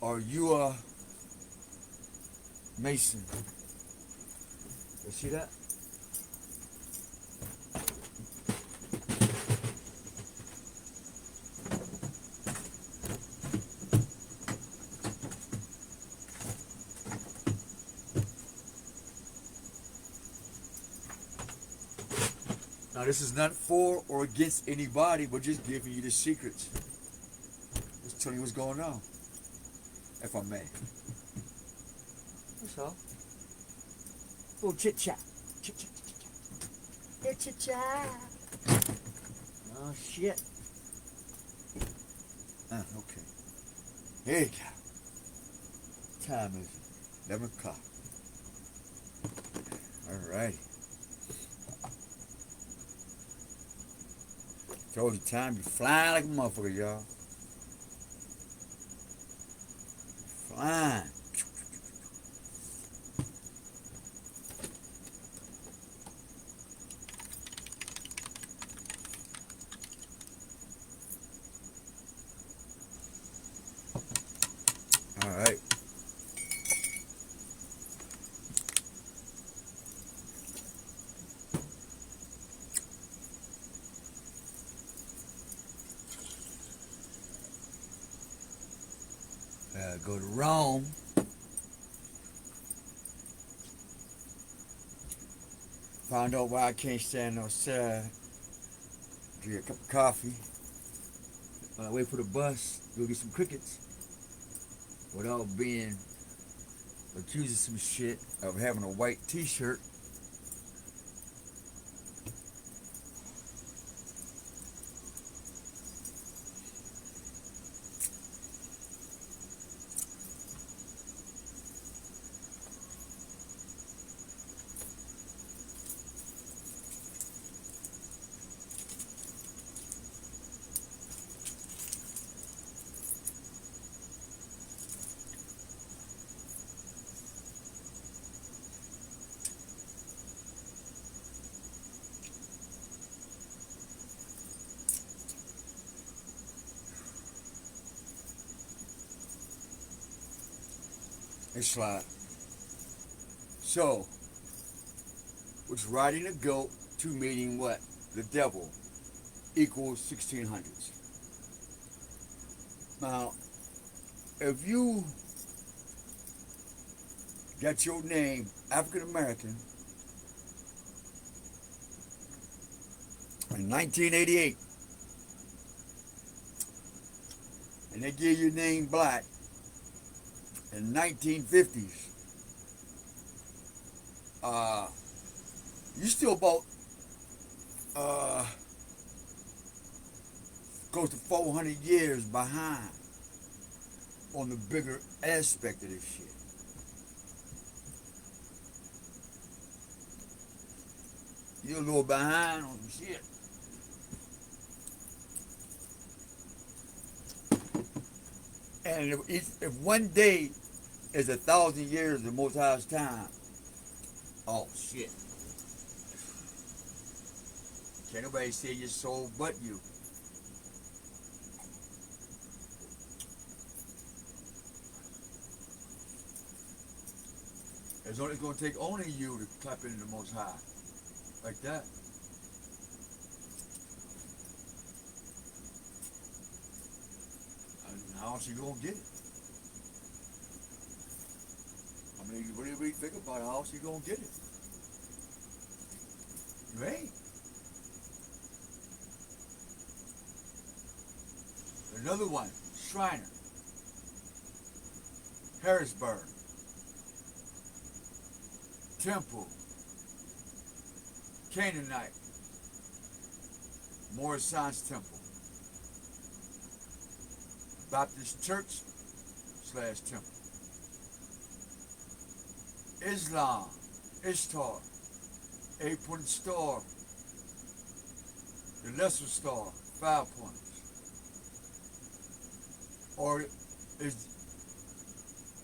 Are you a Mason? You see that? Now this is not for or against anybody, but just giving you the secrets. Just telling you what's going on, if I may. That's all. Little chit chat. Chit chat, chit chat. Hey, chit chat. Oh shit. Okay. Here you go. Time is 11 o'clock. Alrighty. Told you time be flying like a motherfucker, y'all. Flying. All right. Go to Rome. Found out why I can't stand outside. Drink a cup of coffee. While I wait for the bus, go get some crickets. Without being accused of some shit of having a white t-shirt. Next slide. So, was riding a goat to meeting what? The devil equals 1600s. Now, if you got your name African American in 1988 and they give your name black in 1950s, you still about close to 400 years behind on the bigger aspect of this shit. You're a little behind on some shit. And if one day is 1,000 years of the Most High's time, oh shit. Can't nobody say your soul but you. It's only going to take only you to clap into the Most High. Like that. And how else you going to get it? I mean, you really think about it, how else you going to get it? You ain't. Another one, Shriner, Harrisburg, Temple, Canaanite, Morrison's Temple, Baptist Church / Temple, Islam, Ishtar, 8-point star, the lesser star, 5 pointers. Or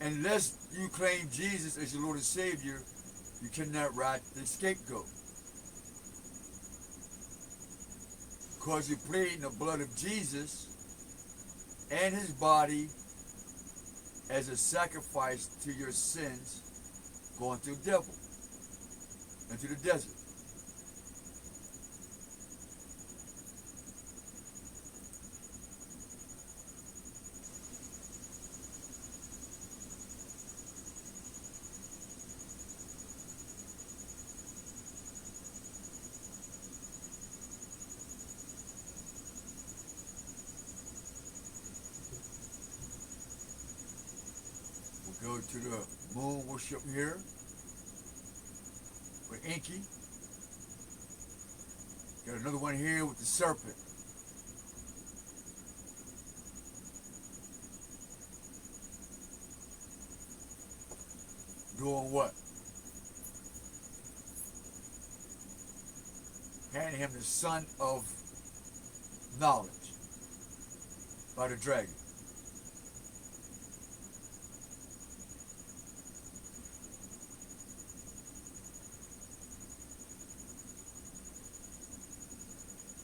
unless you claim Jesus as your Lord and Savior, you cannot ride the scapegoat. Because you plead in the blood of Jesus, and his body as a sacrifice to your sins going through the devil into the desert. We'll go to the moon worship here with Inky. Got another one here with the serpent. Doing what? Handing him the son of knowledge by the dragon.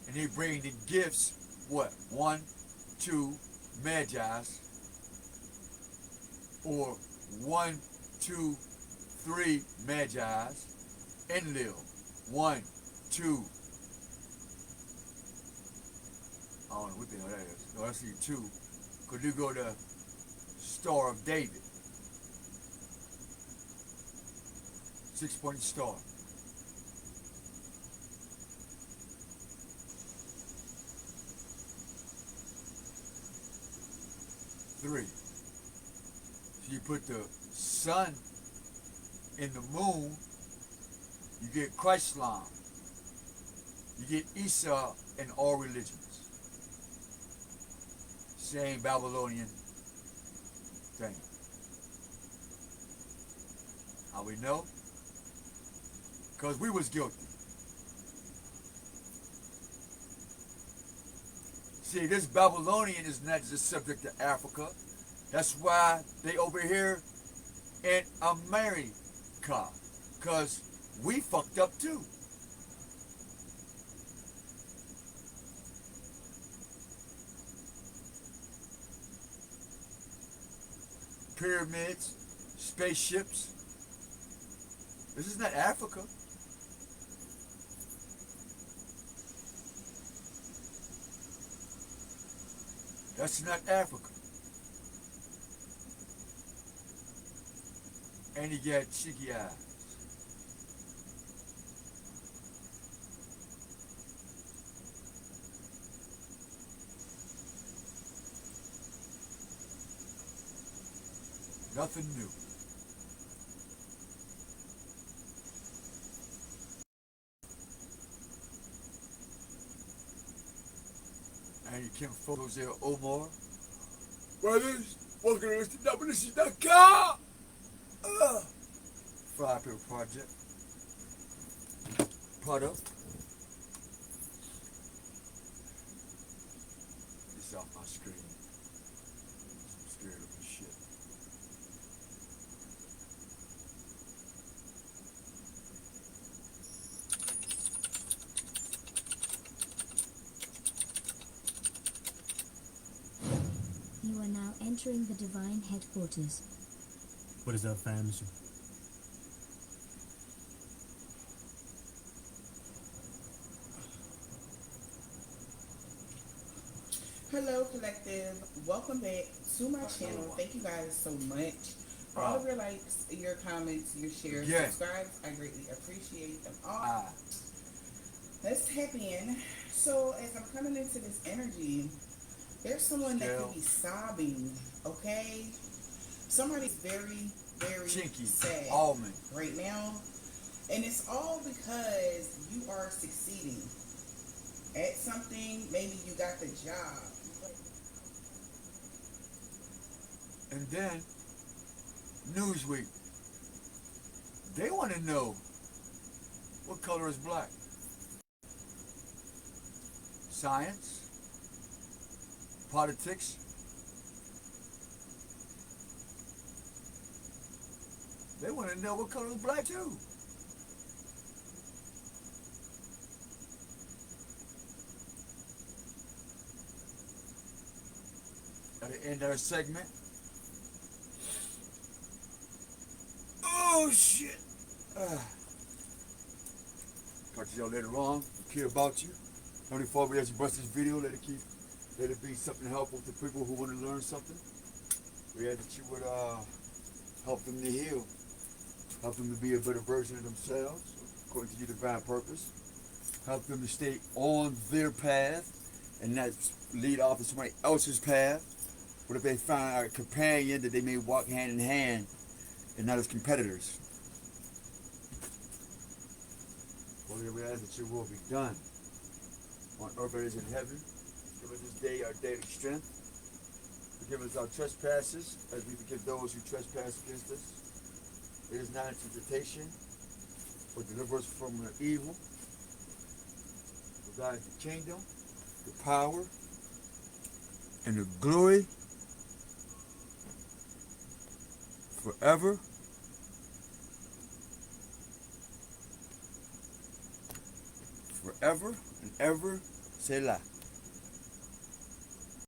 And he bring the gifts, what? 1, 2 magi's, or 1, 2, 3 magi's, Enlil, 1, 2. I don't know what the hell that is. No, that's the 2. Because you go to Star of David. 6-pointed star. 3. So you put the sun in the moon, you get Chrislam. You get Esau in all religions. Same Babylonian thing. How we know? Because we was guilty. See, this Babylonian is not just subject to Africa. That's why they over here in America. Because we fucked up too. Pyramids, spaceships. This is not Africa. That's not Africa. And he got cheeky eyes. Nothing new. And you can photos there, Omar. Brothers, welcome to WC.com. Fly Paper Project. Product. This off my screen. I'm scared of this shit. You are now entering the Divine Headquarters. What is up, fams? Hello, collective. Welcome back to my channel. Thank you guys so much for all of your likes, your comments, your shares, subscribes. I greatly appreciate them all. Let's tap in. So, as I'm coming into this energy, there's someone that could be sobbing, okay? Somebody's very, very sad right now. And it's all because you are succeeding at something. Maybe you got the job. And then, Newsweek, they want to know what color is black. Science, politics, they want to know what color is black too. end our segment. Oh shit! Talk to y'all later on. I care about you. Only forward as you watch this video, let it be something helpful to people who want to learn something. We ask that you would help them to heal, help them to be a better version of themselves, according to your divine purpose. Help them to stay on their path and not lead off of somebody else's path. What if they find a companion that they may walk hand in hand and not as competitors? Well, we ask that your will be done on earth as in heaven. Give us this day our daily strength. Forgive us our trespasses as we forgive those who trespass against us. It is not into temptation, but deliver us from the evil. For God is the kingdom, the power, and the glory forever. Forever and ever, Selah.